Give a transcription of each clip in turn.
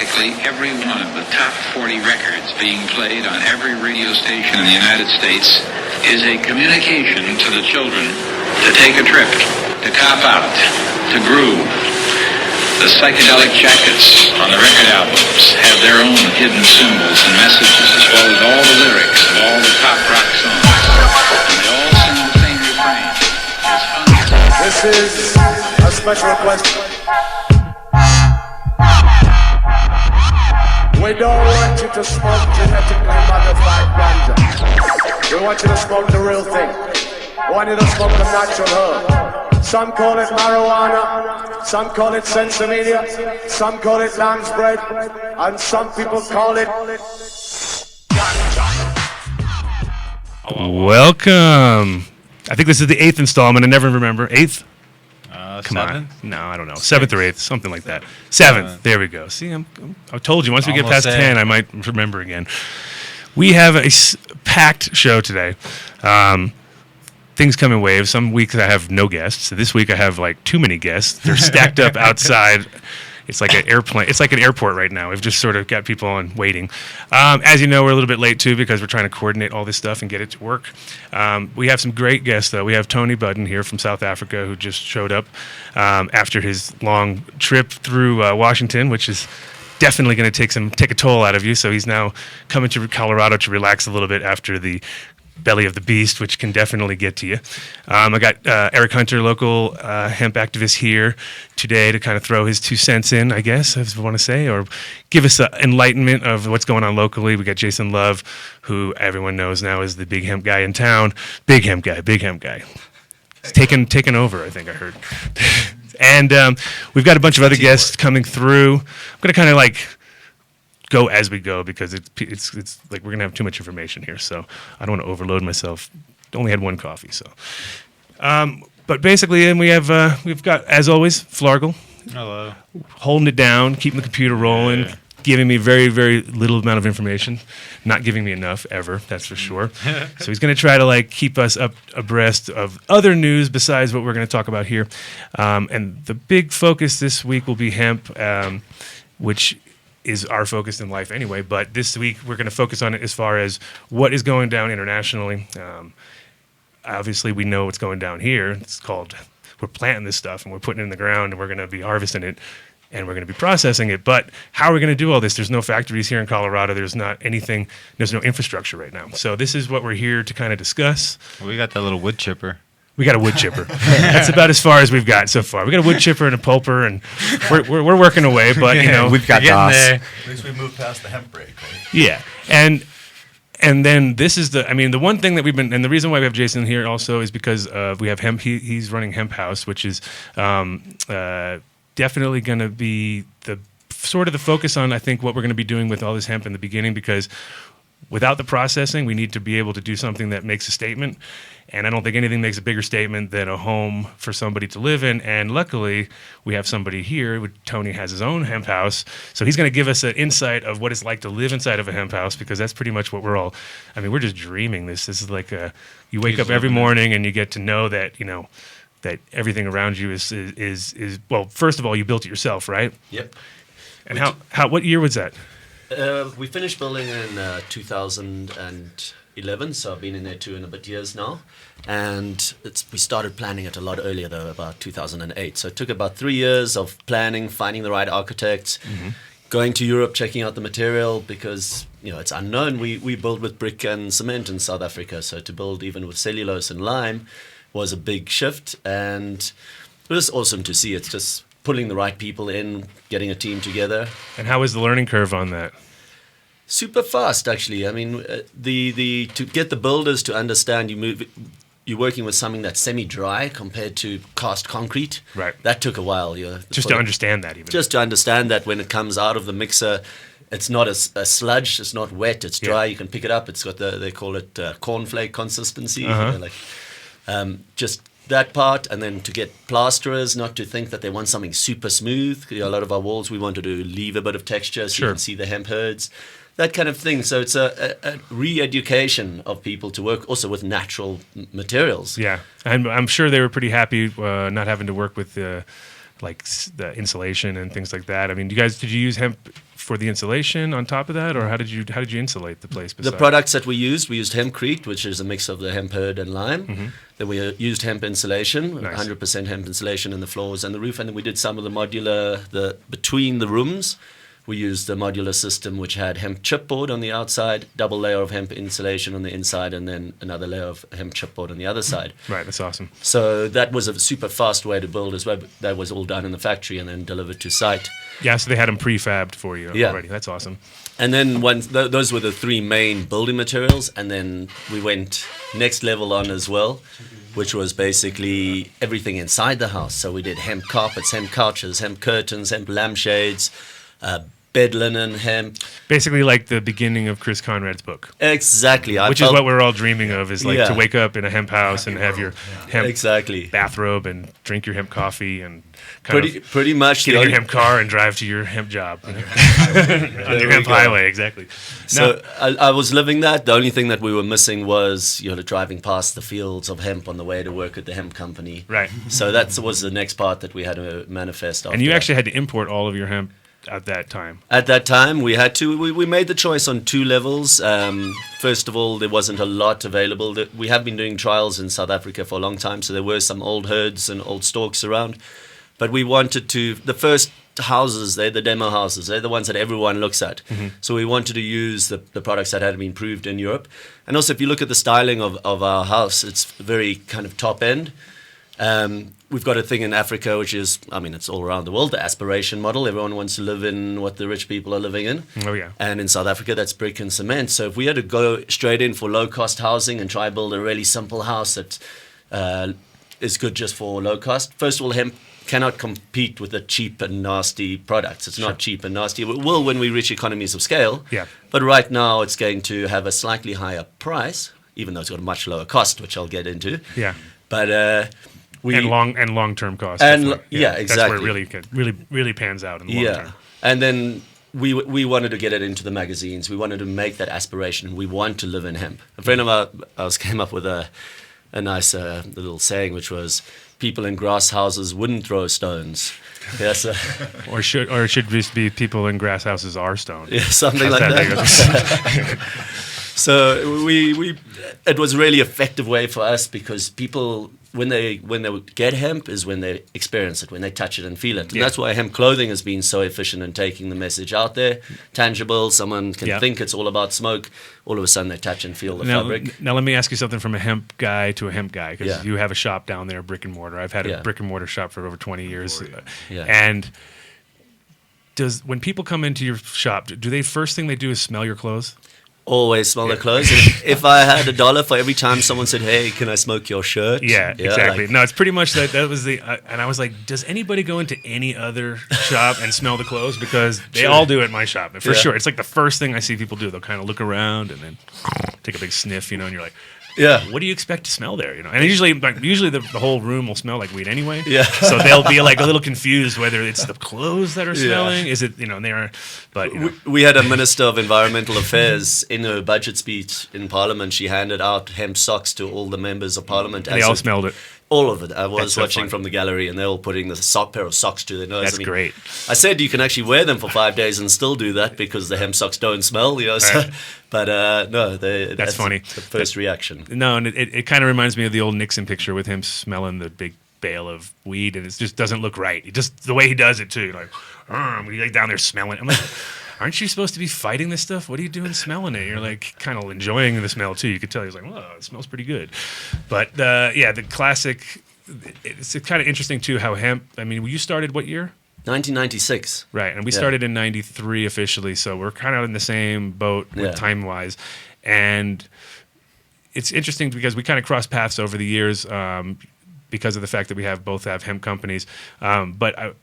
practically every one of the top 40 records being played on every radio station in the United States is a communication to the children to take a trip, to cop out, to groove. The psychedelic jackets on the record albums have their own hidden symbols and messages, as well as all the lyrics of all the pop rock songs. And they all sing the same refrain. It's fun. This is a special request. We don't want you to smoke genetically modified ganja. We want you to smoke the real thing. We want you to smoke the natural herb. Some call it marijuana, some call it sensimedia, some call it lamb's bread, and some people call it ganja. Welcome. I think this is the 8th installment. I never remember. 8th? Come seventh? on. No, I don't know. 7th or 8th, something like that. 7th. There we go. See, I told you, once we get past 10, I might remember again. We have a packed show today. Things come in waves. Some weeks I have no guests. This week I have like too many guests. They're stacked up outside. It's like an airplane. It's like an airport right now. We've just sort of got people on waiting. As you know, we're a little bit late too because we're trying to coordinate all this stuff and get it to work. We have some great guests though. We have Tony Budden here from South Africa who just showed up after his long trip through Washington, which is definitely going to take a toll out of you. So he's now coming to Colorado to relax a little bit after the belly of the beast, which can definitely get to you. I got Eric Hunter, local hemp activist, here today to kind of throw his 2 cents in, I guess, as we want to say, or give us enlightenment of what's going on locally. We got Jason Love, who everyone knows now is the big hemp guy in town. Big hemp guy. He's taken over, I think I heard. And we've got a bunch of other guests coming through. I'm going to kind of like go as we go because it's like we're gonna have too much information here, so I don't want to overload myself. Only had one coffee, so. But basically, and we've got, as always, Flargle. Hello. Holding it down, keeping the computer rolling, giving me very, very little amount of information, not giving me enough ever. That's for sure. So he's gonna try to like keep us abreast of other news besides what we're gonna talk about here. And the big focus this week will be hemp, which is our focus in life anyway, but this week we're going to focus on it as far as what is going down internationally. Obviously, we know what's going down here. It's called, we're planting this stuff and we're putting it in the ground and we're going to be harvesting it and we're going to be processing it. But how are we going to do all this? There's no factories here in Colorado. There's not anything. There's no infrastructure right now. So this is what we're here to kind of discuss. Well, we got that little wood chipper. We got a wood chipper. That's about as far as we've got so far. We got a wood chipper and a pulper, and we're working away. But you know, we've got DOS. At least we moved past the hemp break, right? Yeah, and then this is the one thing that we've been, and the reason why we have Jason here also is because we have hemp. He's running Hemp House, which is definitely going to be the sort of the focus on I think what we're going to be doing with all this hemp in the beginning because. Without the processing, we need to be able to do something that makes a statement. And I don't think anything makes a bigger statement than a home for somebody to live in. And luckily, we have somebody here. Tony has his own hemp house. So he's going to give us an insight of what it's like to live inside of a hemp house because that's pretty much what we're just dreaming this. This is like you wake up every morning and you get to know that, you know, that everything around you is well, first of all, you built it yourself, right? Yep. And what year was that? We finished building in 2011, so I've been in there 2 and a bit years now. And we started planning it a lot earlier, though, about 2008. So it took about 3 years of planning, finding the right architects, going to Europe, checking out the material, because it's unknown. We build with brick and cement in South Africa, so to build even with cellulose and lime was a big shift. And it was awesome to see. It's just pulling the right people in, getting a team together. And how was the learning curve on that? Super fast, actually. I mean, to get the builders to understand you're working with something that's semi-dry compared to cast concrete. Right. That took a while. Just to understand that even. Just to understand that when it comes out of the mixer, it's not a sludge, it's not wet, it's dry. You can pick it up. It's got they call it cornflake consistency. Just that part, and then to get plasterers not to think that they want something super smooth. A lot of our walls we wanted to leave a bit of texture so you can see the hemp herds, that kind of thing. So it's a re-education of people to work also with natural materials. Yeah, and I'm sure they were pretty happy not having to work with the insulation and things like that. I mean, did you use hemp for the insulation on top of that, or how did you insulate the place? The products that we used hempcrete, which is a mix of the hemp hurd and lime. Then we used hemp insulation, Nice. 100% hemp insulation in the floors and the roof. And then we did some of the modular, between the rooms. We used the modular system, which had hemp chipboard on the outside, double layer of hemp insulation on the inside, and then another layer of hemp chipboard on the other side. Right, that's awesome. So that was a super fast way to build as well. That was all done in the factory and then delivered to site. Yeah, so they had them prefabbed for you Yeah. already. That's awesome. And then those were the three main building materials. And then we went next level on as well, which was basically everything inside the house. So we did hemp carpets, hemp couches, hemp curtains, hemp lampshades, bed linen, hemp. Basically, like the beginning of Chris Conrad's book, Exactly. which is what we're all dreaming of. Is like Yeah. to wake up in a hemp house and have your hemp Exactly. bathrobe and drink your hemp coffee and kind of Pretty much. get in your hemp car and drive to your hemp job on your hemp highway. Exactly. So I was living that. The only thing that we were missing was driving past the fields of hemp on the way to work at the hemp company. Right. So that was the next part that we had to manifest. And you after actually had to import all of your hemp at that time. At that time, we had to. We made the choice on two levels. First of all, there wasn't a lot available. We have been doing trials in South Africa for a long time, so there were some old herds and old stalks around. But we wanted to. The first houses, they're the demo houses. They're the ones that everyone looks at. So we wanted to use the products that had been proved in Europe. And also, if you look at the styling of our house, it's very kind of top end. We've got a thing in Africa, which is, it's all around the world, the aspiration model. Everyone wants to live in what the rich people are living in. Oh, yeah. And in South Africa, that's brick and cement. So if we had to go straight in for low-cost housing and try to build a really simple house that is good just for low cost, first of all, hemp cannot compete with the cheap and nasty products. It's not cheap and nasty. It will when we reach economies of scale. Yeah. But right now, it's going to have a slightly higher price, even though it's got a much lower cost, which I'll get into. Yeah. But and long-term costs. And definitely. yeah, That's where exactly. it really pans out in the long term. And then we wanted to get it into the magazines. We wanted to make that aspiration. We want to live in hemp. A friend of ours came up with a nice little saying, which was, people in grass houses wouldn't throw stones. Yes, Or it should just be people in grass houses are stoned. yeah, something How's like that? So it was a really effective way for us, because people, when they get hemp, is when they experience it, when they touch it and feel it. And that's why hemp clothing has been so efficient in taking the message out there, tangible. Someone can think it's all about smoke. All of a sudden they touch and feel the fabric. Now let me ask you something from a hemp guy to a hemp guy, because Yeah. you have a shop down there, brick and mortar. I've had a Yeah. brick and mortar shop for over 20 years. Yeah. And when people come into your shop, do they first thing they do is smell your clothes? Always smell their clothes. And if I had $1 for every time someone said, "Hey, can I smoke your shirt?" Yeah, exactly. like- No, it's pretty much that. That was the, and I was like, does anybody go into any other shop and smell the clothes? Because they all do at my shop for sure. It's like the first thing I see people do. They'll kind of look around and then take a big sniff, and you're like, yeah. what do you expect to smell there? And usually the whole room will smell like weed anyway. Yeah. So they'll be like a little confused whether it's the clothes that are smelling. Is it and they are, but We had a Minister of Environmental Affairs in her budget speech in Parliament. She handed out hemp socks to all the members of Parliament. they all smelled it. All of it. I was That's so watching funny. from the gallery, and they're all putting the pair of socks to their nose. That's great. I said you can actually wear them for 5 days and still do that, because the hemp socks don't smell. So, Right. but no, that's funny. The first reaction. No, and it kind of reminds me of the old Nixon picture with him smelling the big bale of weed, and it just doesn't look right. It just the way he does it too, like he's like down there smelling. I'm like, aren't you supposed to be fighting this stuff? What are you doing smelling it? You're like kind of enjoying the smell too. You could tell he's like, well, it smells pretty good. But the classic. It's kind of interesting too how hemp. I mean, you started what year? 1996. Right, and we started in '93 officially, so we're kind of in the same boat with time-wise. And it's interesting because we kind of crossed paths over the years because of the fact that we both have hemp companies. But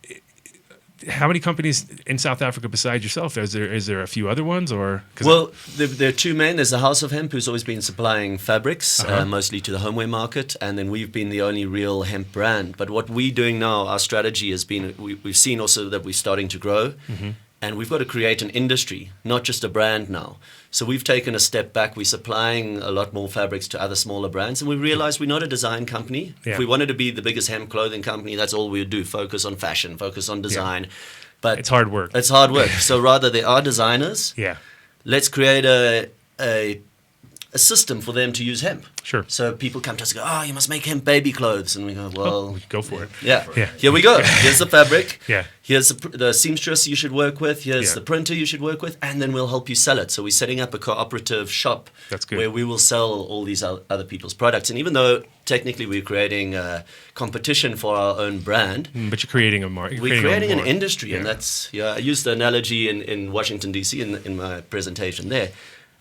how many companies in South Africa besides yourself? Is there a few other ones, or? Well, there are two men. There's the House of Hemp, who's always been supplying fabrics, mostly to the homeware market, and then we've been the only real hemp brand. But what we're doing now, our strategy has been, we've seen also that we're starting to grow, and we've got to create an industry, not just a brand now. So we've taken a step back. We're supplying a lot more fabrics to other smaller brands, and we realized we're not a design company. Yeah. If we wanted to be the biggest hemp clothing company, that's all we would do, focus on fashion, focus on design. but It's hard work. It's hard work. So rather, there are designers. Yeah. Let's create a system for them to use hemp. Sure. So people come to us and go, oh, you must make hemp baby clothes. And we go, well, Go for it. yeah. Yeah. Here we go. Here's the fabric. Yeah. Here's the seamstress you should work with. Here's Yeah. the printer you should work with. And then we'll help you sell it. So we're setting up a cooperative shop. That's good. Where we will sell all these other people's products. And even though technically we're creating a competition for our own brand, But you're creating a market. we're creating an industry. And Yeah. that's, I used the analogy in Washington, D.C. in my presentation there.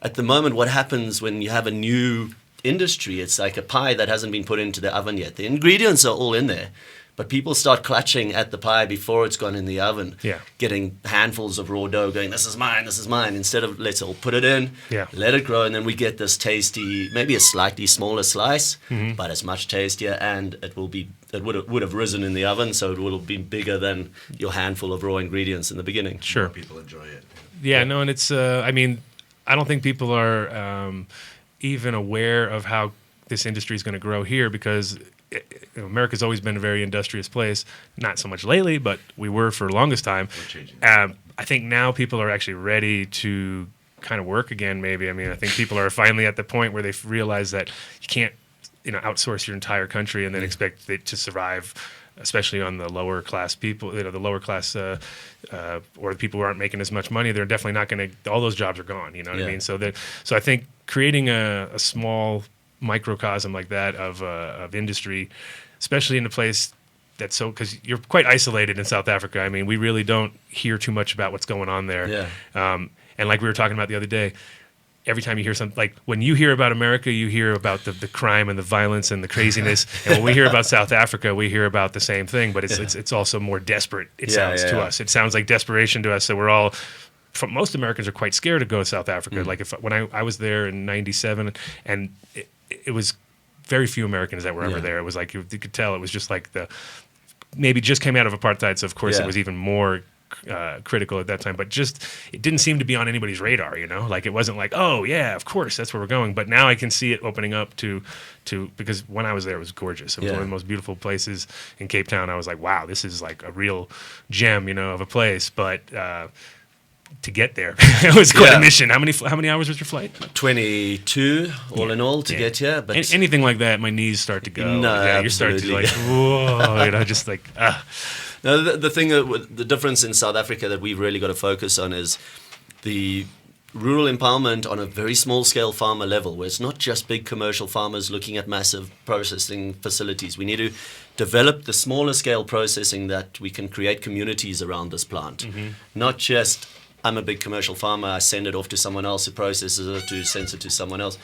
At the moment, what happens when you have a new industry, it's like a pie that hasn't been put into the oven yet. The ingredients are all in there, but people start clutching at the pie before it's gone in the oven, Yeah. getting handfuls of raw dough going, this is mine, instead of let's all put it in, Yeah. let it grow, and then we get this tasty, maybe a slightly smaller slice, Mm-hmm. but it's much tastier, and it would have risen in the oven, so it would have been bigger than your handful of raw ingredients in the beginning. Sure. People enjoy it. Yeah, no, and it's, I mean, I don't think people are even aware of how this industry is going to grow here because America's always been a very industrious place. Not so much lately, but we were for the longest time. We're changing. I think now people are actually ready to kind of work again, maybe. I mean, I think people are finally at the point where they've realized that you can't, outsource your entire country and then expect it to survive, especially on the lower class people, the lower class or the people who aren't making as much money. They're definitely not going to. All those jobs are gone. You know what I Yeah. mean? So I think creating a small microcosm like that of industry, especially in a place that's so, because you're quite isolated in South Africa. I mean, we really don't hear too much about what's going on there. Yeah. And like we were talking about the other day, every time you hear something, like when you hear about America, you hear about the crime and the violence and the craziness. And when we hear about South Africa, we hear about the same thing, but it's also more desperate, it sounds to us. It sounds like desperation to us. So we're all, most Americans are quite scared to go to South Africa. Like when I was there in 97, and it was very few Americans that were ever there. It was like, you could tell it was just like maybe just came out of apartheid. So of course it was even more critical at that time, but just it didn't seem to be on anybody's radar, like it wasn't like, oh yeah, of course that's where we're going. But now I can see it opening up to because when I was there it was gorgeous. It was one of the most beautiful places in Cape Town. I was like, wow, this is like a real gem, of a place. But to get there, it was quite a mission. How many hours was your flight? 22 all in all to get here, but anything like that, my knees start to go. No, you start to absolutely. like, whoa, just like No, the thing, the difference in South Africa that we've really got to focus on is the rural empowerment on a very small scale farmer level, where it's not just big commercial farmers looking at massive processing facilities. We need to develop the smaller scale processing that we can create communities around this plant. Not just, I'm a big commercial farmer, I send it off to someone else who processes it, to sends it to someone else.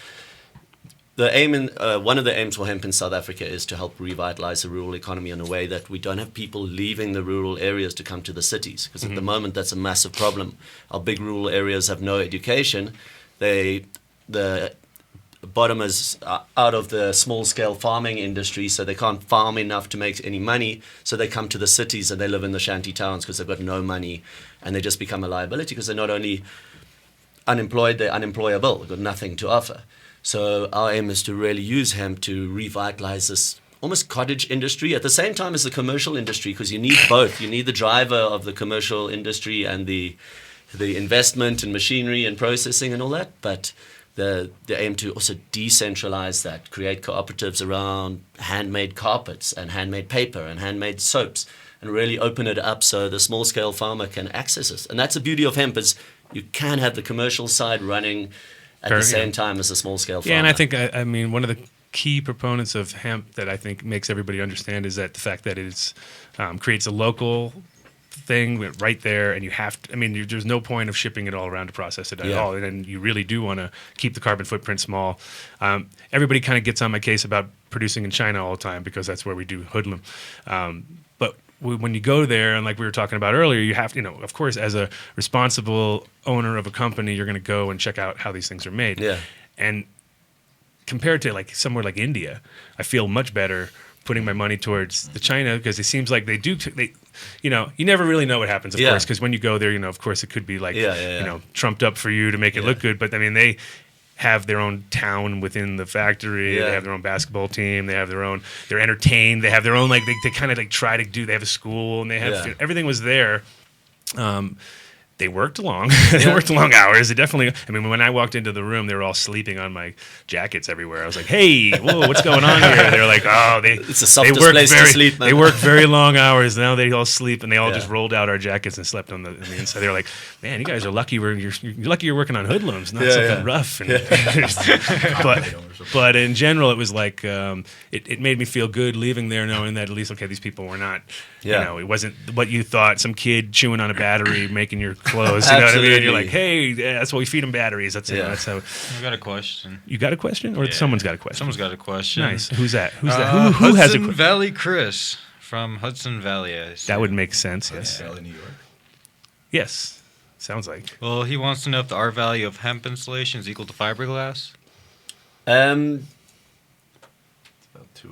The aim one of the aims for hemp in South Africa is to help revitalize the rural economy in a way that we don't have people leaving the rural areas to come to the cities. Because at the moment, that's a massive problem. Our big rural areas have no education. The bottom is out of the small-scale farming industry, so they can't farm enough to make any money. So they come to the cities and they live in the shanty towns because they've got no money. And they just become a liability because they're not only unemployed, they're unemployable. They've got nothing to offer. So our aim is to really use hemp to revitalize this almost cottage industry at the same time as the commercial industry, because you need both. You need the driver of the commercial industry and the investment in machinery and processing and all that, but the aim to also decentralize that, create cooperatives around handmade carpets and handmade paper and handmade soaps, and really open it up so the small-scale farmer can access it. And that's the beauty of hemp, is you can have the commercial side running at the same time as a small-scale farmer. Yeah, and I think, I mean, one of the key proponents of hemp that I think makes everybody understand is that the fact that it's creates a local thing right there, and you have to, I mean, there's no point of shipping it all around to process it at all, and you really do want to keep the carbon footprint small. Everybody kind of gets on my case about producing in China all the time because that's where we do hoodlum. But when you go there, and like we were talking about earlier, you have to, of course, as a responsible owner of a company, you're going to go and check out how these things are made. Yeah. And compared to like somewhere like India, I feel much better putting my money towards the China, because it seems like they you never really know what happens, of course, because when you go there, of course it could be like, trumped up for you to make it look good. But I mean, they have their own town within the factory. They have their own basketball team. They have they're entertained. They have their own, like, they kind of like try to do, they have a school, and they have, everything was there. They worked long. They worked long hours. It definitely. I mean, when I walked into the room, they were all sleeping on my jackets everywhere. I was like, "Hey, whoa, what's going on here?" They're like, "Oh, it's the softest place to sleep, man." They work very long hours. Now they all sleep, and they all just rolled out our jackets and slept on the inside. They're like, "Man, you guys are lucky. You're lucky you're working on hoodlums, not something rough." And but in general, it was like it made me feel good leaving there, knowing that at least these people were not. You know, it wasn't what you thought. Some kid chewing on a battery making your clothes. You know what I mean? You're like, hey, that's why we feed them batteries. That's how. I got a question. You got a question, or someone's got a question? Someone's got a question. Nice. Who's that? Who has a question? Hudson Valley Chris from Hudson Valley. That would make sense. Yes. Valley, New York. Yes. Sounds like. Well, he wants to know if the R value of hemp insulation is equal to fiberglass.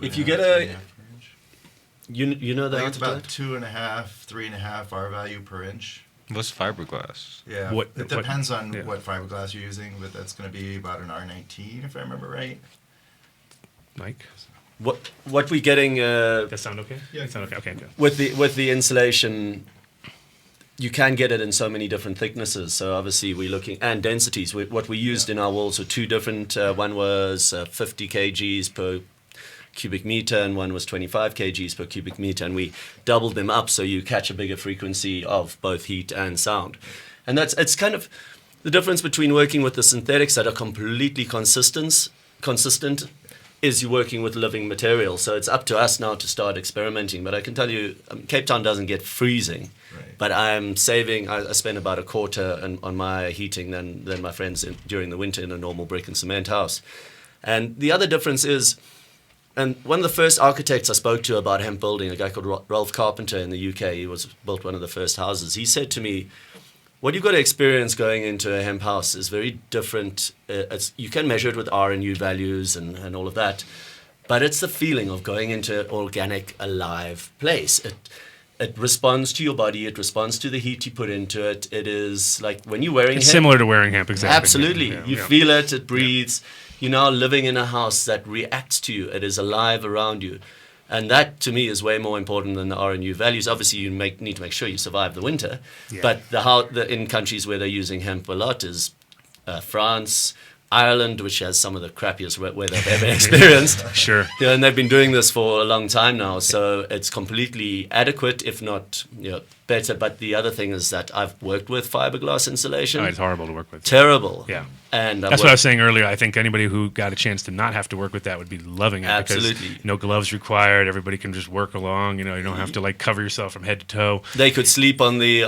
If you get a, you know I the think it's answer to about that? 2.5, 3.5 R value per inch. What's fiberglass? Yeah, it depends on what fiberglass you're using, but that's going to be about an R19 if I remember right. Mike, what we getting? that sound okay? Yeah, sound okay. Okay, good. With the insulation, you can get it in so many different thicknesses. So obviously we're looking and densities. What we used in our walls were two different. One was 50 kgs per cubic meter, and one was 25 kgs per cubic meter, and we doubled them up so you catch a bigger frequency of both heat and sound. And it's kind of the difference between working with the synthetics that are completely consistent is you're working with living material. So it's up to us now to start experimenting. But I can tell you, Cape Town doesn't get freezing, but I'm saving. I spend about a quarter on my heating than my friends during the winter in a normal brick and cement house. And the other difference is, and one of the first architects I spoke to about hemp building, a guy called Ralph Carpenter in the UK, he built one of the first houses. He said to me, what you've got to experience going into a hemp house is very different. You can measure it with R and U values and all of that, but it's the feeling of going into an organic, alive place. It responds to your body. It responds to the heat you put into it. It is like when you're wearing hemp. Similar to wearing hemp, exactly. Absolutely. You feel it. It breathes. You're now living in a house that reacts to you. It is alive around you. And that, to me, is way more important than the R and U values. Obviously, you need to make sure you survive the winter. Yeah. But in countries where they're using hemp a lot is France, Ireland, which has some of the crappiest weather I've ever experienced. Sure. Yeah, and they've been doing this for a long time now. So it's completely adequate, if not better. But the other thing is that I've worked with fiberglass insulation. Oh, it's horrible to work with. Terrible. Yeah. And that's what I was saying earlier. I think anybody who got a chance to not have to work with that would be loving it. Absolutely. Because no gloves required. Everybody can just work along. You don't have to cover yourself from head to toe. They could sleep on the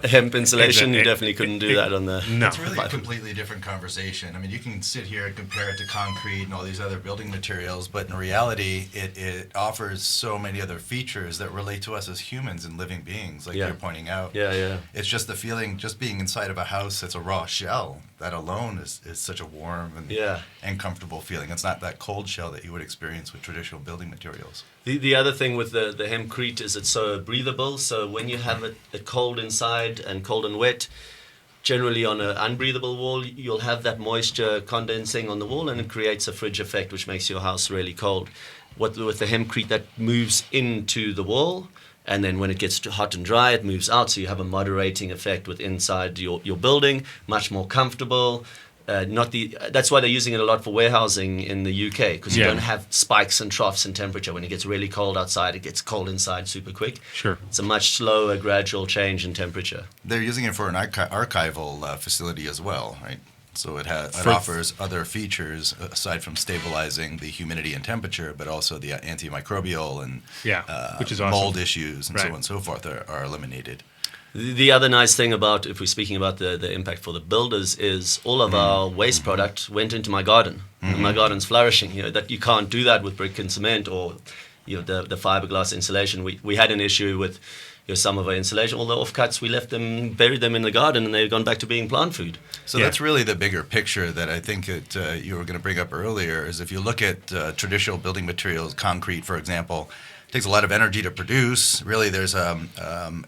hemp insulation. You definitely couldn't do that on the. No. It's really a completely different conversation. I mean, you can sit here and compare it to concrete and all these other building materials, but in reality, it offers so many other features that relate to us as humans and living beings, like you're pointing out. Yeah. It's just the feeling, just being inside of a house that's a raw shell. That alone is such a warm and comfortable feeling. It's not that cold shell that you would experience with traditional building materials. The other thing with the hempcrete is it's so breathable. So when you have it cold inside and cold and wet, generally on an unbreathable wall, you'll have that moisture condensing on the wall, and it creates a fridge effect, which makes your house really cold. With the hempcrete, that moves into the wall, and then when it gets hot and dry, it moves out, so you have a moderating effect with inside your building, much more comfortable. That's why they're using it a lot for warehousing in the UK, because you don't have spikes and troughs in temperature. When it gets really cold outside, it gets cold inside super quick. Sure. It's a much slower, gradual change in temperature. They're using it for an archival facility as well, right? So it offers other features aside from stabilizing the humidity and temperature, but also the antimicrobial and which is awesome. Mold issues and so on and so forth are eliminated. The other nice thing about, if we're speaking about the impact for the builders, is all of our waste product went into my garden. And my garden's flourishing. That you can't do that with brick and cement or the fiberglass insulation. We had an issue with some of our insulation. All the offcuts, we buried them in the garden, and they've gone back to being plant food. So that's really the bigger picture that I think you were going to bring up earlier, is if you look at traditional building materials, concrete, for example, it takes a lot of energy to produce. Really, there's a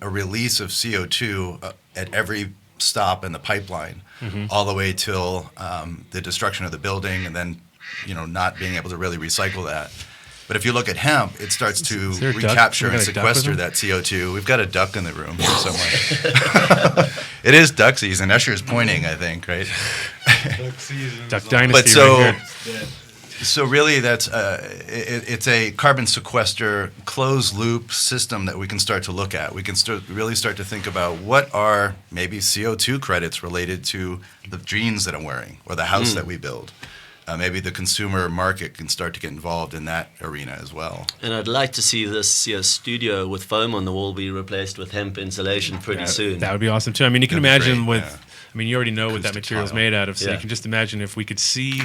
release of CO2 at every stop in the pipeline, all the way till the destruction of the building, and then not being able to really recycle that. But if you look at hemp, it starts to there a duck? recapture We and got a duck with sequester him? that CO2. We've got a duck in the room here somewhere. It is duck season. Usher's pointing, I think, right? Duck Dynasty. But so, right here. so really, that's it's a carbon sequester closed loop system that we can start to look at. We can really start to think about what are maybe CO2 credits related to the jeans that I'm wearing or the house that we build. Maybe the consumer market can start to get involved in that arena as well. And I'd like to see this studio with foam on the wall be replaced with hemp insulation pretty soon. That would be awesome too. I mean, you can That'd be imagine great, with. yeah. I mean, you already know what that Acoustic material is tile. made out of, so Yeah. you can just imagine if we could see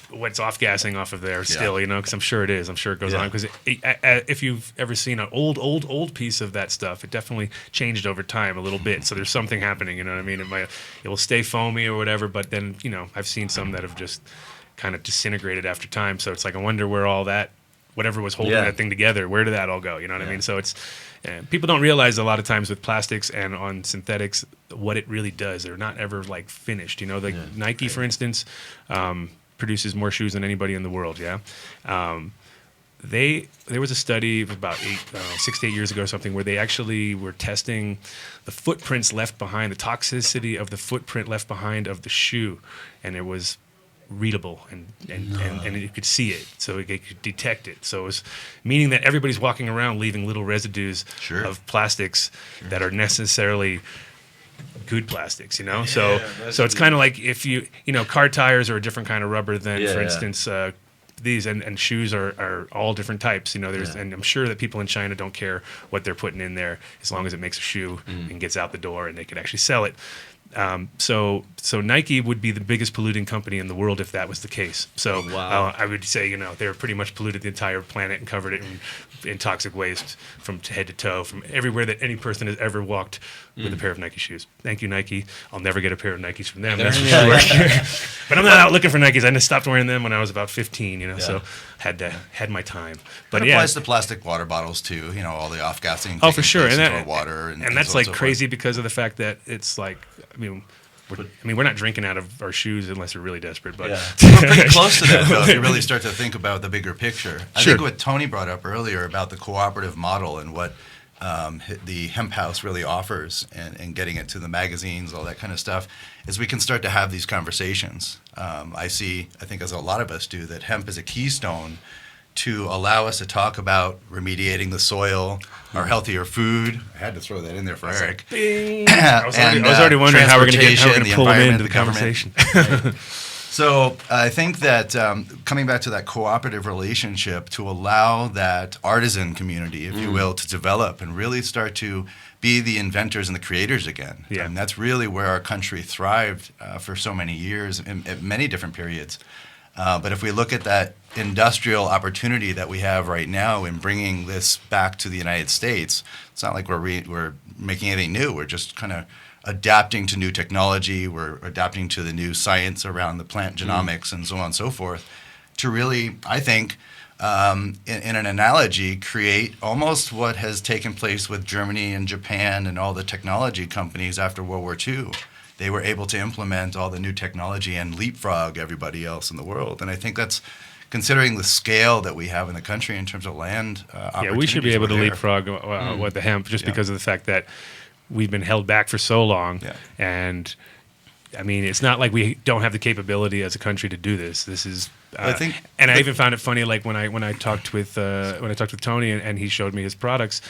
what's off gassing off of there still, you know, because I'm sure it is. I'm sure it goes Yeah. on. Because if you've ever seen an old piece of that stuff, it definitely changed over time a little bit. So there's something happening. You know what I mean? It will stay foamy or whatever, but then I've seen some that have just kind of disintegrated after time. So it's like I wonder where all that, whatever was holding Yeah. that thing together, where did that all go? You know what I mean? So it's people don't realize a lot of times with plastics and on synthetics what it really does. They're not ever like finished. You know, like Nike, for instance, produces more shoes than anybody in the world. Yeah. There was a study of about 6 to 8 years ago or something where they actually were testing the footprints left behind, the toxicity of the footprint left behind of the shoe, and it was readable and you could see it, so it could detect it. So it was meaning that everybody's walking around leaving little residues Sure. of plastics that are necessarily good plastics, you know. So it's kind of like if car tires are a different kind of rubber than, for instance, these and shoes are all different types. You know, and I'm sure that people in China don't care what they're putting in there as long as it makes a shoe and gets out the door and they could actually sell it. So Nike would be the biggest polluting company in the world if that was the case. So I would say, they're pretty much polluted the entire planet and covered it in toxic waste from head to toe, from everywhere that any person has ever walked with a pair of Nike shoes. Thank you, Nike. I'll never get a pair of Nikes from them. That's for sure. But I'm not out looking for Nikes. I just stopped wearing them when I was about 15, so had my time. But It applies to plastic water bottles too. All the off gassing. Oh, for sure. And that water and that's so on like so crazy forth. because of the fact that it's like, we're not drinking out of our shoes unless we're really desperate. But We're pretty close to that, though, if you really start to think about the bigger picture. I think what Tony brought up earlier about the cooperative model and what the Hemp House really offers and getting it to the magazines, all that kind of stuff, is we can start to have these conversations. I think as a lot of us do, that hemp is a keystone to allow us to talk about remediating the soil, our healthier food. I had to throw that in there for Eric. I was already wondering how we're going to pull him into the conversation. So I think that coming back to that cooperative relationship to allow that artisan community, if you will, to develop and really start to be the inventors and the creators again. Yeah. And that's really where our country thrived for so many years in many different periods. But if we look at that industrial opportunity that we have right now in bringing this back to the United States, it's not like we're making anything new. We're just kind of adapting to new technology. We're adapting to the new science around the plant genomics and so on and so forth to really, I think, in an analogy, create almost what has taken place with Germany and Japan and all the technology companies after World War II. They were able to implement all the new technology and leapfrog everybody else in the world. And I think that's, considering the scale that we have in the country in terms of land opportunities. Yeah, we should be able to there. leapfrog with the hemp just because of the fact that we've been held back for so long. Yeah. And, I mean, it's not like we don't have the capability as a country to do this. This is... I think, and I even found it funny, like when I talked with Tony and he showed me his products.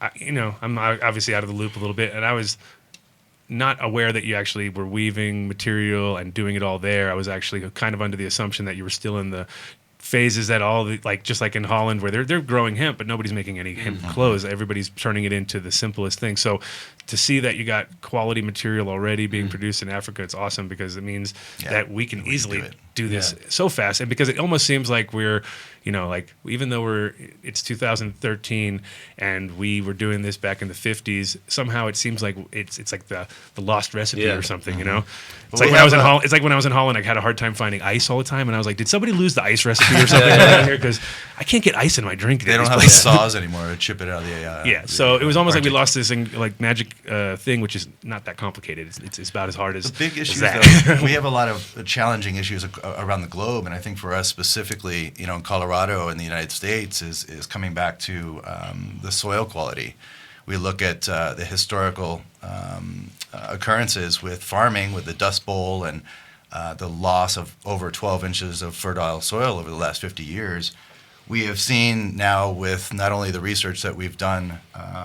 I'm obviously out of the loop a little bit, and I was not aware that you actually were weaving material and doing it all there. I was actually kind of under the assumption that you were still in the phases that just like in Holland where they're growing hemp, but nobody's making any hemp clothes. Everybody's turning it into the simplest thing. So to see that you got quality material already being produced in Africa, it's awesome because it means that we can easily do this so fast. And because it almost seems like we're, like even though it's 2013 and we were doing this back in the 50s, somehow it seems like it's like the lost recipe or something, It's like when I was in Holland. It's like when I was in Holland, I had a hard time finding ice all the time, and I was like, "Did somebody lose the ice recipe or something around here? Because I can't get ice in my drink." they don't have the saws anymore to chip it out of the so it was almost like we lost this magic thing, which is not that complicated. It's about as hard as the big issues. that. Though, we have a lot of challenging issues around the globe, and I think for us specifically, in Colorado and the United States, is coming back to the soil quality. We look at the historical occurrences with farming, with the Dust Bowl, and the loss of over 12 inches of fertile soil over the last 50 years. We have seen now with not only the research that we've done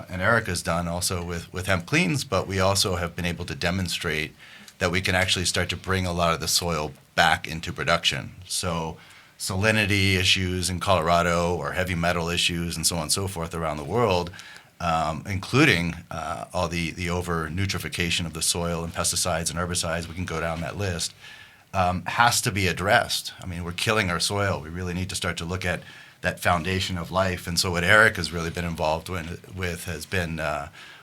and Eric has done also with Hemp Cleans, but we also have been able to demonstrate that we can actually start to bring a lot of the soil back into production. So salinity issues in Colorado or heavy metal issues and so on and so forth around the world, including all the over-nutrification of the soil and pesticides and herbicides, we can go down that list, has to be addressed. I mean, we're killing our soil. We really need to start to look at that foundation of life. And so what Eric has really been involved with has been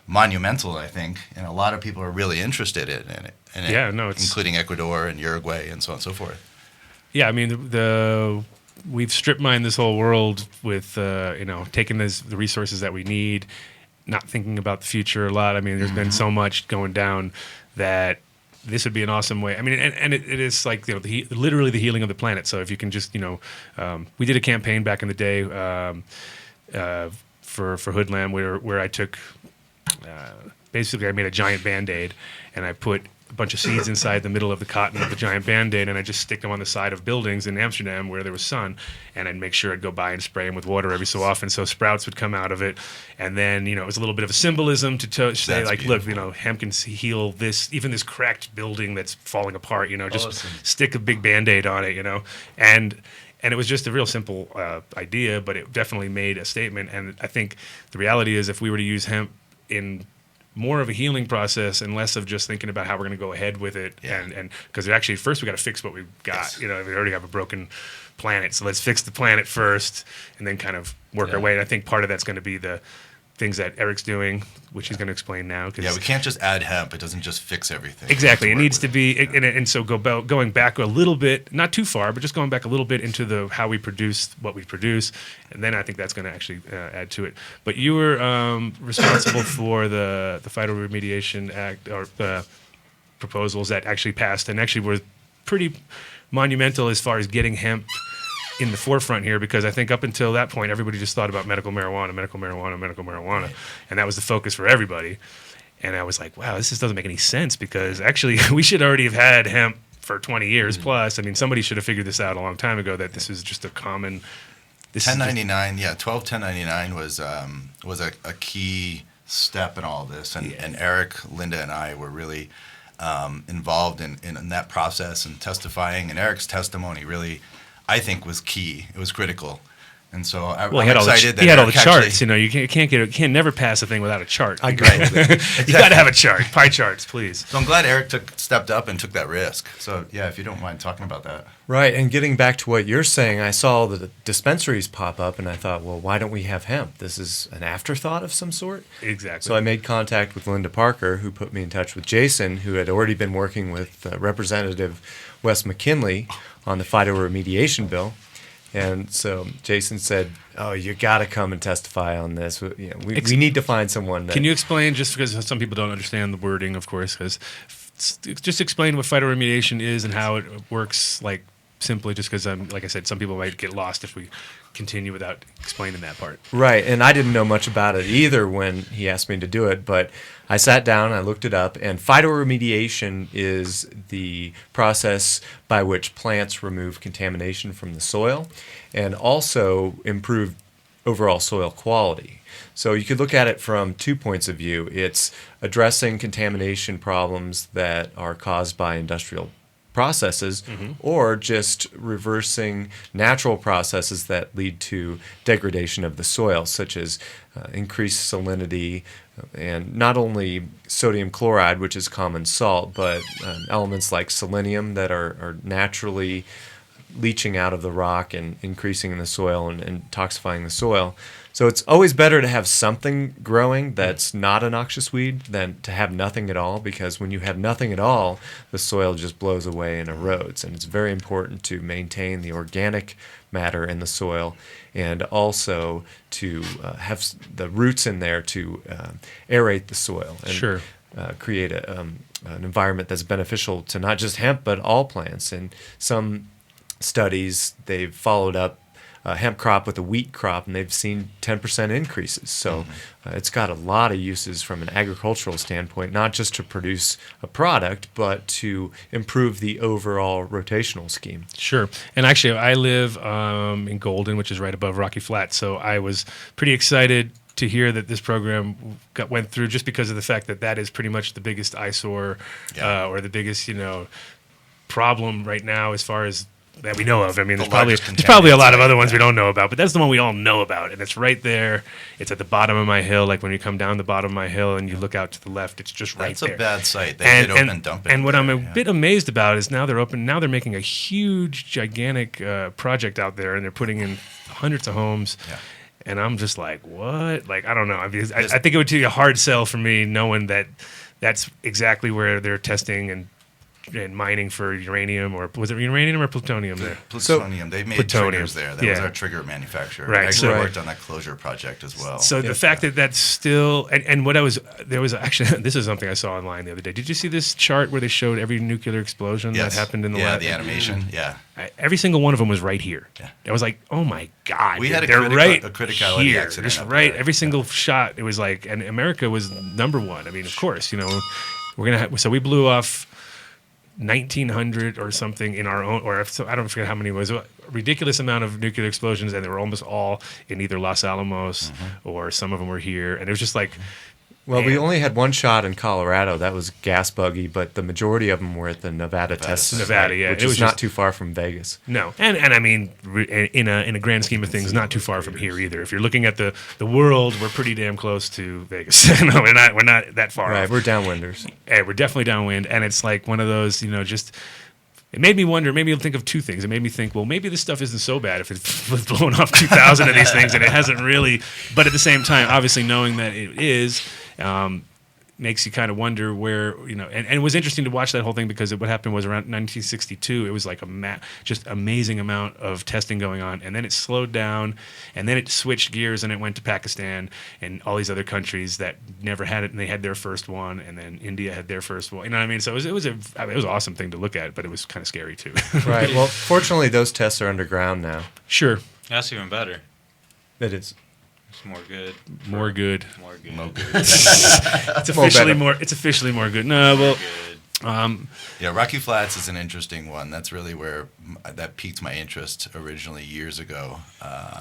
monumental, I think, and a lot of people are really interested in it. Including Ecuador and Uruguay and so on and so forth. Yeah, I mean, we've strip mined this whole world with, taking the resources that we need, not thinking about the future a lot. I mean, there's been so much going down that this would be an awesome way. I mean, and it is like, literally the healing of the planet. So if you can just, we did a campaign back in the day for Hoodland where I took, basically I made a giant Band-Aid and I put a bunch of seeds inside the middle of the cotton of the giant Band-Aid, and I just stick them on the side of buildings in Amsterdam where there was sun, and I'd make sure I'd go by and spray them with water every so often so sprouts would come out of it. And then, it was a little bit of a symbolism to say, That's like, beautiful. look, hemp can heal this, even this cracked building that's falling apart, just Awesome. stick a big Band-Aid on it, and it was just a real simple idea, but it definitely made a statement. And I think the reality is if we were to use hemp in more of a healing process and less of just thinking about how we're going to go ahead with it. Yeah. And because actually first we got to fix what we've got. Yes. We already have a broken planet. So let's fix the planet first and then kind of work our way. And I think part of that's going to be the things that Eric's doing, which he's going to explain now. Yeah, we can't just add hemp. It doesn't just fix everything. Exactly. It needs to work be, with it. and so going back a little bit, not too far, but just going back a little bit into how we produce what we produce, and then I think that's going to actually add to it. But you were responsible for the Phytoremediation Act or proposals that actually passed, and actually were pretty monumental as far as getting hemp in the forefront here, because I think up until that point, everybody just thought about medical marijuana, Right. and that was the focus for everybody. And I was like, wow, this just doesn't make any sense, because actually we should already have had hemp for 20 years plus. I mean, somebody should have figured this out a long time ago, that this is just a common... 1099, 121099 was a key step in all this, and Eric, Linda, and I were really involved in that process and testifying. And Eric's testimony really, I think, was key. It was critical. And so I'm excited that he had all the Eric charts. actually- You can't never pass a thing without a chart. I agree. You got to have a chart, pie charts, please. So I'm glad Eric stepped up and took that risk. So yeah, if you don't mind talking about that. Right, and getting back to what you're saying, I saw the dispensaries pop up, and I thought, well, why don't we have hemp? This is an afterthought of some sort. Exactly. So I made contact with Linda Parker, who put me in touch with Jason, who had already been working with Representative Wes McKinley on the phytoremediation bill. And so Jason said, "Oh, you got to come and testify on this. We need to find someone." Can you explain, just because some people don't understand the wording, of course, because just explain what phytoremediation is and how it works, like simply, just because like I said, some people might get lost if we continue without explaining that part. Right, and I didn't know much about it either when he asked me to do it, but I sat down, I looked it up, and phytoremediation is the process by which plants remove contamination from the soil and also improve overall soil quality. So you could look at it from 2 points of view. It's addressing contamination problems that are caused by industrial processes, or just reversing natural processes that lead to degradation of the soil, such as increased salinity, and not only sodium chloride, which is common salt, but elements like selenium that are naturally leaching out of the rock and increasing in the soil and toxifying the soil. So it's always better to have something growing that's not a noxious weed than to have nothing at all, because when you have nothing at all, the soil just blows away and erodes. And it's very important to maintain the organic matter in the soil, and also to have the roots in there to aerate the soil and create an environment that's beneficial to not just hemp but all plants. And some studies, they've followed up hemp crop with a wheat crop, and they've seen 10% increases. So it's got a lot of uses from an agricultural standpoint, not just to produce a product, but to improve the overall rotational scheme. Sure. And actually, I live in Golden, which is right above Rocky Flats. So I was pretty excited to hear that this program went through, just because of the fact that that is pretty much the biggest eyesore or the biggest, problem right now as far as that we know of. I mean, there's probably a lot of other ones we don't know about, but that's the one we all know about, and it's right there. It's at the bottom of my hill. Like when you come down the bottom of my hill and you look out to the left, it's just right there. That's a bad site. They did open dumping. And what I'm a bit amazed about is now they're making a huge, gigantic project out there, and they're putting in hundreds of homes. Yeah. And I'm just like, what? Like, I don't know. I think it would be a hard sell for me, knowing that that's exactly where they're testing and mining for uranium, or was it uranium or plutonium there? Plutonium. They made triggers there. That was our trigger manufacturer. Right. I actually worked on that closure project as well. So the fact that that's still, and what there was actually, this is something I saw online the other day. Did you see this chart where they showed every nuclear explosion that happened in the lab? Yeah, the animation. Yeah. Every single one of them was right here. Yeah. I was like, oh my God. We had a criticality here. accident. Just right. Every single shot, it was like, and America was number one. I mean, of course, so we blew off 1,900 or something in our own, I don't forget how many it was, a ridiculous amount of nuclear explosions, and they were almost all in either Los Alamos or some of them were here. And it was just like, well, we only had one shot in Colorado. That was gas buggy, but the majority of them were at the Nevada test site, which is not too far from Vegas. No, and I mean, in a grand scheme of things, not too far from here either. If you're looking at the world, we're pretty damn close to Vegas. No, we're not that far. Right, off. we're downwinders. Yeah, we're definitely downwind, and it's like one of those, just. It made me wonder, made me think of two things. It made me think, well, maybe this stuff isn't so bad if it's blowing off 2,000 of these things, and it hasn't really. But at the same time, obviously knowing that it is, makes you kind of wonder where, and it was interesting to watch that whole thing, because what happened was around 1962, it was like just amazing amount of testing going on, and then it slowed down, and then it switched gears, and it went to Pakistan and all these other countries that never had it, and they had their first one, and then India had their first one. You know what I mean? So it was an awesome thing to look at, but it was kind of scary too. Right. Well, fortunately, those tests are underground now. Sure. That's even better. It is. It's more good. More good. It's officially more good. No, well, Rocky Flats is an interesting one. That's really where that piqued my interest originally years ago,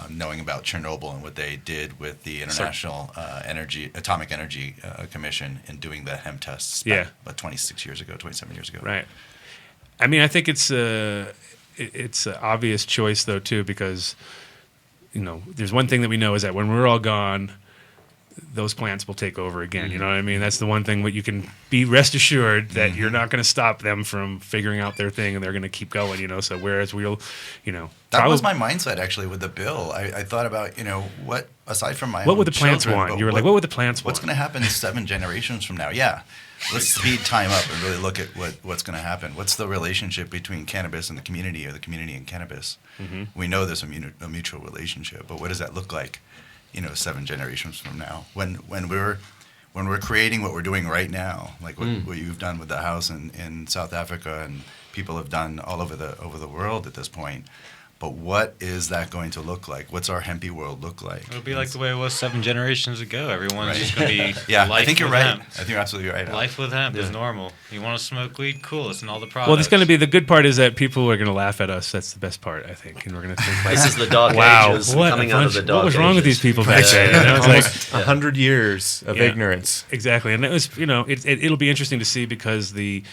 knowing about Chernobyl and what they did with the International Atomic Energy Commission in doing the hemp tests. About 27 years ago. Right. I mean, I think it's an obvious choice though too, because there's one thing that we know is that when we're all gone, those plants will take over again. You know what I mean? That's the one thing. What you can be rest assured that you're not going to stop them from figuring out their thing, and they're going to keep going. So whereas we'll, that was my mindset actually with the bill. I thought about what aside from my what would the plants want? You were like, what would the plants want? What's going to happen 7 generations from now? Yeah. Let's speed time up and really look at what's going to happen. What's the relationship between cannabis and the community, or the community and cannabis? We know there's a mutual relationship, but what does that look like, 7 generations from now? When we're creating what we're doing right now, like what you've done with the house in South Africa, and people have done all over the world at this point. But what is that going to look like? What's our hempy world look like? It'll be like the way it was 7 generations ago. Everyone's just going to be I think you're right. Hemp. I think you're absolutely right. Life with hemp is normal. You want to smoke weed? Cool. It's in all the products. Well, it's going to be, the good part is that people are going to laugh at us. That's the best part, I think. And we're going to think like, this is the dark ages. Coming out of the dark what was wrong with these people back then? It's almost 100 years of ignorance. Exactly. And it was, it'll be interesting to see, because the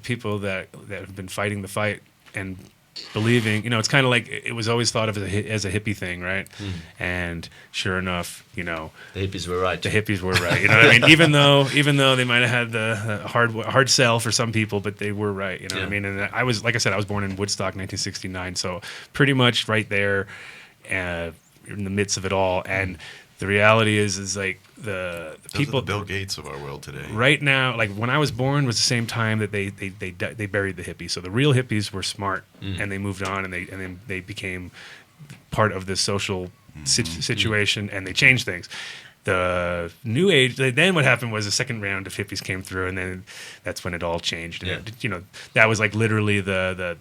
people that have been fighting the fight and believing, it's kind of like it was always thought of as a hippie thing, right? And sure enough, the hippies were right. The hippies were right. You know what I mean? Even though they might have had the hard sell for some people, but they were right. You know what I mean? And I was, like I said, I was born in Woodstock, 1969, so pretty much right there, in the midst of it all. And the reality is like the people, are the Bill Gates of our world today. Right now, like when I was born was the same time that they buried the hippies. So the real hippies were smart, and they moved on, and then they became part of the social situation, and they changed things. the new age. Then what happened was the second round of hippies came through, and then that's when it all changed. And that was like literally the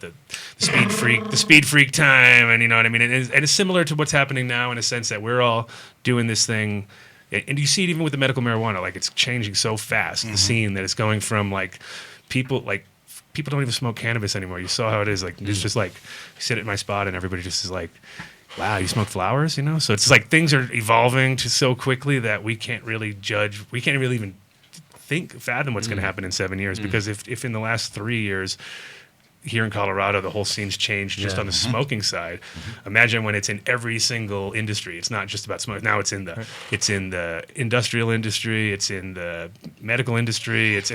speed freak time, and you know what I mean. And it's similar to what's happening now in a sense that we're all doing this thing. And you see it even with the medical marijuana, like it's changing so fast, the scene, that it's going from like people don't even smoke cannabis anymore. You saw how it is. Like it's just like you sit at my spot and everybody just is like, wow, you smoke flowers, you know? So it's like things are evolving so quickly that we can't really judge. We can't really even fathom what's going to happen in 7 years. Because if in the last 3 years here in Colorado, the whole scene's changed just on the smoking side. Imagine when it's in every single industry. It's not just about smoke. Now it's in the industrial industry. It's in the medical industry. It's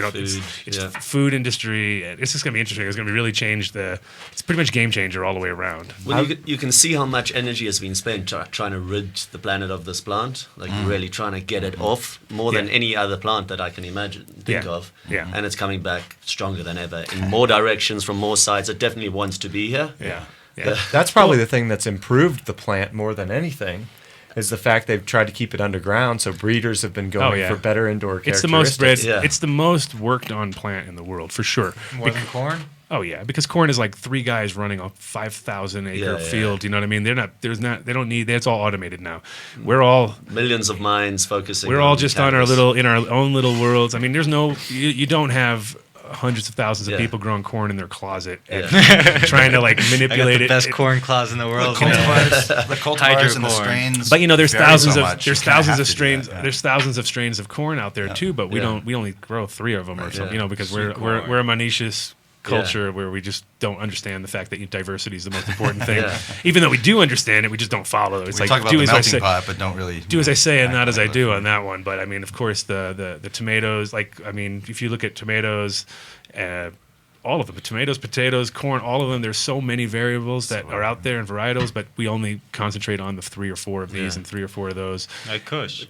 food industry. It's just going to be interesting. It's going to be really change it's pretty much game changer all the way around. Well, you can see how much energy has been spent trying to rid the planet of this plant. Like really trying to get it off more than any other plant that I can think of. Yeah. And it's coming back stronger than ever in more directions from more sides. It definitely wants to be here. Yeah. That's probably the thing that's improved the plant more than anything, is the fact they've tried to keep it underground, so breeders have been going for better indoor characteristics. It's the most worked on plant in the world, for sure. More than corn? Oh yeah, because corn is like 3 guys running a 5,000 acre field. You know what I mean? They don't need. It's all automated now. We're all millions of minds focusing. We're all just cannabis. in our own little worlds. I mean, there's no. You don't have hundreds of thousands of people growing corn in their closet and trying to like manipulate the best corn closet in the world. The cultivars and the strains. But there's thousands of strains. Yeah. There's thousands of strains of corn out there too. But we only grow 3 of them or something. Because we're a monoecious culture where we just don't understand the fact that diversity is the most important thing. Even though we do understand it, we just don't follow it. It's we like talk about do the as I melting say, pot, but don't really do as I say and not as I do on that one. But I mean, of course, the tomatoes. If you look at tomatoes, all of them, tomatoes, potatoes, corn, all of them. There's so many variables that are out there and varietals, but we only concentrate on the 3 or 4 of these and 3 or 4 of those. Like Kush.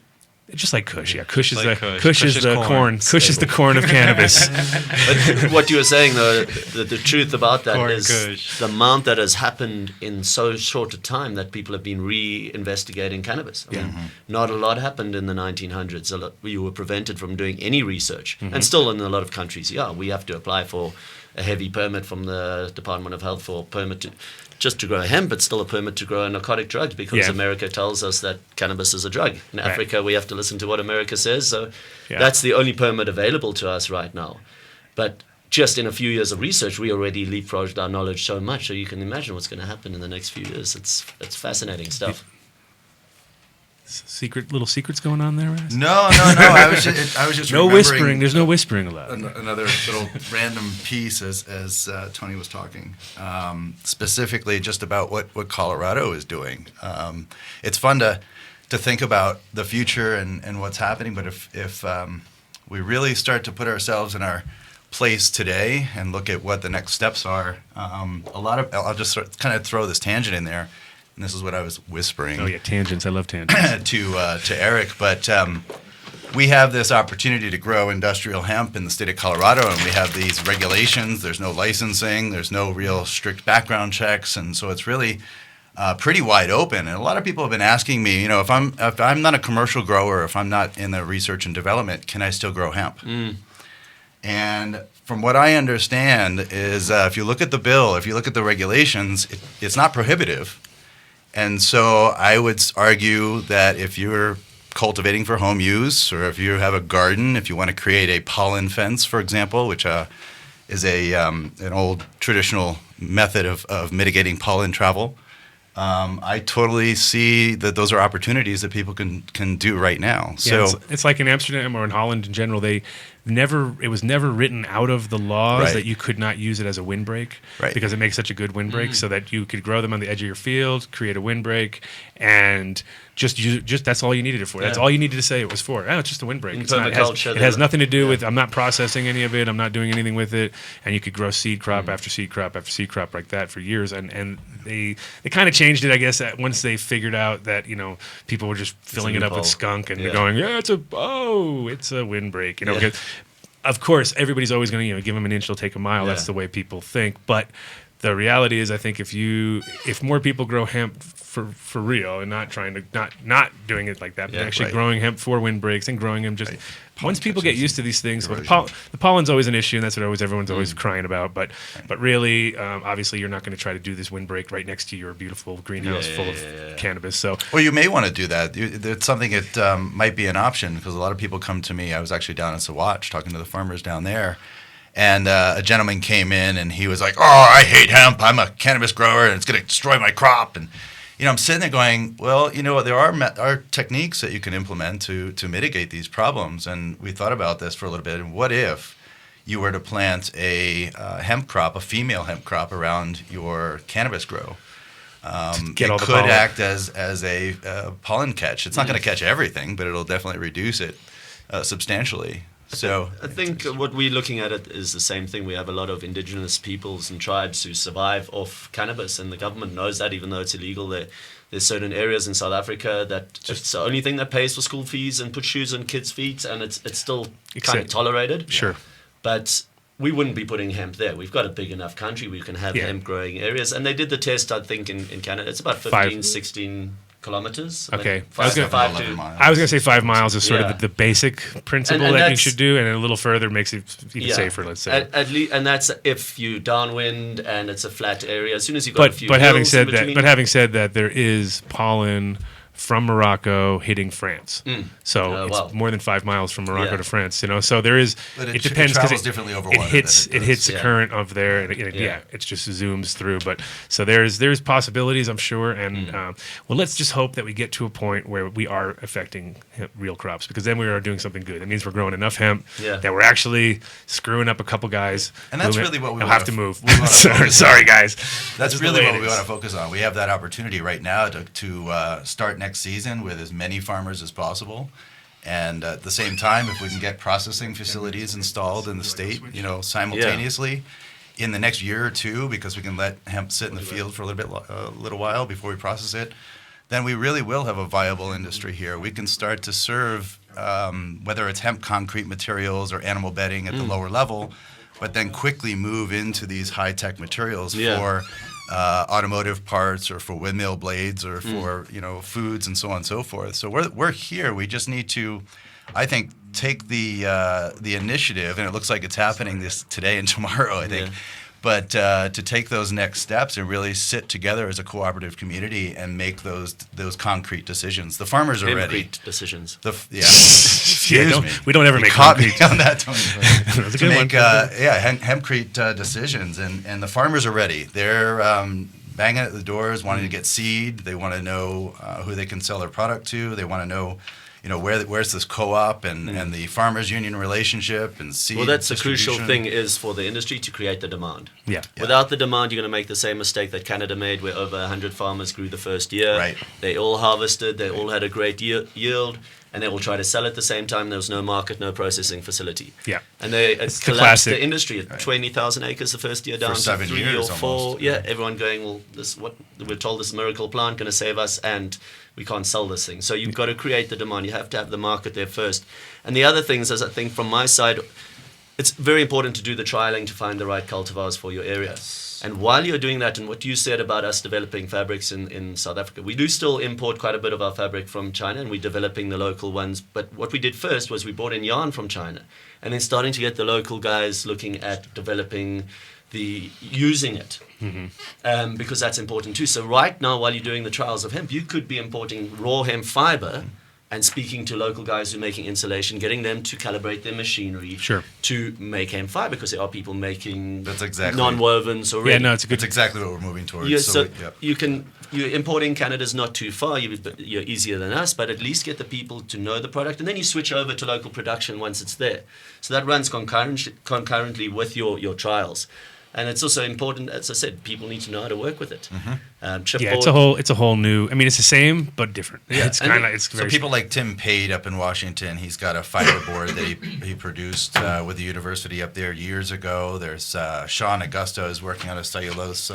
Just like Kush, Kush is Kush is the corn. Kush is the corn of cannabis. But what you were saying, though, the truth about that Corn is Kush. the amount that has happened in so short a time that people have been re-investigating cannabis. I mean, not a lot happened in the 1900s. You were prevented from doing any research. And still in a lot of countries, we have to apply for a heavy permit from the Department of Health for permit just to grow hemp, but still a permit to grow narcotic drugs because America tells us that cannabis is a drug. In Africa, we have to listen to what America says. So that's the only permit available to us right now. But just in a few years of research, we already leapfrogged our knowledge so much. So you can imagine what's going to happen in the next few years. It's fascinating stuff. Little secrets going on there, Raz? No. I was just no whispering. There's no whispering allowed. Another little random piece as Tony was talking, specifically just about what Colorado is doing. It's fun to think about the future and what's happening, but if we really start to put ourselves in our place today and look at what the next steps are, I'll just kind of throw this tangent in there. And this is what I was whispering. Oh yeah, tangents. I love tangents. to Eric, but we have this opportunity to grow industrial hemp in the state of Colorado, and we have these regulations. There's no licensing. There's no real strict background checks, and so it's really pretty wide open. And a lot of people have been asking me, if I'm not a commercial grower, if I'm not in the research and development, can I still grow hemp? And from what I understand is if you look at the bill, if you look at the regulations, it's not prohibitive. And so I would argue that if you're cultivating for home use, or if you have a garden, if you want to create a pollen fence, for example, which is an old traditional method of mitigating pollen travel, I totally see that those are opportunities that people can do right now. So it's like in Amsterdam or in Holland in general, it was never written out of the laws that you could not use it as a windbreak because it makes such a good windbreak so that you could grow them on the edge of your field, create a windbreak, and just that's all you needed it for. That's all you needed to say it was for. It's just a windbreak. It has nothing to do with, I'm not processing any of it, I'm not doing anything with it, and you could grow seed crop after seed crop after seed crop like that for years. And they kind of changed it, I guess, once they figured out that people were just filling it up with skunk and they're going, it's a windbreak, because of course everybody's always going to give them an inch, they'll take a mile. That's the way people think, but the reality is, I think if more people grow hemp for real and not trying to not doing it like that, but actually growing hemp for windbreaks and growing them just once people get used to these things. Well, the pollen's always an issue, and that's what everyone's always crying about. But really, obviously, you're not going to try to do this windbreak right next to your beautiful greenhouse full of cannabis. So, well, you may want to do that. It's something that might be an option because a lot of people come to me. I was actually down in Saguache talking to the farmers down there. And a gentleman came in and he was like, "Oh, I hate hemp. I'm a cannabis grower and it's going to destroy my crop." And I'm sitting there going, "Well, there are techniques that you can implement to mitigate these problems." And we thought about this for a little bit. And what if you were to plant a hemp crop, a female hemp crop, around your cannabis grow? It could act as a pollen catch. It's not going to catch everything, but it'll definitely reduce it substantially. So I think what we're looking at it is the same thing. We have a lot of indigenous peoples and tribes who survive off cannabis, and the government knows that, even though it's illegal. There's certain areas in South Africa that it's the only thing that pays for school fees and puts shoes on kids' feet, and it's still kind of tolerated. Sure. But we wouldn't be putting hemp there. We've got a big enough country. We can have hemp growing areas. And they did the test, I think, in Canada. It's about 16 kilometers. Okay. I was going to say 5 miles is sort of the basic principle that you should do, and a little further makes it even safer, let's say. At least, and that's if you downwind and it's a flat area. As soon as you've got a few having said that, there is pollen from Morocco hitting France. So it's more than 5 miles from Morocco to France, so there is, but it depends because it differently over water it hits the current of there, and it just zooms through. But so there's possibilities, I'm sure, and well, let's just hope that we get to a point where we are affecting real crops, because then we are doing something good. That means we're growing enough hemp that we're actually screwing up a couple guys. And that's really what we have to move. Sorry, guys. That's really what we want to focus on. We have that opportunity right now to start next season with as many farmers as possible, and at the same time, if we can get processing facilities installed in the state, simultaneously in the next year or two, because we can let hemp sit in the field for a little while before we process it, then we really will have a viable industry here. We can start to serve whether it's hemp concrete materials or animal bedding at the lower level, but then quickly move into these high-tech materials for automotive parts, or for windmill blades, or for foods and so on and so forth. So we're here. We just need to, I think, take the initiative, and it looks like it's happening today and tomorrow, I think. But to take those next steps and really sit together as a cooperative community and make those concrete decisions. The farmers are ready. Concrete decisions. We don't ever make concrete on that, Tony. To make hempcrete decisions, and the farmers are ready. They're banging at the doors, wanting to get seed. They want to know who they can sell their product to. They want to know, where's this co-op and the farmers union relationship and seed. Well, that's the crucial thing, is for the industry to create the demand. Yeah. Without the demand, you're going to make the same mistake that Canada made, where over 100 farmers grew the first year. Right. They all harvested. They all had a great yield. And they will try to sell at the same time. There was no market, no processing facility. Yeah. And they collapsed the industry at 20,000 acres the first year, down to 7 3 years or 4. almost. Yeah, everyone going, well, we're told this miracle plant going to save us, and we can't sell this thing. So you've got to create the demand. You have to have the market there first. And the other things, as I think from my side, it's very important to do the trialing to find the right cultivars for your area. Yes. And while you're doing that, and what you said about us developing fabrics in South Africa, we do still import quite a bit of our fabric from China, and we're developing the local ones. But what we did first was we brought in yarn from China, and then starting to get the local guys looking at developing using it, because that's important too. So right now, while you're doing the trials of hemp, you could be importing raw hemp fiber and speaking to local guys who are making insulation, getting them to calibrate their machinery to make hemp fiber, because there are people making non-wovens already. Yeah, no, it's exactly what we're moving towards. Yeah, you're importing Canada's not too far. You're easier than us, but at least get the people to know the product, and then you switch over to local production once it's there. So that runs concurrently with your trials. And it's also important, as I said, people need to know how to work with it. It's a whole new. I mean, it's the same but different. Yeah, so people like Tim Pate up in Washington, he's got a fiber board that he produced with the university up there years ago. There's Sean Augusto is working on a cellulose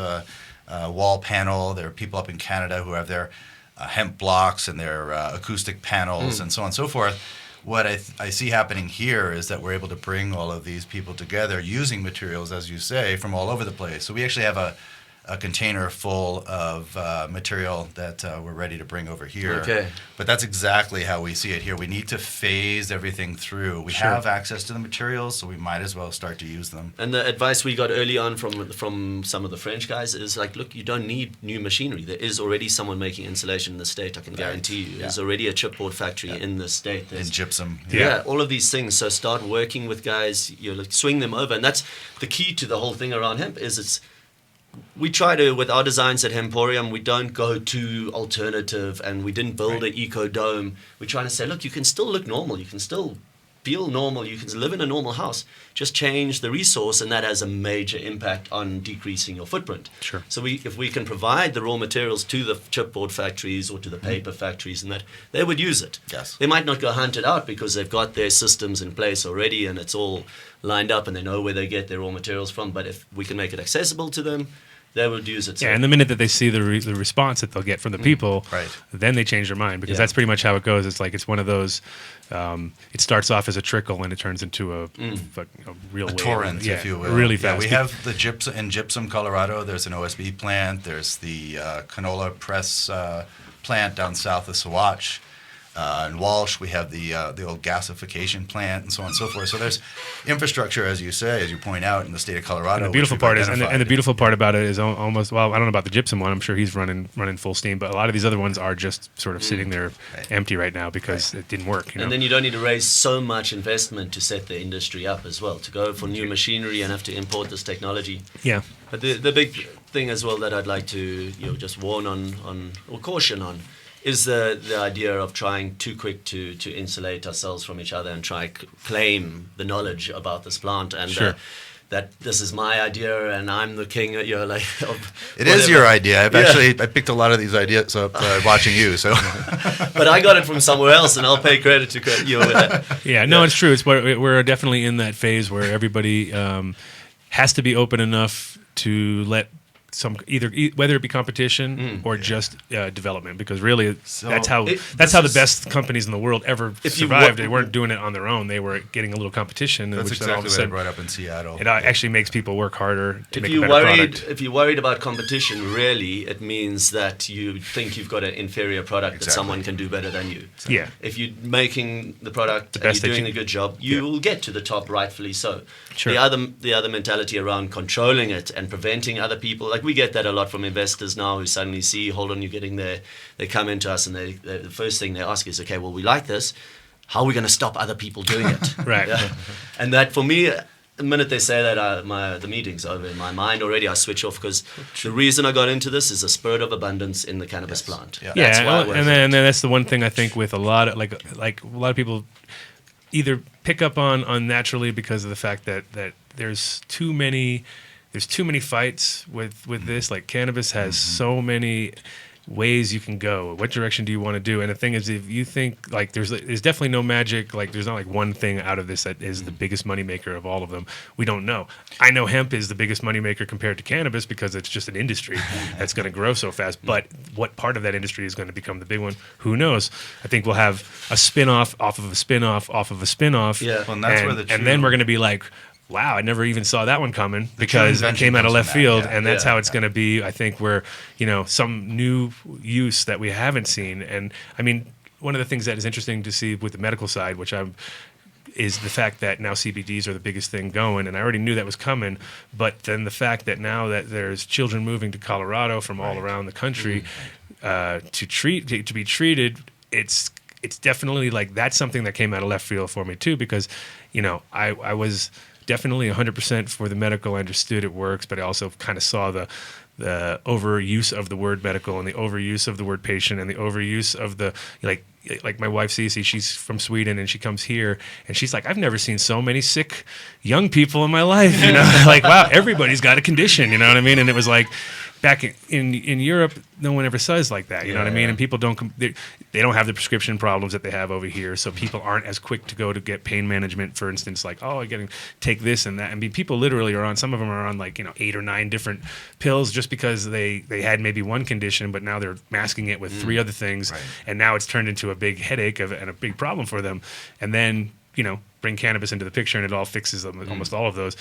wall panel. There are people up in Canada who have their hemp blocks and their acoustic panels and so on and so forth. what I see happening here is that we're able to bring all of these people together using materials, as you say, from all over the place. So we actually have a container full of material that we're ready to bring over here. Okay. But that's exactly how we see it here. We need to phase everything through. We have access to the materials, so we might as well start to use them. And the advice we got early on from some of the French guys is like, look, you don't need new machinery. There is already someone making insulation in the state, I can guarantee you. There's already a chipboard factory in the state. In gypsum. Yeah, all of these things. So start working with guys, swing them over. And that's the key to the whole thing around hemp is we try to, with our designs at Hemporium, we don't go too alternative and we didn't build an eco dome. We're trying to say, look, you can still look normal. You can still feel normal. You can live in a normal house. Just change the resource, and that has a major impact on decreasing your footprint. Sure. So if we can provide the raw materials to the chipboard factories or to the paper factories, and that they would use it. Yes. They might not go hunt it out because they've got their systems in place already and it's all lined up and they know where they get their raw materials from. But if we can make it accessible to them, they would use it. So Yeah, and the minute that they see the response that they'll get from the people, Right. then they change their mind, because Yeah. that's pretty much how it goes. It's like it's one of those. It starts off as a trickle and it turns into a real wave. Torrent, Yeah, if you will. really Yeah, fast. we have the gypsum in Gypsum, Colorado. There's an OSB plant. There's the canola press plant down south of Saguache. In Walsh, we have the old gasification plant, and so on and so forth. So there's infrastructure, as you say, as you point out, in the state of Colorado. And the beautiful which we've part is, and the identified. beautiful part about it is almost, well, I don't know about the gypsum one. I'm sure he's running full steam, but a lot of these other ones are just sort of sitting there empty right now because it didn't work. And then you don't need to raise so much investment to set the industry up as well, to go for new machinery and have to import this technology. Yeah. But the big thing as well that I'd like to just warn on or caution on is the idea of trying too quick to insulate ourselves from each other and try claim the knowledge about this plant and Sure. that this is my idea and I'm the king. Of It is your idea. I picked a lot of these ideas up watching you. So, but I got it from somewhere else, and I'll pay credit to you. Yeah, no, it's true. It's we're definitely in that phase where everybody has to be open enough to let whether it be competition or just development, because really that's how the best companies in the world ever survived. They weren't doing it on their own; they were getting a little competition. that's which then all of exactly a what I sudden, brought up in Seattle. it actually makes people work harder to If make you're a better worried, product. if you're worried about competition, really, it means that you think you've got an inferior product that someone can do better than you. Yeah. If you're making the product and best you're that doing you- a good job, you will get to the top, rightfully so. Sure. The other mentality around controlling it and preventing other people, like we get that a lot from investors now who suddenly see, hold on, you're getting there. They come into us and the first thing they ask is, okay, well, we like this. How are we going to stop other people doing it? Right. Yeah. And that, for me, the minute they say that, the meeting's over in my mind already. I switch off because the reason I got into this is a spirit of abundance in the cannabis plant. Yeah. That's Yeah, why I went and for it. then that's the one thing I think with a lot of like a lot of people either pick up on naturally because of the fact that there's too many fights with this. Like cannabis has so many ways you can go. What direction do you want to do? And the thing is, if you think like there's definitely no magic, like there's not like one thing out of this that is the biggest moneymaker of all of them. We don't know. I know hemp is the biggest moneymaker compared to cannabis because it's just an industry that's going to grow so fast. But what part of that industry is going to become the big one? Who knows? I think we'll have a spin-off off of a spin-off off of a spin-off. Yeah. Well, and that's where the and then true- we're going to be like, wow, I never even saw that one coming because it invention came out of comes left from that, field, yeah. and that's how it's going to be. I think where some new use that we haven't seen, and I mean, one of the things that is interesting to see with the medical side, is the fact that now CBDs are the biggest thing going, and I already knew that was coming. But then the fact that now that there's children moving to Colorado from all around the country to be treated, it's definitely like that's something that came out of left field for me too, because I was definitely 100% for the medical. I understood it works, but I also kind of saw the overuse of the word medical and the overuse of the word patient and the overuse of the like my wife Cece, she's from Sweden and she comes here and she's like, I've never seen so many sick young people in my life, like wow, everybody's got a condition, you know what I mean? And it was like back in Europe, no one ever says like that. You know what I mean? And people they don't have the prescription problems that they have over here. So people aren't as quick to go to get pain management, for instance, like, oh, I got to take this and that. I mean, people literally are on, some of them are on like, 8 or 9 different pills just because they had maybe one condition, but now they're masking it with 3 other things. Right. And now it's turned into a big headache and a big problem for them. And then, bring cannabis into the picture and it all fixes them, almost all of those.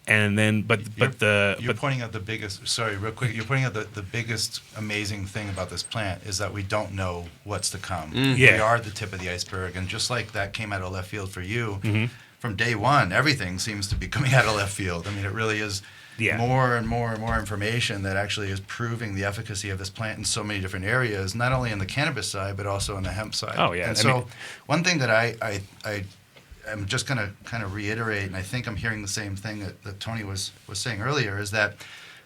And then, you're pointing out the biggest. Sorry, real quick. You're pointing out the biggest amazing thing about this plant is that we don't know what's to come. We are the tip of the iceberg, and just like that came out of left field for you, from day one, everything seems to be coming out of left field. I mean, it really is more and more and more information that actually is proving the efficacy of this plant in so many different areas, not only on the cannabis side but also on the hemp side. Oh yeah. And one thing that I'm just going to kind of reiterate, and I think I'm hearing the same thing that Tony was saying earlier, is that,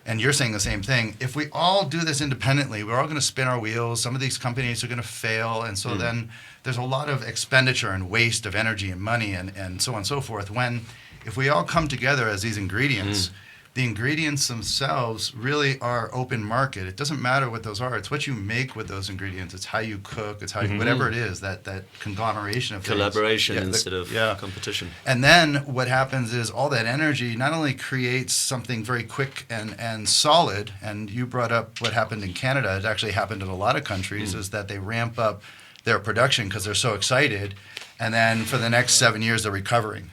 and you're saying the same thing, if we all do this independently, we're all going to spin our wheels. Some of these companies are going to fail, and so then there's a lot of expenditure and waste of energy and money and so on and so forth. When, if we all come together as these ingredients, the ingredients themselves really are open market. It doesn't matter what those are. It's what you make with those ingredients. It's how you cook. It's how you, whatever it is, that conglomeration of collaboration instead of competition. And then what happens is all that energy not only creates something very quick and solid, and you brought up what happened in Canada. It actually happened in a lot of countries, is that they ramp up their production because they're so excited, and then for the next 7 years they're recovering.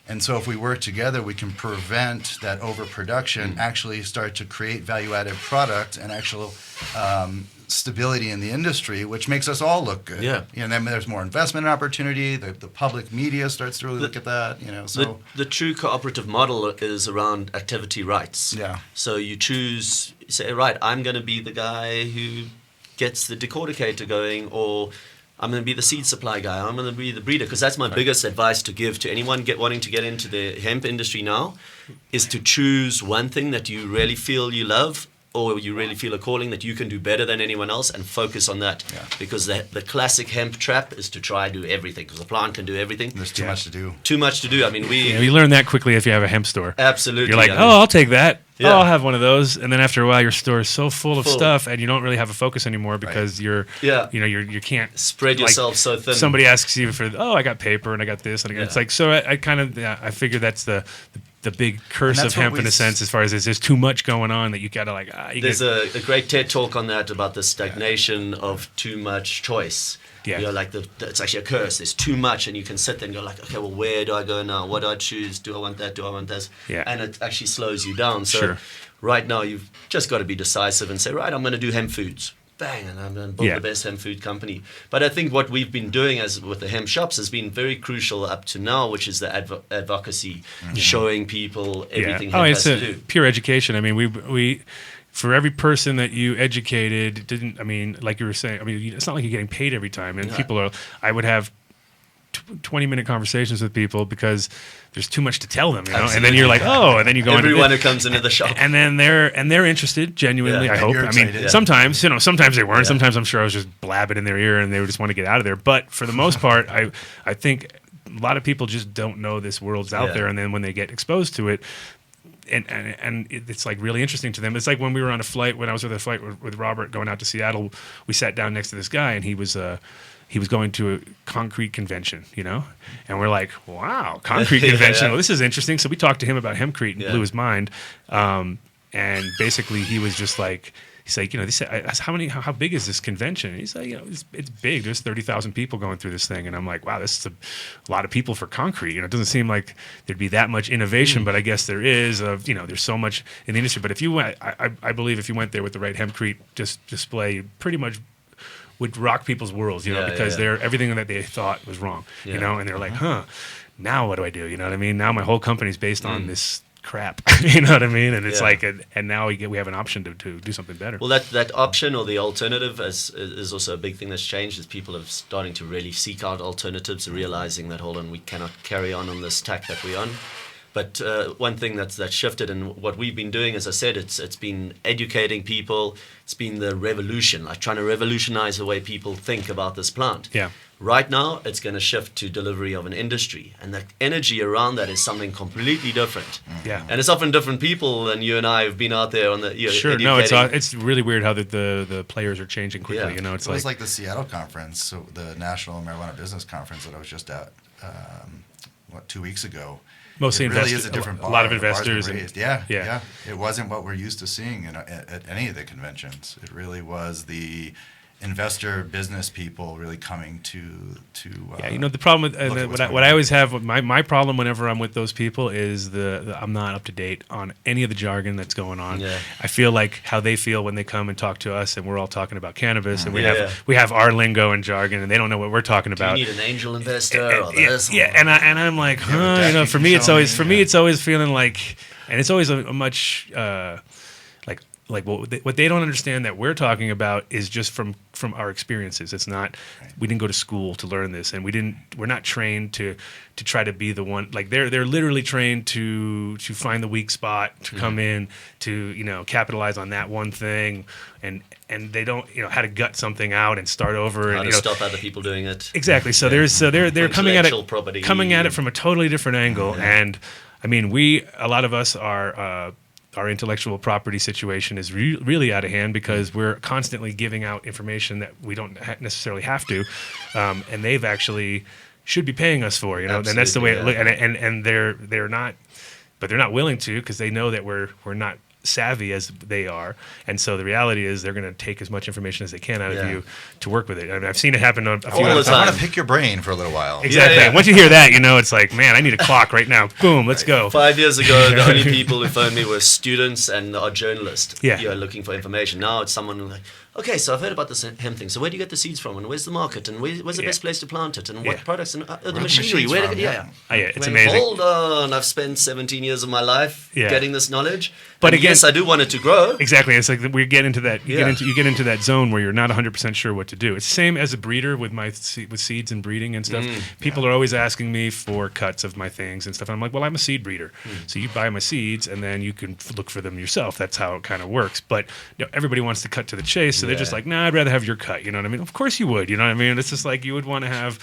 And so if we work together, we can prevent that overproduction, actually start to create value-added product and actual stability in the industry, which makes us all look good. Yeah. And then there's more investment opportunity. The public media starts to really look at that. So the true cooperative model is around activity rights. Yeah. So you say, right, I'm going to be the guy who gets the decorticator going, or I'm going to be the seed supply guy. I'm going to be the breeder, because that's my biggest advice to give to anyone wanting to get into the hemp industry now, is to choose one thing that you really feel you love, or you really feel a calling that you can do better than anyone else, and focus on that. Yeah. Because the classic hemp trap is to try to do everything, because the plant can do everything. There's too much to do. Too much to do. I mean, you learn that quickly if you have a hemp store. Absolutely. You're like, I'll take that. Yeah. Oh, I'll have one of those. And then after a while, your store is so full of stuff, and you don't really have a focus anymore because you can't spread yourself so thin. Somebody asks you for, I got paper and I got this, and I got, it's like, so I kind of, I figure that's the big curse of hemp in a sense, as far as there's too much going on that you gotta like. There's a great TED talk on that about the stagnation of too much choice. Yeah. It's actually a curse. There's too much, and you can sit there and go like, okay, well, where do I go now? What do I choose? Do I want that? Do I want this? Yeah. And it actually slows you down. So right now, you've just got to be decisive and say, right, I'm going to do hemp foods. Bang, and I'm going to build the best hemp food company. But I think what we've been doing with the hemp shops has been very crucial up to now, which is the advocacy, showing people everything hemp has to do. It's pure education. I mean, we for every person that you educated, like you were saying, it's not like you're getting paid every time. And I would have 20-minute conversations with people because there's too much to tell them, Absolutely. And then you're like, and then you go everyone who comes into the shop, and then they're interested genuinely. I hope. Sometimes they weren't. Yeah. Sometimes I'm sure I was just blabbing in their ear and they would just want to get out of there. But for the most part, I think a lot of people just don't know this world's out there, and then when they get exposed to it. And it's like really interesting to them. It's like when we were on a flight, when I was with a flight with Robert going out to Seattle, we sat down next to this guy, and he was going to a concrete convention, and we're like, wow, concrete convention. Well, this is interesting. So we talked to him about hempcrete and blew his mind. And basically he was just like, he's like, they said, how big is this convention? And he's like, it's big. There's 30,000 people going through this thing. And I'm like, wow, this is a lot of people for concrete. It doesn't seem like there'd be that much innovation, but I guess there is. There's so much in the industry. But if you went, I believe if you went there with the right hempcrete display, pretty much would rock people's worlds, because they're everything that they thought was wrong, and they're like, now what do I do? You know what I mean? Now my whole company's based on this crap, you know what I mean? And it's like, and now we have an option to do something better. Well, that option or the alternative is also a big thing that's changed. Is people are starting to really seek out alternatives, realizing that we cannot carry on this tack that we're on. But one thing that's shifted, and what we've been doing, as I said, it's been educating people. It's been the revolution, like trying to revolutionize the way people think about this plant. Yeah. Right now, it's going to shift to delivery of an industry, and the energy around that is something completely different. Yeah. And it's often different people, and you and I have been out there on the Sure. No, it's really weird how the players are changing quickly. Yeah. It's It was like the Seattle conference, so the National Marijuana Business Conference that I was just at, 2 weeks ago. Mostly it really investors, is a different bar. a lot of The bars have investors. raised. Yeah. Yeah. It wasn't what we're used to seeing at any of the conventions. It really was the investor business people really coming to Yeah, the problem with look at what's what going I on. always have with my problem whenever I'm with those people is the I'm not up to date on any of the jargon that's going on. Yeah. I feel like how they feel when they come and talk to us, and we're all talking about cannabis, and Yeah. we have our lingo and jargon, and they don't know what we're talking Do you about. need an angel investor or this? Yeah, and I'm like, have a deck you for can me it's show always me? Yeah. it's always feeling like, and it's always a much like what they don't understand that we're talking about is just from our experiences. It's not we didn't go to school to learn this, and we're not trained to try to be the one. Like they're literally trained to find the weak spot, to come in, to capitalize on that one thing, and they don't how to gut something out and start over How and to stop other people doing it. exactly. So they're coming at Intellectual property. it from a totally different angle, and I mean a lot of us are. Our intellectual property situation is really out of hand because we're constantly giving out information that we don't necessarily have to, and they've actually should be paying us for, and that's the way it looks. And they're not, but they're not willing to because they know that we're not savvy as they are, and so the reality is they're going to take as much information as they can out of you to work with it. I mean, I've seen it happen on a few All the I time. want to pick your brain for a little while. Exactly. Yeah. Once you hear that, it's like, man, I need a clock right now. Boom, let's go. 5 years ago, the only people who phoned me were students and our journalists. Yeah. Looking for information. Now it's someone who's like, okay, so I've heard about this hemp thing. So where do you get the seeds from, and where's the market, and where's the best place to plant it, and what Yeah. products, and the Where are the machinery? machines Where from? yeah. It's amazing. Hold on, I've spent 17 years of my life Yeah. getting this knowledge. But And again- yes, I do want it to grow. Exactly. It's like we get into that. You Yeah. get into that zone where you're not 100% sure what to do. It's the same as a breeder with with seeds and breeding and stuff. People are always asking me for cuts of my things and stuff. And I'm like, well, I'm a seed breeder, so you buy my seeds and then you can look for them yourself. That's how it kind of works. But everybody wants to cut to the chase, so they're just like, nah, I'd rather have your cut. You know what I mean? Of course you would. You know what I mean? It's just like you would want to have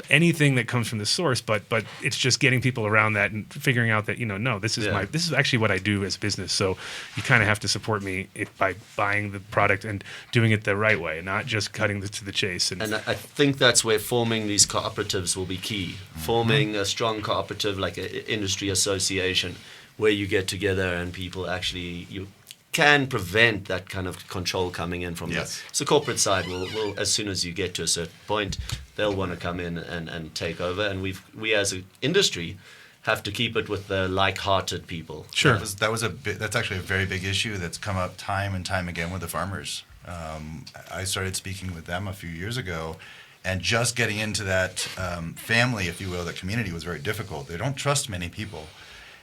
anything that comes from the source, but it's just getting people around that and figuring out that no, this is actually what I do as business. So you kind of have to support me by buying the product and doing it the right way, not just cutting to the chase. And I think that's where forming these cooperatives will be key. Forming a strong cooperative like an industry association where you get together and people actually, you can prevent that kind of control coming in from the corporate side. Will as soon as you get to a certain point, they'll want to come in and take over. And we as an industry have to keep it with the like-hearted people. Sure. That's actually a very big issue that's come up time and time again with the farmers. I started speaking with them a few years ago, and just getting into that family, if you will, that community was very difficult. They don't trust many people.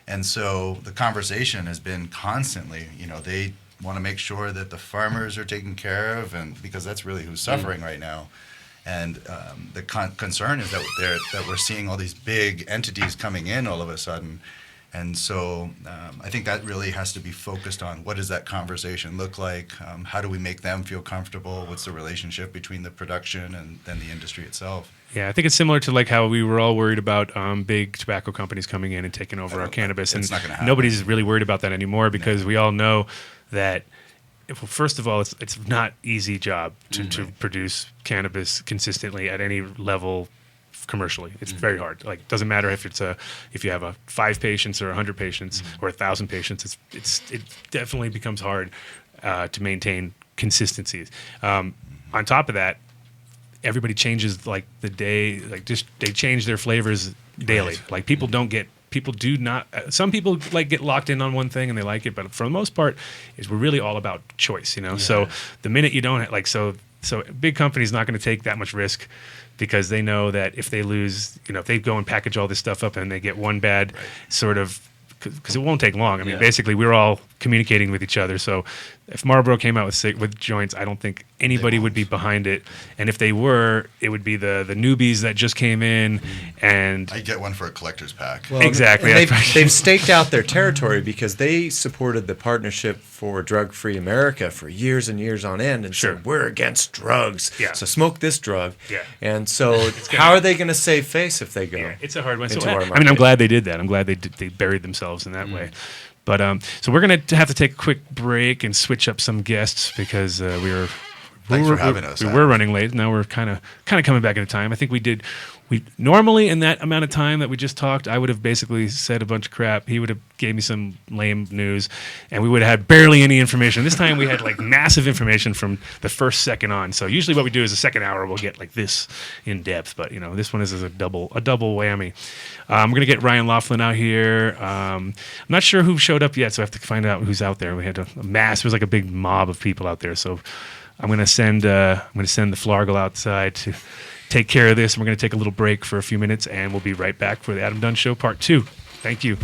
And so the conversation has been constantly, they want to make sure that the farmers are taken care of, and because that's really who's suffering right now. And the concern is that we're seeing all these big entities coming in all of a sudden. And so I think that really has to be focused on what does that conversation look like? How do we make them feel comfortable? What's the relationship between the production and then the industry itself? yeah, I think it's similar to like how we were all worried about big tobacco companies coming in and taking over our cannabis, and it's not gonna happen. nobody's really worried about that anymore because we all know that. First of all, it's not easy job to produce cannabis consistently at any level commercially. It's very hard. Like, doesn't matter if you have 5 patients or 100 patients or 1,000 patients. It definitely becomes hard to maintain consistencies. On top of that, everybody changes like the day. Like just they change their flavors daily. Right. Like people do not. Some people like get locked in on one thing and they like it, but for the most part, we're really all about choice. So the minute you don't so big companies not going to take that much risk because they know that if they lose, if they go and package all this stuff up and they get one bad sort of, because it won't take long. I mean, basically we're all communicating with each other. So if Marlboro came out with joints, I don't think anybody would be behind it. And if they were, it would be the newbies that just came in. And I get one for a collector's pack. Well, exactly. and they've staked out their territory because they supported the Partnership for Drug-Free America for years and years on end and said, we're against drugs, so smoke this drug. Yeah. And so how are they going to save face if they go? Yeah, it's a hard one. So, I mean, I'm glad they did that. I'm glad they buried themselves in that way. But so we're going to have to take a quick break and switch up some guests because Thanks for having us. We were running late. Now we're kind of coming back into time. I think we normally in that amount of time that we just talked, I would have basically said a bunch of crap. He would have gave me some lame news, and we would have had barely any information. This time we had like massive information from the first second on. So usually what we do is the second hour we'll get like this in depth, but this one is a double whammy. We're gonna get Ryan Laughlin out here. I'm not sure who showed up yet, so I have to find out who's out there. We had a mass. It was like a big mob of people out there. So I'm gonna send the Flargle outside to take care of this. We're going to take a little break for a few minutes, and we'll be right back for the Adam Dunn Show Part 2. Thank you.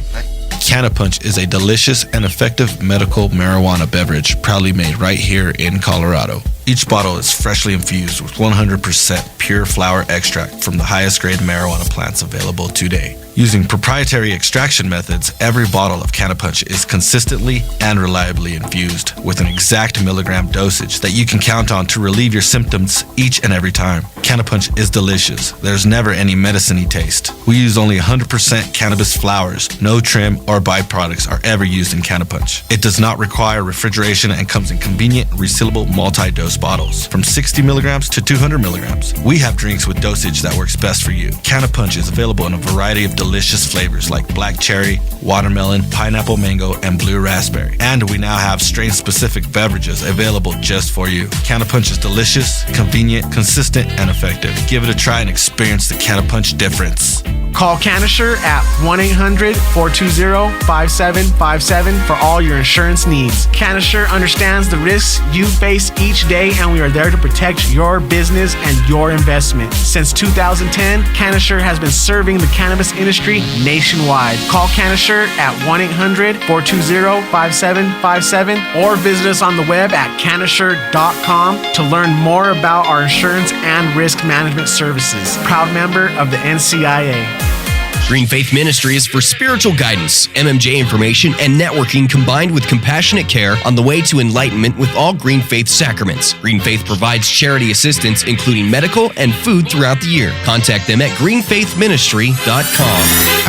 Cannapunch is a delicious and effective medical marijuana beverage proudly made right here in Colorado. Each bottle is freshly infused with 100% pure flower extract from the highest grade marijuana plants available today. Using proprietary extraction methods, every bottle of Cannapunch is consistently and reliably infused with an exact milligram dosage that you can count on to relieve your symptoms each and every time. Cannapunch is delicious. There's never any medicine-y taste. We use only 100% cannabis flowers. No trim or byproducts are ever used in Cannapunch. It does not require refrigeration and comes in convenient, resealable multi-dose bottles from 60 milligrams to 200 milligrams. We have drinks with dosage that works best for you. Cannapunch is available in a variety of delicious flavors like black cherry, watermelon, pineapple mango, and blue raspberry. And we now have strain-specific beverages available just for you. Cannapunch is delicious, convenient, consistent, and effective. Give it a try and experience the Cannapunch difference. Call Canasher at 1-800-420-5757 for all your insurance needs. Canasher understands the risks you face each day, and we are there to protect your business and your investment. Since 2010, Canasher has been serving the cannabis industry nationwide. Call Canasher at 1-800-420-5757 or visit us on the web at canasher.com to learn more about our insurance and risk management services. Proud member of the NCIA. Green Faith Ministry is for spiritual guidance, MMJ information, and networking combined with compassionate care on the way to enlightenment with all Green Faith sacraments. Green Faith provides charity assistance, including medical and food throughout the year. Contact them at greenfaithministry.com.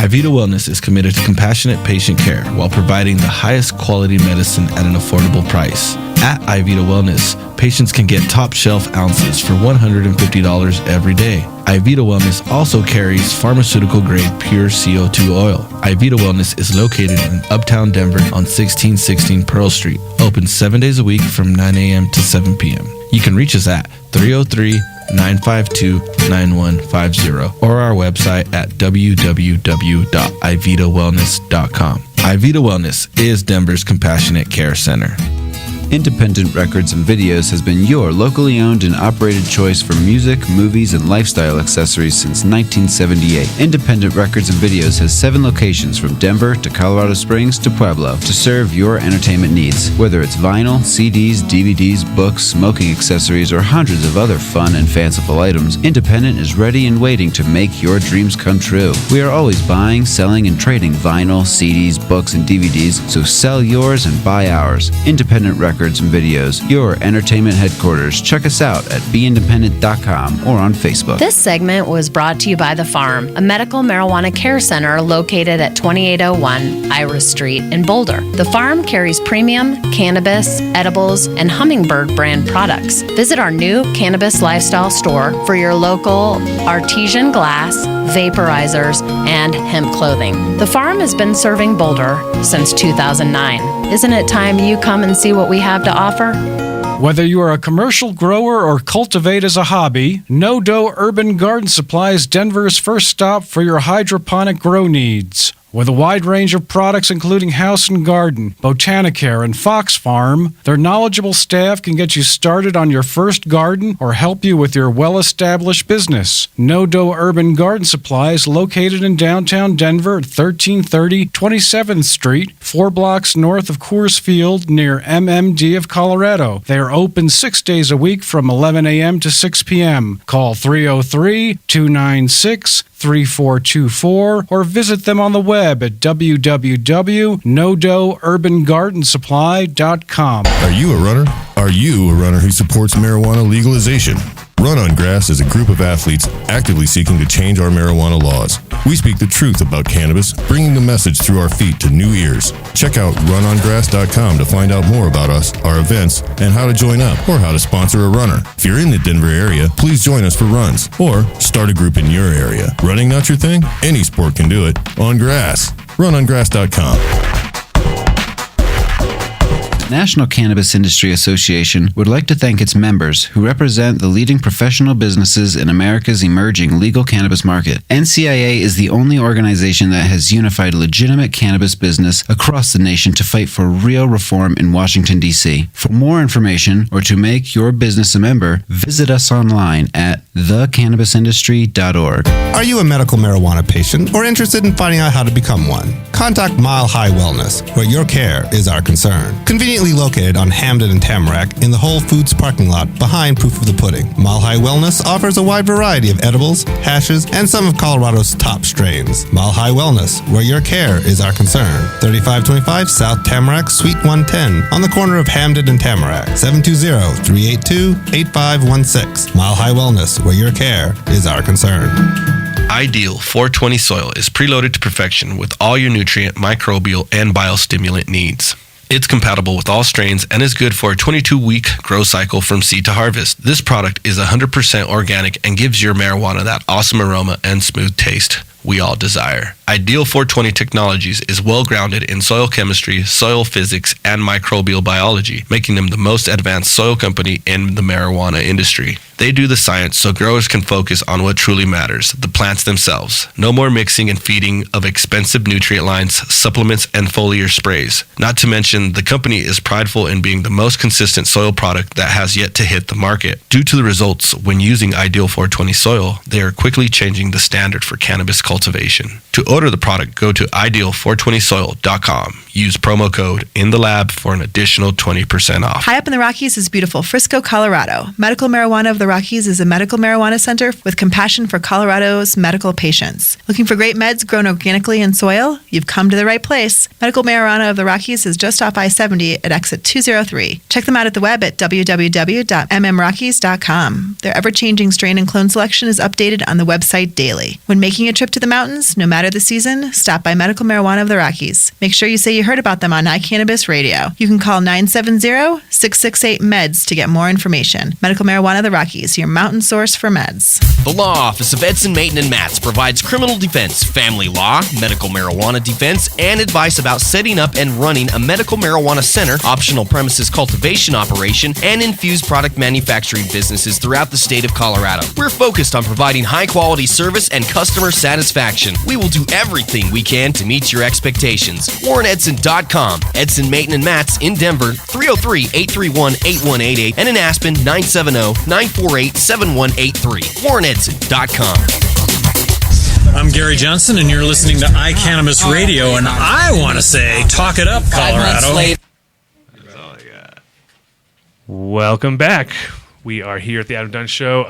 iVita Wellness is committed to compassionate patient care while providing the highest quality medicine at an affordable price. At iVita Wellness, patients can get top shelf ounces for $150 every day. iVita Wellness also carries pharmaceutical grade pure CO2 oil. iVita Wellness is located in Uptown Denver on 1616 Pearl Street, open 7 days a week from 9 a.m. to 7 p.m. You can reach us at 303-952-9150 or our website at www.ivitawellness.com. iVita Wellness is Denver's Compassionate Care Center. Independent Records and Videos has been your locally owned and operated choice for music, movies, and lifestyle accessories since 1978. Independent Records and Videos has 7 locations from Denver to Colorado Springs to Pueblo to serve your entertainment needs. Whether it's vinyl, CDs, DVDs, books, smoking accessories, or hundreds of other fun and fanciful items, Independent is ready and waiting to make your dreams come true. We are always buying, selling, and trading vinyl, CDs, books, and DVDs, so sell yours and buy ours. Independent Records and Videos, your entertainment headquarters. Check us out at beindependent.com or on Facebook. This segment was brought to you by The Farm, a medical marijuana care center located at 2801 Iris Street in Boulder. The Farm carries premium, cannabis, edibles, and Hummingbird brand products. Visit our new cannabis lifestyle store for your local artesian glass, vaporizers, and hemp clothing. The Farm has been serving Boulder since 2009. Isn't it time you come and see what we have to offer? Whether you are a commercial grower or cultivate as a hobby, No Dough Urban Garden Supply is Denver's first stop for your hydroponic grow needs. With a wide range of products including House and Garden, Botanicare, and Fox Farm, their knowledgeable staff can get you started on your first garden or help you with your well-established business. No Dough Urban Garden Supply is located in downtown Denver at 1330 27th Street, 4 blocks north of Coors Field near MMD of Colorado. They are open 6 days a week from 11 a.m. to 6 p.m. Call 303-296-3424 or visit them on the web at www.nodoughurbangardensupply.com. Are you a runner? Are you a runner who supports marijuana legalization? Run on Grass is a group of athletes actively seeking to change our marijuana laws. We speak the truth about cannabis, bringing the message through our feet to new ears. Check out runongrass.com to find out more about us, our events, and how to join up or how to sponsor a runner. If you're in the Denver area, please join us for runs or start a group in your area. Running not your thing? Any sport can do it. On grass. Runongrass.com. National Cannabis Industry Association would like to thank its members who represent the leading professional businesses in America's emerging legal cannabis market. NCIA is the only organization that has unified legitimate cannabis business across the nation to fight for real reform in Washington, D.C. For more information or to make your business a member, visit us online at thecannabisindustry.org. Are you a medical marijuana patient or interested in finding out how to become one? Contact Mile High Wellness, where your care is our concern. Conveniently located on Hamden and Tamarack in the Whole Foods parking lot behind Proof of the Pudding. Mile High Wellness offers a wide variety of edibles, hashes, and some of Colorado's top strains. Mile High Wellness, where your care is our concern. 3525 South Tamarack, Suite 110, on the corner of Hamden and Tamarack. 720-382-8516. Mile High Wellness, where your care is our concern. Ideal 420 soil is preloaded to perfection with all your nutrient, microbial, and biostimulant needs. It's compatible with all strains and is good for a 22-week grow cycle from seed to harvest. This product is 100% organic and gives your marijuana that awesome aroma and smooth taste we all desire. Ideal 420 Technologies is well grounded in soil chemistry, soil physics, and microbial biology, making them the most advanced soil company in the marijuana industry. They do the science so growers can focus on what truly matters, the plants themselves. No more mixing and feeding of expensive nutrient lines, supplements, and foliar sprays. Not to mention, the company is prideful in being the most consistent soil product that has yet to hit the market. Due to the results when using Ideal 420 soil, they are quickly changing the standard for cannabis cultivation. To order the product, go to ideal420soil.com. Use promo code INTHELAB for an additional 20% off. High up in the Rockies is beautiful Frisco, Colorado. Medical Marijuana of the Rockies is a medical marijuana center with compassion for Colorado's medical patients. Looking for great meds grown organically in soil? You've come to the right place. Medical Marijuana of the Rockies is just off I-70 at exit 203. Check them out at the web at www.mmrockies.com. Their ever-changing strain and clone selection is updated on the website daily. When making a trip to the mountains, no matter the season, stop by Medical Marijuana of the Rockies. Make sure you say you heard about them on iCannabis Radio. You can call 970-668-MEDS to get more information. Medical Marijuana of the Rockies, your mountain source for meds. The Law Office of Edson, Maton, and Matz provides criminal defense, family law, medical marijuana defense, and advice about setting up and running a medical marijuana center, optional premises cultivation operation, and infused product manufacturing businesses throughout the state of Colorado. We're focused on providing high-quality service and customer satisfaction. We will do everything we can to meet your expectations. WarrenEdson.com. Edson, Maton, and Matz in Denver, 303-831-8188, and in Aspen, 970-948-7183. WarrenEdson.com. I'm Gary Johnson, and you're listening to iCannabis Radio, and I want to say, talk it up, Colorado. Welcome back. We are here at the Adam Dunn Show.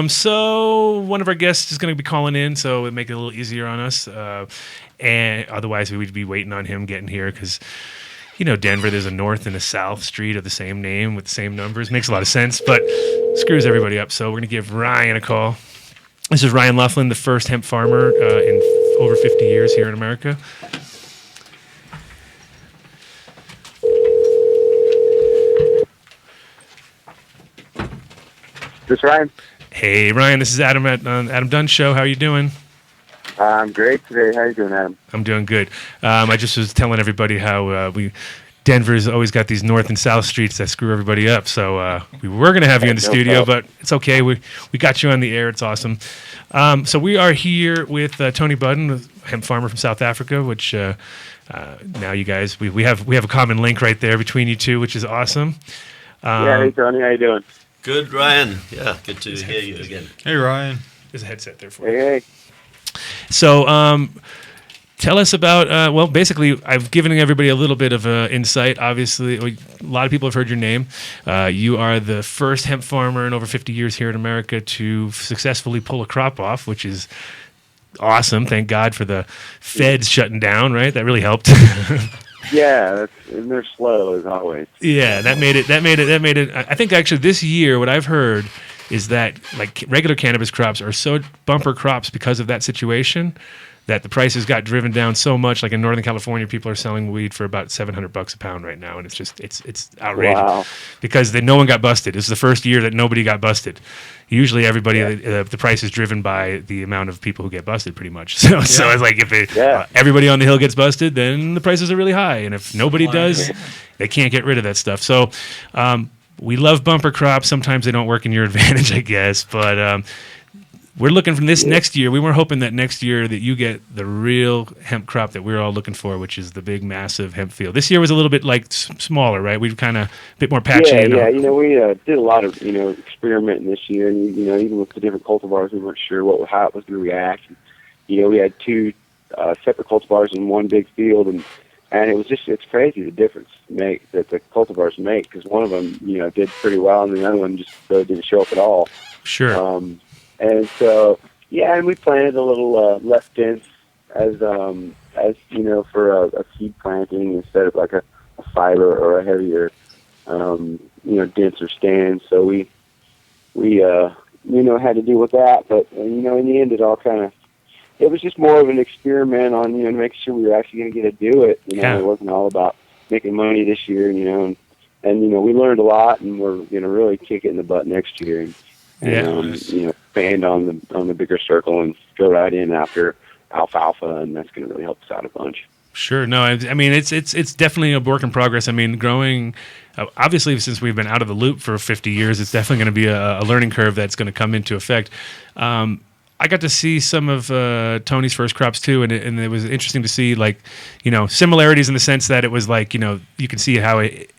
So one of our guests is going to be calling in, so it would make it a little easier on us. And otherwise, we would be waiting on him getting here because, you know, Denver, there's a north and a south street of the same name with the same numbers. Makes a lot of sense, but screws everybody up. So we're going to give Ryan a call. This is Ryan Laughlin, the first hemp farmer in over 50 years here in America. This is Ryan. Hey, Ryan, this is Adam at Adam Dunn Show. How are you doing? I'm great today. How you doing, Adam? I'm doing good. I just was telling everybody how we Denver's always got these north and south streets that screw everybody up. So we were going to have you in the studio, but it's okay. We got you on the air. It's awesome. So we are here with Tony Budden, a hemp farmer from South Africa, which now you guys, we have a common link right there between you two, which is awesome. Hey, Tony. How you doing? Good, Ryan. Yeah, good to hear you again. Hey, Ryan. There's a headset there for you. Hey. So tell us about, well, basically, I've given everybody a little bit of insight. Obviously, a lot of people have heard your name. You are the first hemp farmer in over 50 years here in America to successfully pull a crop off, which is awesome. Thank God for the feds shutting down, right? That really helped. Yeah, and they're slow as always. Yeah, that made it. I think actually this year, what I've heard is that like regular cannabis crops are so bumper crops because of that situation that the prices got driven down so much. Like in Northern California, people are selling weed for about $700 a pound right now, and it's just it's outrageous. Wow. Because no one got busted. This is the first year that nobody got busted. Usually, everybody the price is driven by the amount of people who get busted, pretty much. So it's like if everybody on the hill gets busted, then the prices are really high, and if nobody does, they can't get rid of that stuff. So. We love bumper crops. Sometimes they don't work in your advantage, I guess, but. We're looking from this next year. We were hoping that next year that you get the real hemp crop that we're all looking for, which is the big, massive hemp field. This year was a little bit like smaller, right? We've kind of a bit more patchy. Yeah. We did a lot of experimenting this year, and even with the different cultivars, we weren't sure how it was going to react. And, we had two separate cultivars in one big field, and it was it's crazy the difference that the cultivars make, because one of them did pretty well, and the other one just didn't show up at all. Sure. And so, and we planted a little less dense as for a seed planting instead of like a fiber or a heavier, denser stand. So we had to deal with that. But in the end, it was just more of an experiment on making sure we were actually going to get to do it. It wasn't all about making money this year. And we learned a lot, and we're going to really kick it in the butt next year. And expand on the bigger circle and go right in after alfalfa, and that's going to really help us out a bunch. Sure. No, I mean it's definitely a work in progress. I mean, growing obviously since we've been out of the loop for 50 years, it's definitely going to be a learning curve that's going to come into effect. I got to see some of Tony's first crops too, and it was interesting to see similarities in the sense that it was like you can see how it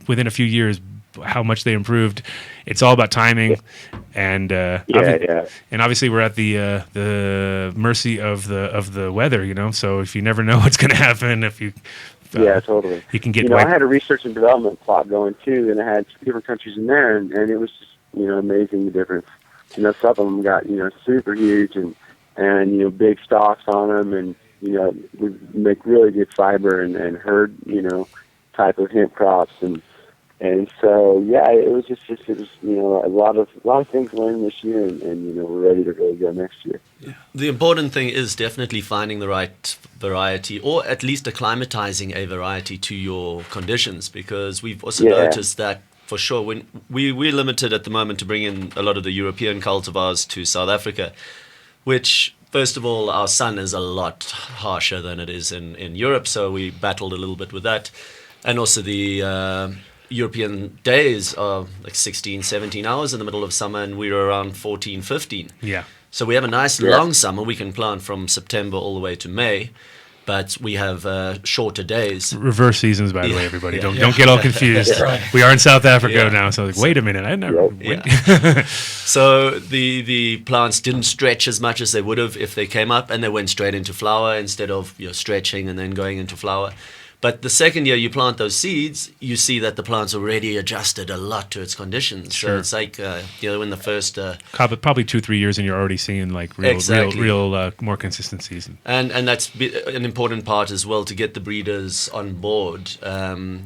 within a few years how much they improved. It's all about timing, and and obviously we're at the mercy of the weather, So if you never know what's going to happen, if you totally, you can get. I had a research and development plot going too, and I had different countries in there, and it was just amazing the difference. Some of them got super huge and big stalks on them, and we make really good fiber and herd type of hemp crops and so it was a lot of things learned this year, and we're ready to really go next year. The important thing is definitely finding the right variety, or at least acclimatizing a variety to your conditions, because we've also noticed that for sure when we're limited at the moment to bring in a lot of the European cultivars to South Africa, which first of all our sun is a lot harsher than it is in Europe, so we battled a little bit with that, and also the European days are like 16, 17 hours in the middle of summer, and we're around 14, 15. Yeah. So we have a nice long summer. We can plant from September all the way to May, but we have shorter days. Reverse seasons, by the way, everybody. Don't get all confused. Right. We are in South Africa now, so wait a minute. I never. So the plants didn't stretch as much as they would have if they came up, and they went straight into flower instead of stretching and then going into flower. But the second year you plant those seeds, you see that the plant's already adjusted a lot to its conditions. Sure. So it's like, in the first... probably 2-3 years, and you're already seeing like real more consistencies. And that's an important part as well, to get the breeders on board.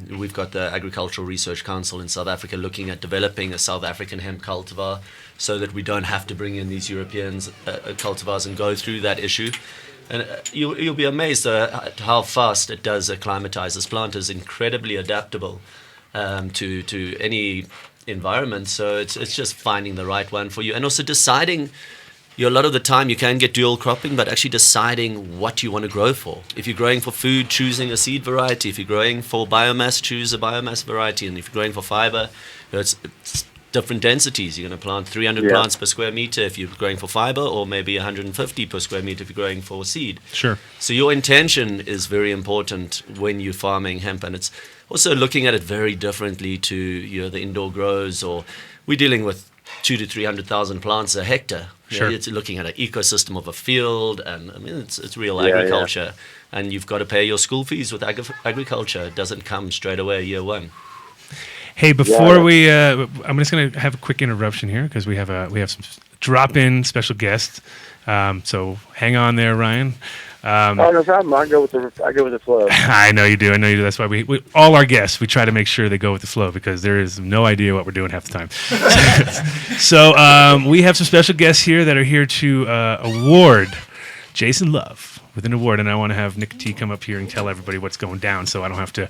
We've got the Agricultural Research Council in South Africa looking at developing a South African hemp cultivar so that we don't have to bring in these European cultivars and go through that issue. And you'll be amazed at how fast it does acclimatize. This plant is incredibly adaptable to any environment. So it's just finding the right one for you, and also deciding a lot of the time you can get dual cropping, but actually deciding what you want to grow for. If you're growing for food, choosing a seed variety. If you're growing for biomass, choose a biomass variety. And if you're growing for fiber, it's different densities. You're going to plant 300 plants per square meter if you're growing for fiber, or maybe 150 per square meter if you're growing for seed. Sure. So your intention is very important when you're farming hemp, and it's also looking at it very differently to the indoor grows, or we're dealing with 200,000 to 300,000 plants a hectare. Sure. It's looking at an ecosystem of a field, and I mean it's real agriculture, and you've got to pay your school fees with agriculture. It doesn't come straight away year one. Hey, before I'm just going to have a quick interruption here because we have some drop-in special guests. So hang on there, Ryan. No problem. I go with the flow. I know you do. That's why we all our guests, we try to make sure they go with the flow because there is no idea what we're doing half the time. So we have some special guests here that are here to award Jason Love with an award, and I want to have Nick T come up here and tell everybody what's going down, so I don't have to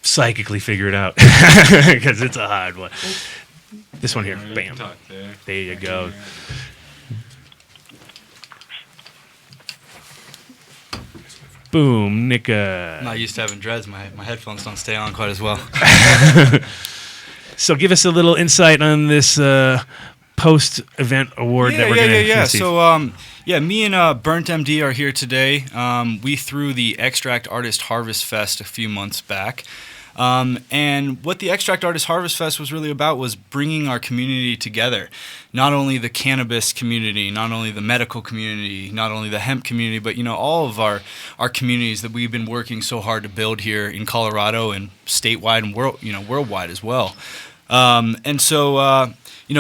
psychically figure it out because it's a hard one. This one here, bam. There you go. Boom, Nick. I'm not used to having dreads. My headphones don't stay on quite as well. So give us a little insight on this post-event award that we're going to receive. So, me and Burnt MD are here today. We threw the Extract Artist Harvest Fest a few months back. And what the Extract Artist Harvest Fest was really about was bringing our community together. Not only the cannabis community, not only the medical community, not only the hemp community, but all of our communities that we've been working so hard to build here in Colorado and statewide and worldwide as well.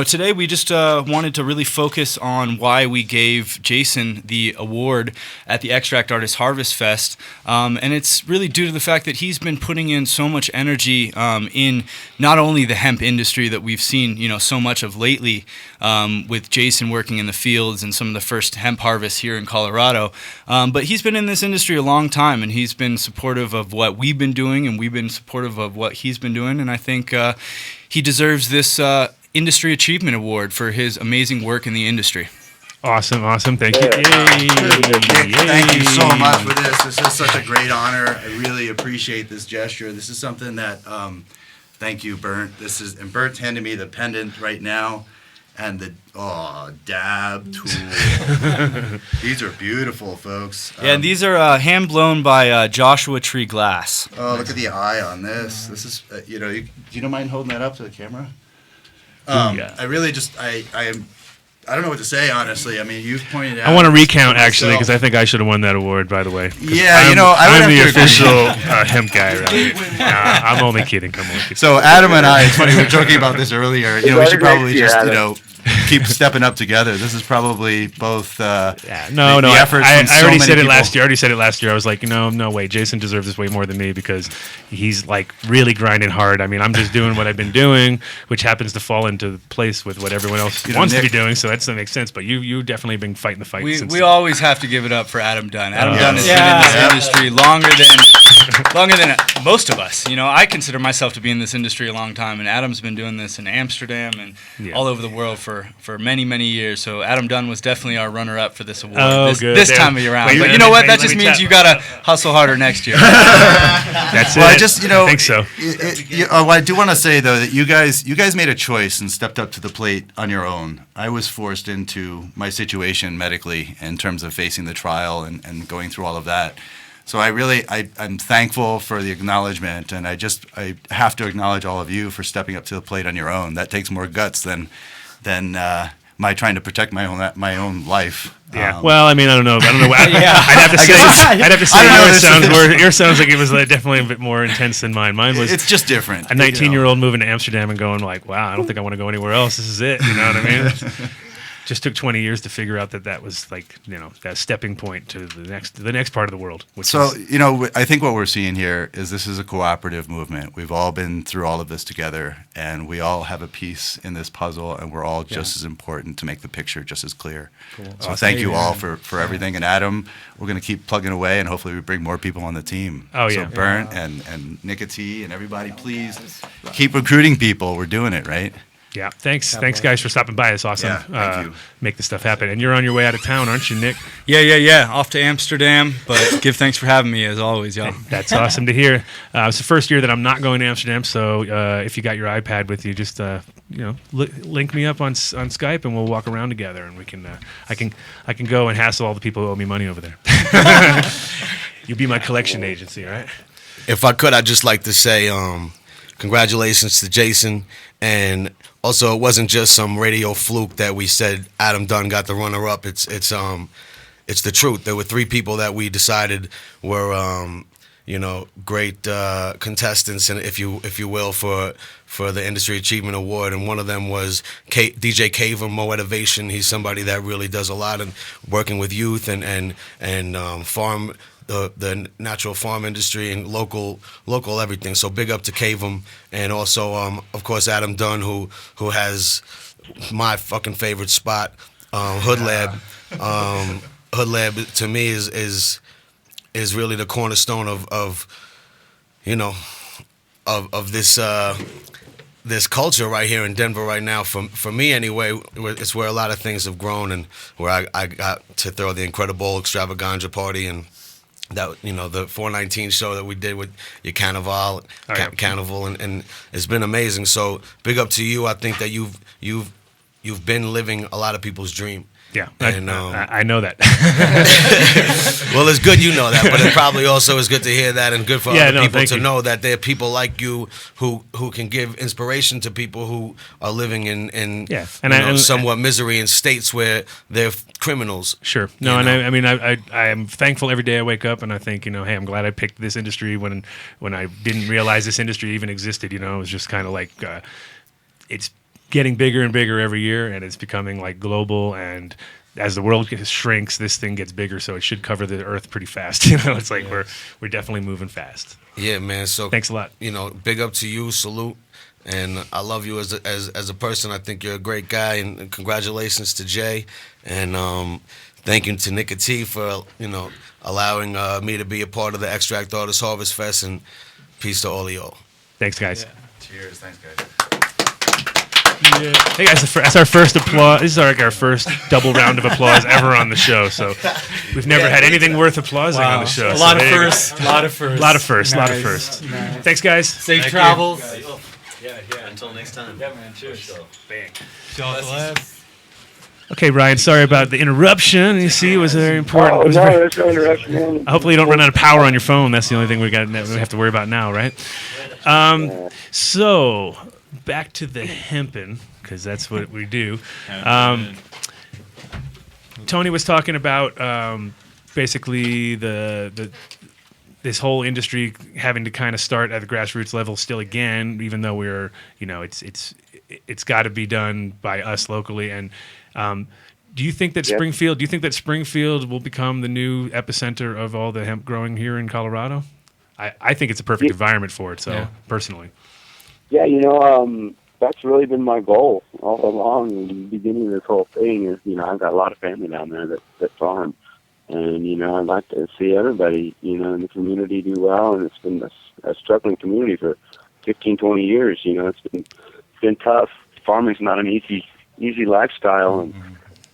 Today we just wanted to really focus on why we gave Jason the award at the Extract Artist Harvest Fest. And it's really due to the fact that he's been putting in so much energy in not only the hemp industry that we've seen, so much of lately with Jason working in the fields and some of the first hemp harvests here in Colorado. But he's been in this industry a long time, and he's been supportive of what we've been doing, and we've been supportive of what he's been doing. And I think he deserves this Industry Achievement Award for his amazing work in the industry. Awesome. Thank you. Thank you so much for this. This is such a great honor. I really appreciate this gesture. This is something that, thank you, Burnt. And Burnt's handing me the pendant right now, and the dab tool. These are beautiful, folks. And these are hand blown by Joshua Tree Glass. Oh, look at the eye on this. This is, do you don't mind holding that up to the camera? I really I don't know what to say, honestly. I mean, you've pointed out. I want to recount, actually, because I think I should have won that award, by the way. Yeah, I'm the official hemp guy around here. I'm only kidding. So Adam and I, it's funny, we were joking about this earlier. We should probably just, keep stepping up together. This is probably both the efforts I from so already many said it people. last year. I was like, no way. Jason deserves this way more than me because he's like really grinding hard. I mean, I'm just doing what I've been doing, which happens to fall into place with what everyone else wants to be doing. So that doesn't make sense. But you definitely been fighting the fight. We always have to give it up for Adam Dunn. Adam Dunn has been in this industry longer than most of us. I consider myself to be in this industry a long time, and Adam's been doing this in Amsterdam and all over the world for many, many years. So Adam Dunn was definitely our runner-up for this award this time of year round. But you know what? That just means you got to hustle harder next year. That's it. I just, I think so. I do want to say, though, that you guys made a choice and stepped up to the plate on your own. I was forced into my situation medically in terms of facing the trial and going through all of that. So I'm thankful for the acknowledgement, and I have to acknowledge all of you for stepping up to the plate on your own. That takes more guts than my trying to protect my own life. Yeah. Well, I mean, I don't know. I'd have to say yours sounds like it was definitely a bit more intense than mine. Mine was. It's just different. A 19-year-old moving to Amsterdam and going like, "Wow, I don't think I want to go anywhere else. This is it." You know what I mean? Just took 20 years to figure out that was that stepping point to the next part of the world. I think what we're seeing here is this is a cooperative movement. We've all been through all of this together, and we all have a piece in this puzzle, and we're all just as important to make the picture just as clear. Cool. So thank you all for everything. And Adam, we're going to keep plugging away, and hopefully we bring more people on the team. Oh, yeah. So Burnt and Nicotine and everybody, please keep recruiting people. We're doing it, right? Yeah, thanks guys for stopping by. It's awesome. Thank you. Make this stuff happen. And you're on your way out of town, aren't you, Nick? Yeah. Off to Amsterdam, but give thanks for having me as always, y'all. That's awesome to hear. It's the first year that I'm not going to Amsterdam, so if you got your iPad with you, just link me up on Skype, and we'll walk around together, and we can I can go and hassle all the people who owe me money over there. You'll be my collection agency, all right? If I could, I'd just like to say congratulations to Jason. And also, it wasn't just some radio fluke that we said Adam Dunn got the runner-up. It's the truth. There were 3 people that we decided were great contestants, and if you will, for the Industry Achievement Award. And one of them was DJ Caver, Motivation. He's somebody that really does a lot in working with youth and farm. The natural farm industry and local everything. So big up to Cavum, and also of course Adam Dunn, who has my fucking favorite spot, Hood Lab. Hood Lab to me is really the cornerstone of this culture right here in Denver right now. For me anyway, it's where a lot of things have grown, and where I got to throw the Incredible Extravaganza party, and that the 419 show that we did with your Carnival, and it's been amazing. So big up to you. I think that you've been living a lot of people's dream. Yeah, and, I know that. Well, it's good you know that, but it probably also is good to hear that, and good for other people to know that there are people like you who can give inspiration to people who are living in somewhat misery in states where they're criminals. Sure. No, and I mean, I am thankful every day I wake up and I think, hey, I'm glad I picked this industry when I didn't realize this industry even existed. It was just kind of like it's getting bigger and bigger every year, and it's becoming like global, and as the world shrinks, this thing gets bigger, so it should cover the earth pretty fast. It's like we're definitely moving fast. Yeah, man. So thanks a lot. Big up to you, salute, and I love you as a person. I think you're a great guy, and congratulations to Jay, and thank you to Nick T for allowing me to be a part of the Extract Artist Harvest Fest, and peace to all of y'all. Thanks, guys. Yeah. Cheers. Thanks, guys. Yeah. Hey guys, that's our first applause. This is our first double round of applause ever on the show. So we've never had anything worth applauding on the show. A lot of firsts. A lot of firsts. Nice. Thanks, guys. Safe travels. Yeah. Until next time. Yeah, man. Cheers. Bang. Okay, Ryan, sorry about the interruption. You see, it was very important. Oh, no, there's no interruption, man. Hopefully you don't run out of power on your phone. That's the only thing we have to worry about now, right? So back to the hempin', because that's what we do. Tony was talking about basically this whole industry having to kind of start at the grassroots level still again, even though we're it's got to be done by us locally. And do you think that Springfield will become the new epicenter of all the hemp growing here in Colorado? I think it's a perfect environment for it. So personally. Yeah, that's really been my goal all along in the beginning of this whole thing is, I've got a lot of family down there that farm. And, I'd like to see everybody, in the community do well. And it's been a struggling community for 15, 20 years. It's been tough. Farming's not an easy lifestyle.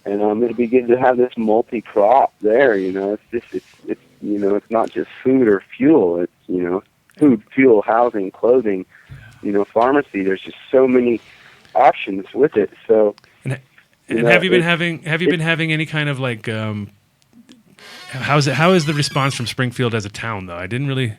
And it'd be good to have this multi-crop there, it's not just food or fuel. It's, food, fuel, housing, clothing, pharmacy. There's just so many options with it. So, and have you been having any kind of like how is the response from Springfield as a town though? I didn't really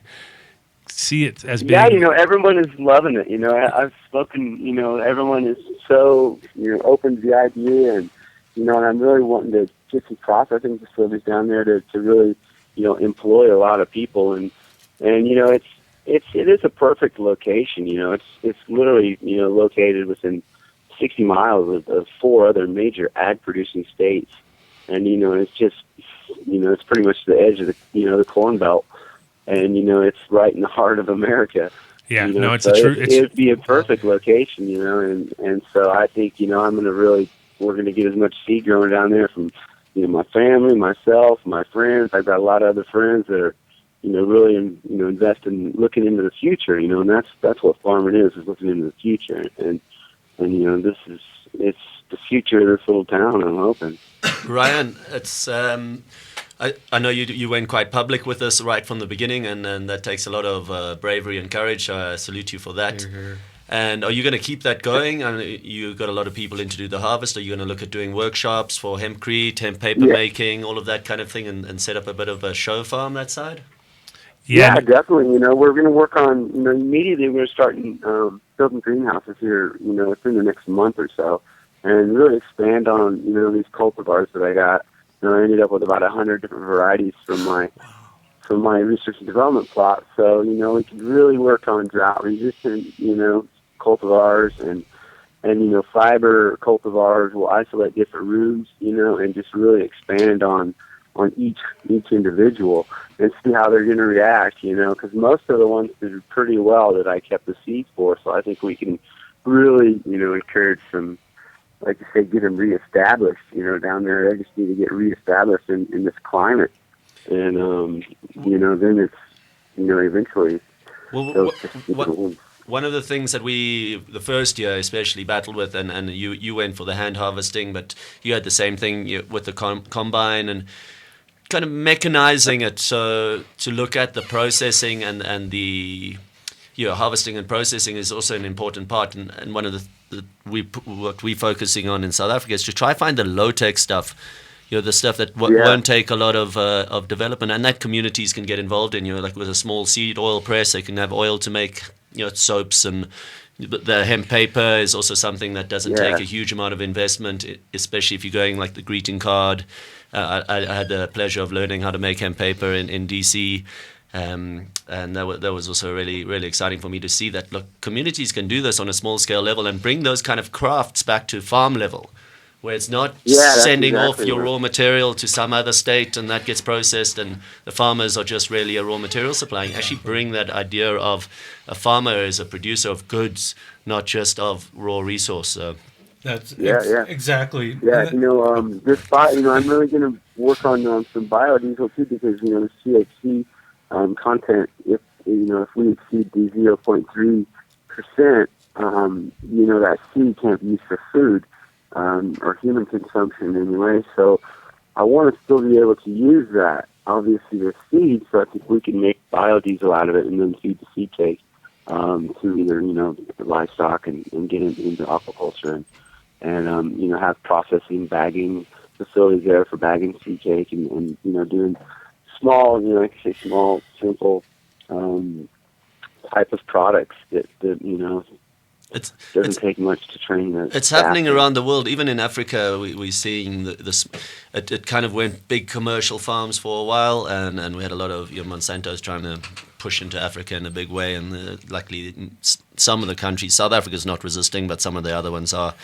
see it as big. Yeah, everyone is loving it. I've spoken. Everyone is so open to the idea, and and I'm really wanting to get some processing facilities down there to really employ a lot of people, and it is a perfect location. It's literally located within 60 miles of 4 other major ag producing states, and it's just it's pretty much the edge of the Corn Belt, and it's right in the heart of America. Yeah, no, it's so a true. It'd be a perfect location, and so I think we're gonna get as much seed growing down there from my family, myself, my friends. I've got a lot of other friends that are really investing, looking into the future, and that's what farming is looking into the future. And And it's the future of this little town, I'm hoping. Ryan, it's I know you went quite public with this right from the beginning, and that takes a lot of bravery and courage. I salute you for that. And are you going to keep that going? I mean, you got a lot of people in to do the harvest. Are you going to look at doing workshops for hempcrete, hemp paper making, all of that kind of thing, and set up a bit of a show farm that side? Yeah, definitely. We're going to work on, immediately we're starting building greenhouses here, within the next month or so, and really expand on, these cultivars that I got. I ended up with about 100 different varieties from my research and development plot. So, we could really work on drought resistant, cultivars and fiber cultivars will isolate different rooms, and just really expand on each individual and see how they're going to react, because most of the ones did pretty well that I kept the seeds for. So I think we can really, encourage some, like you say, get them reestablished, down there. They just need to get reestablished in this climate. And, then it's, eventually. Well, one of the things that we, the first year especially, battled with, and you went for the hand harvesting, but you had the same thing with the combine and kind of mechanizing it, so to look at the processing and the harvesting and processing is also an important part. And one of what we're focusing on in South Africa is to try find the low-tech stuff, the stuff that won't take a lot of development, and that communities can get involved in. Like with a small seed oil press, they can have oil to make soaps, and the hemp paper is also something that doesn't take a huge amount of investment, especially if you're going like the greeting card. I had the pleasure of learning how to make hemp paper in DC, and that was also really, really exciting for me to see that, look, communities can do this on a small scale level and bring those kind of crafts back to farm level, where it's not sending off your raw material to some other state and that gets processed and the farmers are just really a raw material supplying. Actually bring that idea of a farmer as a producer of goods, not just of raw resource. That's exactly. Yeah, this I'm really going to work on some biodiesel too, because the THC content, if we exceed the 0.3%, that seed can't be used for food or human consumption anyway. So I want to still be able to use that, obviously, the seed, so I think we can make biodiesel out of it and then feed the seed cake to either the livestock and get it into aquaculture and have processing, bagging facilities there for bagging seed cake and doing small, small, simple type of products that it doesn't take much to train the It's staff. happening around the world. Even in Africa, we're seeing this. It kind of went big commercial farms for a while, and we had a lot of Monsanto's trying to push into Africa in a big way. And luckily, some of the countries, South Africa's not resisting, but some of the other ones are.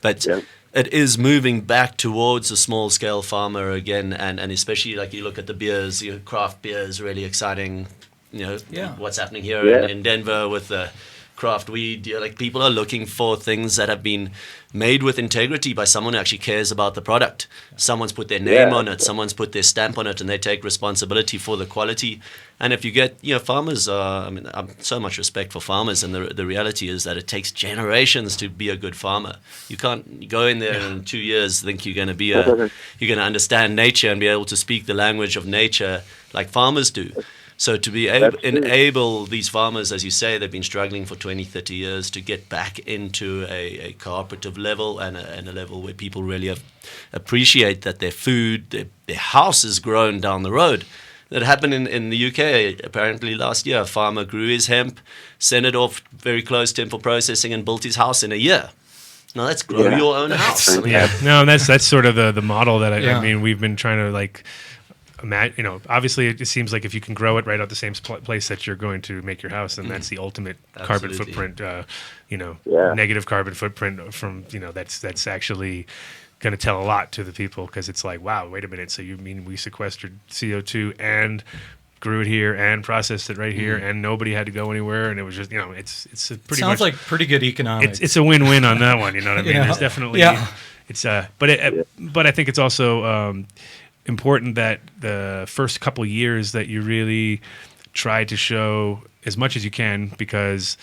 But it is moving back towards a small-scale farmer again, and especially like you look at the beers, craft beer is really exciting. What's happening here in Denver with the craft weed. Like people are looking for things that have been made with integrity by someone who actually cares about the product. Someone's put their name on it, someone's put their stamp on it, and they take responsibility for the quality. And if you get, farmers are, I have so much respect for farmers, and the reality is that it takes generations to be a good farmer. You can't go in there in 2 years think you're going to be you're going to understand nature and be able to speak the language of nature like farmers do. So to be able enable these farmers, as you say, they've been struggling for 20, 30 years to get back into a cooperative level and a level where people really appreciate that their food, their house is grown down the road. That happened in the UK apparently last year. A farmer grew his hemp, sent it off very close to him for processing, and built his house in a year. Now that's grow your own house. No, that's sort of the model that I mean we've been trying to obviously it seems like if you can grow it right at the same place that you're going to make your house, then that's the ultimate carbon footprint, negative carbon footprint from, that's actually going to tell a lot to the people, because it's like, wow, wait a minute. So you mean we sequestered CO2 and grew it here and processed it right here and nobody had to go anywhere, and it was just, it's a pretty sounds like pretty good economics. It's a win-win on that one. You know what I mean? There's definitely, it's but I think it's also, important that the first couple years that you really try to show as much as you can, because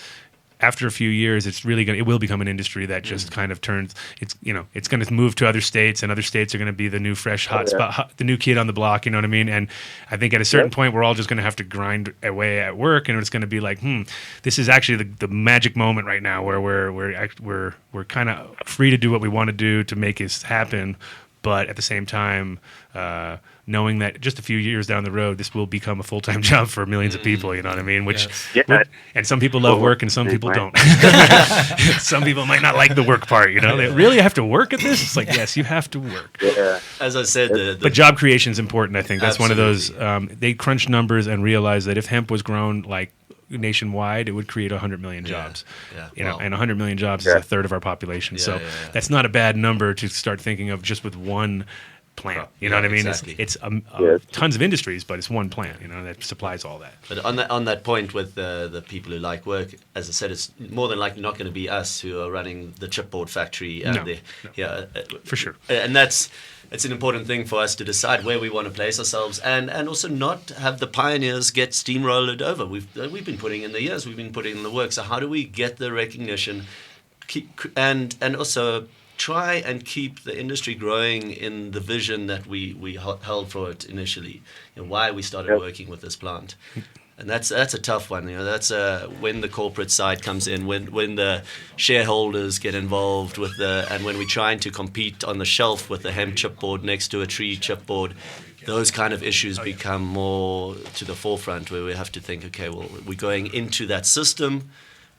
after a few years, it will become an industry that just kind of turns. It's going to move to other states, and other states are going to be the new fresh hot spot, the new kid on the block. You know what I mean? And I think at a certain point, we're all just going to have to grind away at work, and it's going to be like, this is actually the magic moment right now where we're kind of free to do what we want to do to make this happen, but at the same time, knowing that just a few years down the road, this will become a full-time job for millions of people, you know what I mean? And some people love work and some people don't. Some people might not like the work part, you know? They really have to work at this? It's like, yes, you have to work. Yeah. As I said, but job creation is important, I think. That's one of those, they crunched numbers and realized that if hemp was grown like nationwide, it would create 100 million jobs. And 100 million jobs is a third of our population. So that's not a bad number to start thinking of just with one plant. You know what I mean? Exactly. It's tons of industries, but it's one plant, that supplies all that. But on that point with the people who like work, as I said, it's more than likely not going to be us who are running the chipboard factory. And for sure. And it's an important thing for us to decide where we want to place ourselves, and also not have the pioneers get steamrolled over. We've been putting in the years, we've been putting in the work. So how do we get the recognition, and also try and keep the industry growing in the vision that we held for it initially, why we started working with this plant. And that's a tough one. That's when the corporate side comes in, when the shareholders get involved with and when we're trying to compete on the shelf with the hemp chipboard next to a tree chipboard, those kind of issues become more to the forefront, where we have to think, okay, well, we're going into that system,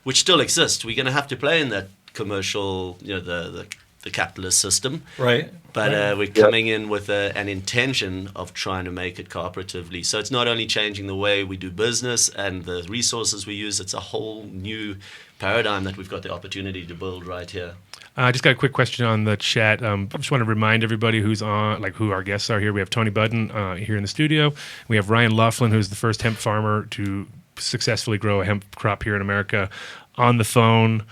which still exists. We're going to have to play in that commercial, the capitalist system, right? But we're coming in with an intention of trying to make it cooperatively. So it's not only changing the way we do business and the resources we use; it's a whole new paradigm that we've got the opportunity to build right here. I just got a quick question on the chat. I just want to remind everybody who's on, who our guests are here. We have Tony Budden here in the studio. We have Ryan Laughlin, who's the first hemp farmer to successfully grow a hemp crop here in America, on the phone.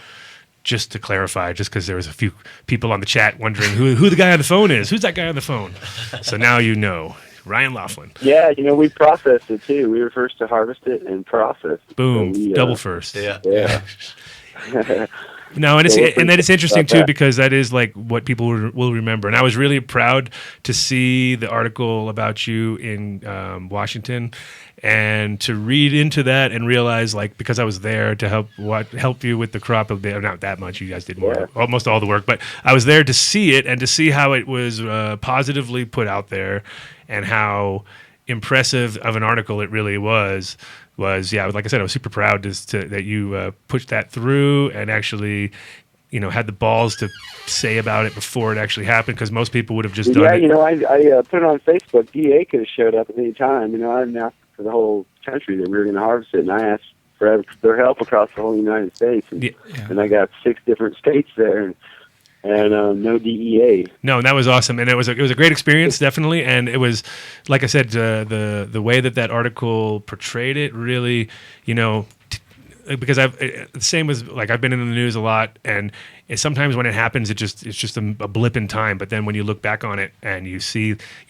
Just to clarify, just because there was a few people on the chat wondering who the guy on the phone is. Who's that guy on the phone? So now you know. Ryan Laughlin. Yeah, we processed it too. We were first to harvest it and process it. Boom. So double first. Yeah. No, and it's interesting too, because that is like what people will remember. And I was really proud to see the article about you in Washington, and to read into that and realize, because I was there to help you with the crop a bit. Not that much, you guys did almost all the work, but I was there to see it and to see how it was positively put out there, and how impressive of an article it really was. Like I said, I was super proud that you pushed that through and actually, had the balls to say about it before it actually happened, because most people would have just done it. Yeah, I put it on Facebook. DA could have showed up at any time. I didn't ask for the whole country that we were going to harvest it, and I asked for their help across the whole United States. And I got 6 different states there, and no DEA. No, that was awesome, and it was a great experience, definitely. And it was, like I said, the way that article portrayed it really, because the same as I've been in the news a lot, and sometimes when it happens, it's just a blip in time. But then when you look back on it and you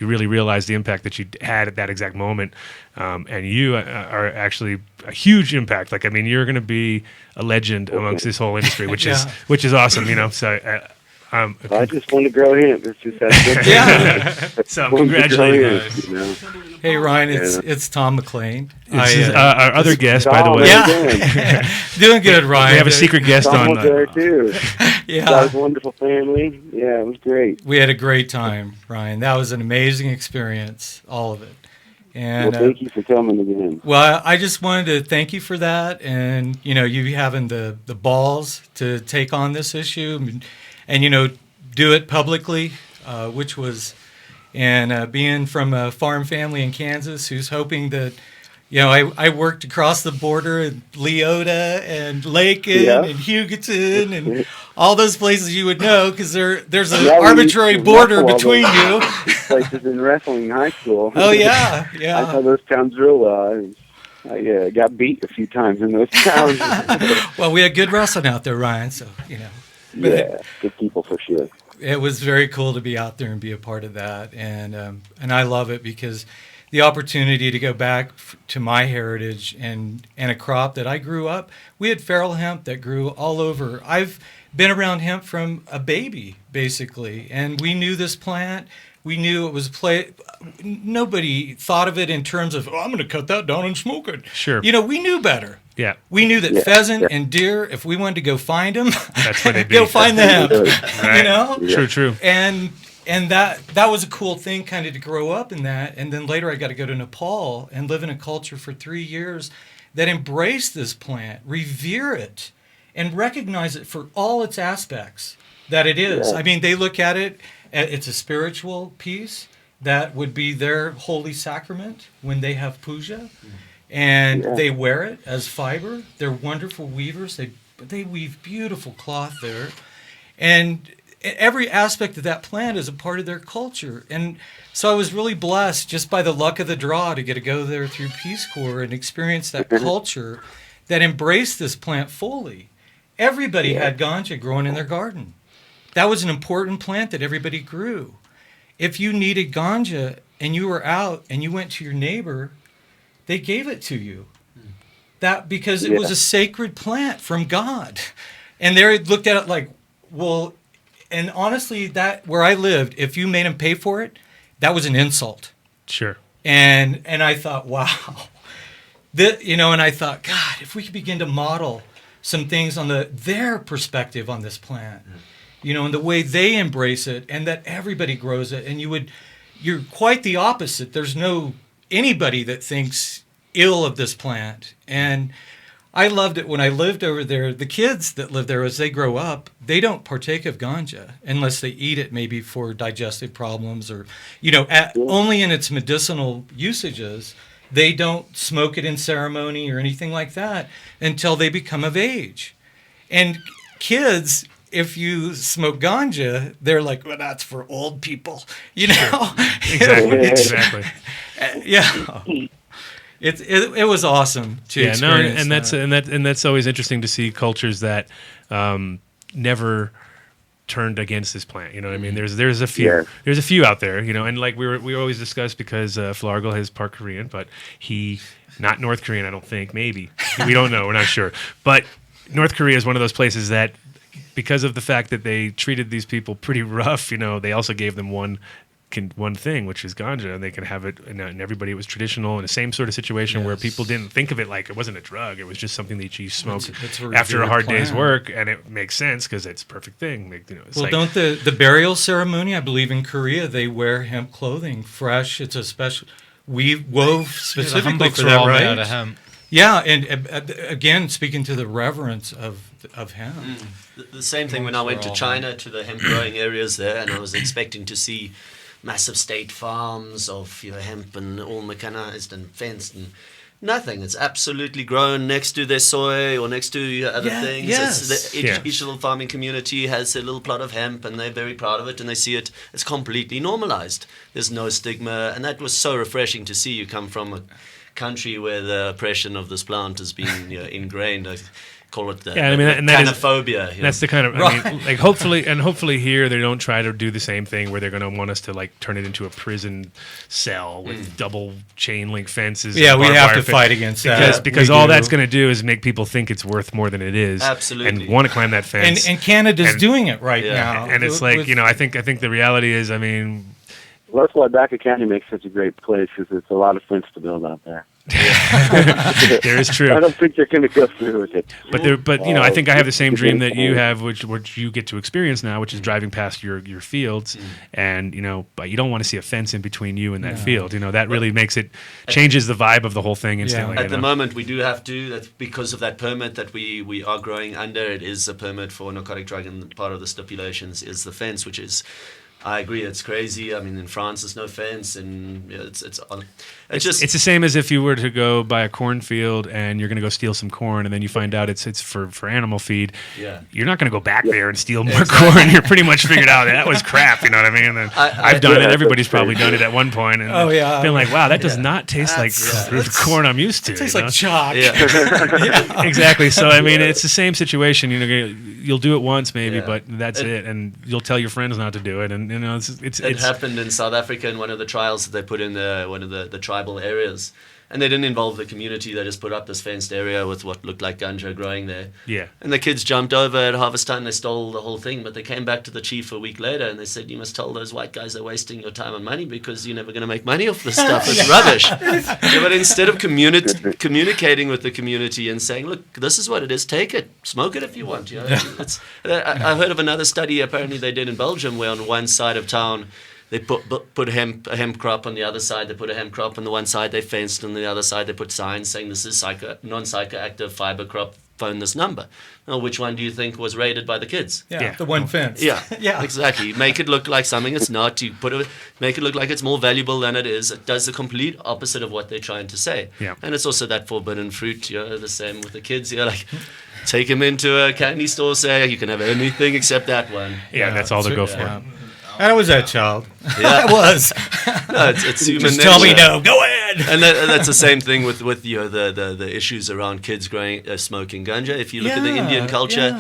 really realize the impact that you had at that exact moment, and you are actually a huge impact. You're going to be a legend amongst this whole industry, which is awesome. So. I just want to grow hemp. It's just that good. So congratulations. Hey Ryan, it's Tom McLean. This is our other guest, by the way. Yeah, doing good, Ryan. We have a secret guest Tom on. Was there too. Yeah, that was a wonderful family. Yeah, it was great. We had a great time, Ryan. That was an amazing experience, all of it. And thank you for coming again. Well, I just wanted to thank you for that, and you having the balls to take on this issue. And do it publicly, which was, and being from a farm family in Kansas who's hoping that, I worked across the border in Leota and Lakin and Hugoton and all those places you would know, because there's an arbitrary border between you. Places in wrestling high school. Oh yeah. I know those towns real well. I got beat a few times in those towns. Well, we had good wrestling out there, Ryan. So Yeah, good people for sure. It was very cool to be out there and be a part of that, and I love it because the opportunity to go back to my heritage and a crop that I grew up. We had feral hemp that grew all over. I've been around hemp from a baby, basically, and we knew this plant. We knew it was nobody thought of it in terms of, I'm going to cut that down and smoke it. Sure. We knew better. Yeah. We knew that pheasant and deer, if we wanted to go find them, that's where they'd be. go find the hemp. Right. True. And that was a cool thing, kind of to grow up in that. And then later I got to go to Nepal and live in a culture for 3 years that embraced this plant, revere it, and recognize it for all its aspects that it is. Yeah. I mean, they look at it, it's a spiritual piece that would be their holy sacrament when they have puja. And they wear it as fiber. They're wonderful weavers. They weave beautiful cloth there. And every aspect of that plant is a part of their culture. And so I was really blessed just by the luck of the draw to get to go there through Peace Corps and experience that culture that embraced this plant fully. Everybody had ganja growing in their garden. That was an important plant that everybody grew. If you needed ganja and you were out and you went to your neighbor, they gave it to you. That because it was a sacred plant from God. And they looked at it like, well, and honestly, that where I lived, if you made them pay for it, that was an insult. Sure. And I thought, wow. And I thought, God, if we could begin to model some things on their perspective on this plant, and the way they embrace it, and that everybody grows it, and you're quite the opposite. There's no anybody that thinks ill of this plant. And I loved it when I lived over there. The kids that live there, as they grow up, they don't partake of ganja unless they eat it maybe for digestive problems or, only in its medicinal usages. They don't smoke it in ceremony or anything like that until they become of age. And kids, if you smoke ganja, they're like, well, that's for old people, Sure. Exactly. Yeah. It was awesome to experience. And that's always interesting to see cultures that never turned against this plant. You know what I mean? There's a few out there, and like we always discuss, because Flargel is part Korean, but he not North Korean, I don't think, maybe. We don't know, we're not sure. But North Korea is one of those places that, because of the fact that they treated these people pretty rough, they also gave them one thing, which is ganja, and they can have it, and everybody, it was traditional in the same sort of situation where people didn't think of it like it wasn't a drug. It was just something that you smoked after a hard day's work, and it makes sense because it's a perfect thing. Don't the burial ceremony, I believe in Korea, they wear hemp clothing, fresh. It's a special, we wove specifically for that, right? Out of hemp. Yeah, and again, speaking to the reverence of hemp. The same thing when I went to China, to the hemp growing areas there, and I was expecting to see massive state farms of hemp and all mechanized and fenced, and nothing. It's absolutely grown next to their soy or next to other things. Yes. Each little farming community has a little plot of hemp, and they're very proud of it, and they see it as completely normalized. There's no stigma, and that was so refreshing to see. You come from a country where the oppression of this plant has been ingrained. I call it the canophobia. That's the kind of, like hopefully here they don't try to do the same thing where they're going to want us to like turn it into a prison cell with double chain link fences. Yeah, we have to fight against that. Because all that's going to do is make people think it's worth more than it is. Absolutely. And want to climb that fence. And Canada's doing it right now. And it's like, I think the reality is, well, that's why Baca County makes such a great place, because it's a lot of fence to build out there. There is true. I don't think you're going to go through with it. But I think I have the same dream that you have, which you get to experience now, which is driving past your fields, and but you don't want to see a fence in between you and that field. That really changes the vibe of the whole thing instantly. At the moment, we do have to. That's because of that permit that we are growing under. It is a permit for a narcotic drug, and part of the stipulations is the fence, which is. I agree, it's crazy. I mean, in France, there's no fence, and it's the same as if you were to go buy a cornfield and you're going to go steal some corn, and then you find out it's for animal feed. Yeah. You're not going to go back there and steal more corn. You're pretty much figured out that was crap. You know what I mean? And I've done it. Everybody's probably done it at one point, and been like, "Wow, that does not taste like the corn I'm used to." It tastes like chalk. Yeah. Exactly. So it's the same situation. You'll do it once maybe, but that's it, and you'll tell your friends not to do it, and You know, It happened in South Africa in one of the trials that they put in one of the tribal areas. And they didn't involve the community. They just put up this fenced area with what looked like ganja growing there. Yeah. And the kids jumped over at harvest time. They stole the whole thing. But they came back to the chief a week later and they said, you must tell those white guys they're wasting your time and money because you're never going to make money off this stuff. It's rubbish. Yeah, but instead of communicating with the community and saying, look, this is what it is. Take it. Smoke it if you want. You know? I heard of another study apparently they did in Belgium where on one side of town they put a hemp crop on the other side. They put a hemp crop on the one side. They fenced on the other side. They put signs saying this is non-psychoactive fiber crop. Phone this number. Now, which one do you think was raided by the kids? Yeah. The one fence. Yeah, Yeah. exactly. Make it look like something it's not. You make it look like it's more valuable than it is. It does the complete opposite of what they're trying to say. Yeah. And it's also that forbidden fruit. You know, the same with the kids. You know, like take them into a candy store, say you can have anything except that one. Yeah, that's all they go for. Yeah. And I was that child. Yeah. I was. No, it's human Just nature. tell me no. Go ahead. And that's the same thing with the issues around kids smoking ganja. If you look at the Indian culture,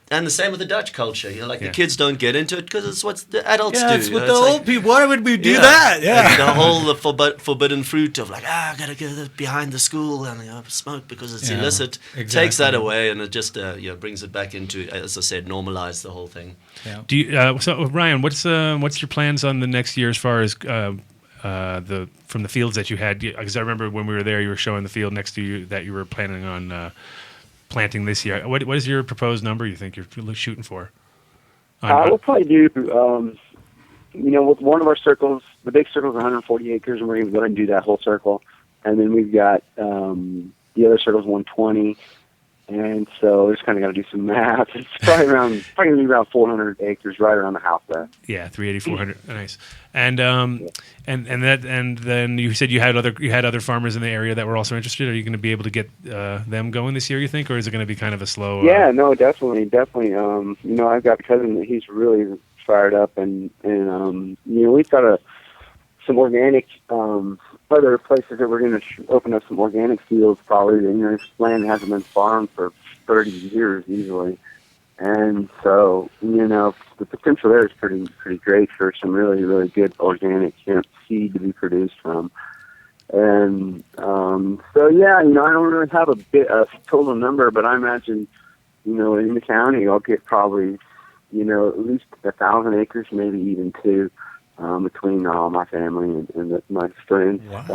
and the same with the Dutch culture, you know, like the kids don't get into it because it's what the adults do. It's you what know, the it's old people. Why would we do that? Yeah. Like the whole forbidden fruit of like I gotta go behind the school and smoke because it's illicit. Takes that away and it just brings it back into, as I said, normalize the whole thing. Yeah. Do you, so Ryan, what's your plans on the next year as far as from the fields that you had? Because I remember when we were there, you were showing the field next to you that you were planning on planting this year. What is your proposed number you think you're shooting for? We'll probably do, with one of our circles, the big circle is 140 acres, and we're going to go ahead and do that whole circle. And then we've got the other circle is 120. And so we just kind of got to do some math. It's probably going to be around 400 acres, right around the house there. Yeah, 380, 400. Nice. And then you said you had other farmers in the area that were also interested. Are you going to be able to get them going this year, you think, or is it going to be kind of a slow? Yeah, no, definitely. I've got a cousin that he's really fired up, and we've got some organic other places that we're going to open up some organic fields. Probably, this land hasn't been farmed for 30 years easily. And so, the potential there is pretty great for some really, really good organic hemp seed to be produced from. And I don't really have a total number, but I imagine, in the county, I'll get probably, at least 1,000 acres, maybe even 2, between all my family and my friends that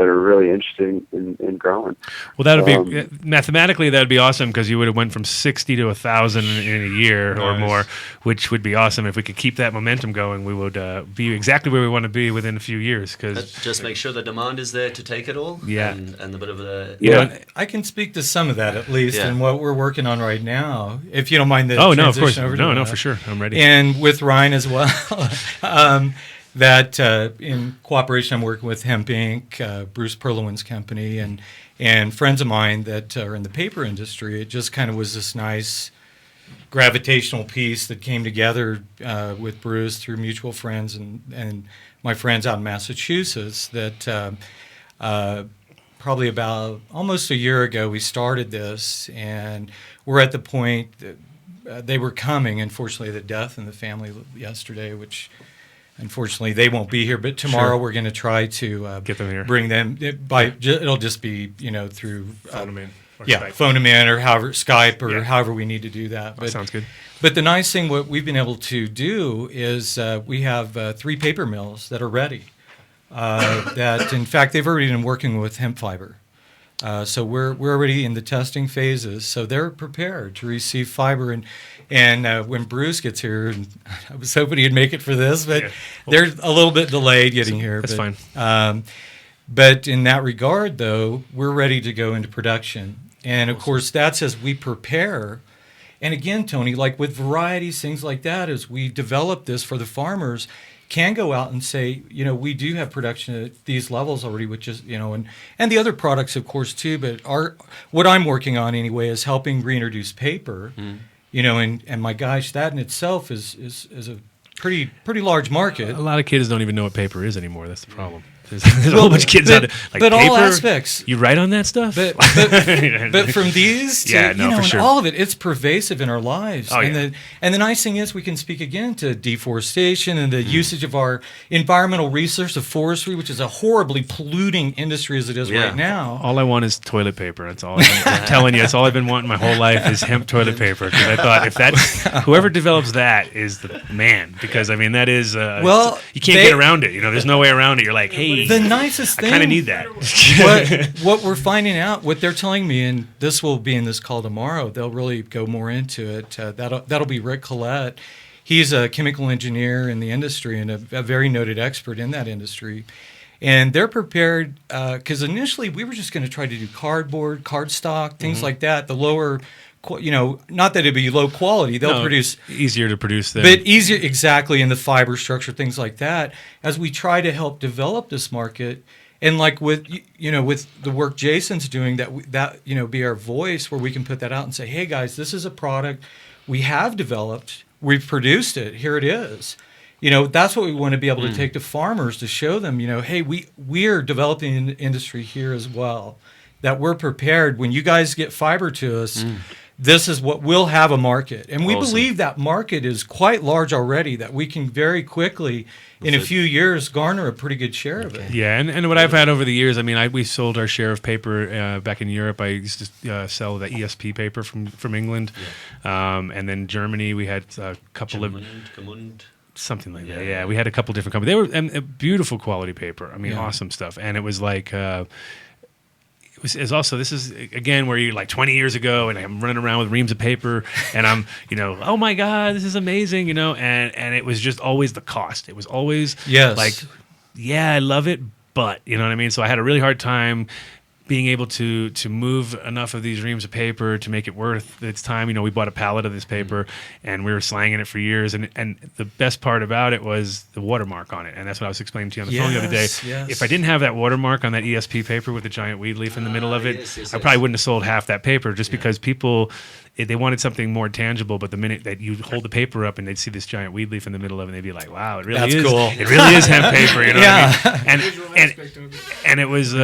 are really interested in growing. Well, that would be mathematically that would be awesome because you would have went from 60 to 1,000 in a year or more, which would be awesome. If we could keep that momentum going, we would be exactly where we want to be within a few years. Because just make sure the demand is there to take it all. Yeah, and a bit of the I can speak to some of that at least, and what we're working on right now. If you don't mind the no, of course, over no, for sure, I'm ready. And with Ryan as well. That in cooperation, I'm working with Hemp Inc., Bruce Perlowin's company, and friends of mine that are in the paper industry. It just kind of was this nice gravitational piece that came together with Bruce through mutual friends and my friends out in Massachusetts that probably about almost a year ago we started this, and we're at the point that they were coming. Unfortunately, the death in the family yesterday, which unfortunately they won't be here, but tomorrow we're going to try to get them here. Bring them it'll just be through phone them in, Skype. Phone them in or however Skype or however we need to do that. But sounds good. But the nice thing what we've been able to do is we have 3 paper mills that are ready. That in fact they've already been working with hemp fiber. So we're already in the testing phases, so they're prepared to receive fiber. And when Bruce gets here, and I was hoping he'd make it for this, but they're a little bit delayed getting here. That's fine. But in that regard, though, we're ready to go into production. And of course, that's as we prepare. And again, Tony, like with varieties, things like that, as we develop this for the farmers, can go out and say, we do have production at these levels already, which is, and the other products, of course, too. But what I'm working on anyway is helping reintroduce paper, and my gosh, that in itself is a pretty large market. A lot of kids don't even know what paper is anymore. That's the problem. There's a whole bunch of kids out there. Like but paper, all aspects. You write on that stuff? But from these to, for and sure. all of it, it's pervasive in our lives. Oh, and the nice thing is we can speak again to deforestation and the usage of our environmental resource of forestry, which is a horribly polluting industry as it is right now. All I want is toilet paper. That's all I'm telling you. That's all I've been wanting my whole life is hemp toilet paper. Because I thought if that's whoever develops that is the man. Because I mean that is you can't get around it. You know, there's no way around it. You're like, hey, the nicest thing. I kind of need that. what we're finding out, what they're telling me, and this will be in this call tomorrow. They'll really go more into it. That'll be Rick Collette. He's a chemical engineer in the industry and a very noted expert in that industry. And they're prepared because initially we were just going to try to do cardboard, cardstock, things like that. The lower, not that it'd be low quality. They'll produce easier to produce them, but easier exactly in the fiber structure, things like that. As we try to help develop this market, and like with the work Jason's doing, that be our voice where we can put that out and say, hey guys, this is a product we have developed, we've produced it, here it is. That's what we want to be able to take to farmers to show them, hey, we're developing an industry here as well, that we're prepared. When you guys get fiber to us, this is what we'll have a market. And we believe that market is quite large already, that we can very quickly, in a few years, garner a pretty good share of it. Yeah, and what I've had over the years, I mean, we sold our share of paper back in Europe. I used to sell the ESP paper from England. Yeah. And then Germany, we had a couple of... Something like that. Yeah, we had a couple different companies. They were beautiful quality paper. I mean, awesome stuff. And it was like, it was also, this is again where you're like 20 years ago, and I'm running around with reams of paper, and I'm, oh my God, this is amazing, and it was just always the cost. It was always like, yeah, I love it, but you know what I mean. So I had a really hard time being able to move enough of these reams of paper to make it worth its time. We bought a pallet of this paper and we were slanging it for years. And the best part about it was the watermark on it. And that's what I was explaining to you on the phone the other day. Yes. If I didn't have that watermark on that ESP paper with the giant weed leaf in the middle of it, I probably wouldn't have sold half that paper just because people, they wanted something more tangible. But the minute that you hold the paper up and they'd see this giant weed leaf in the middle of it, they'd be like, wow, it really is cool. It really is hemp paper. What I mean? And it was,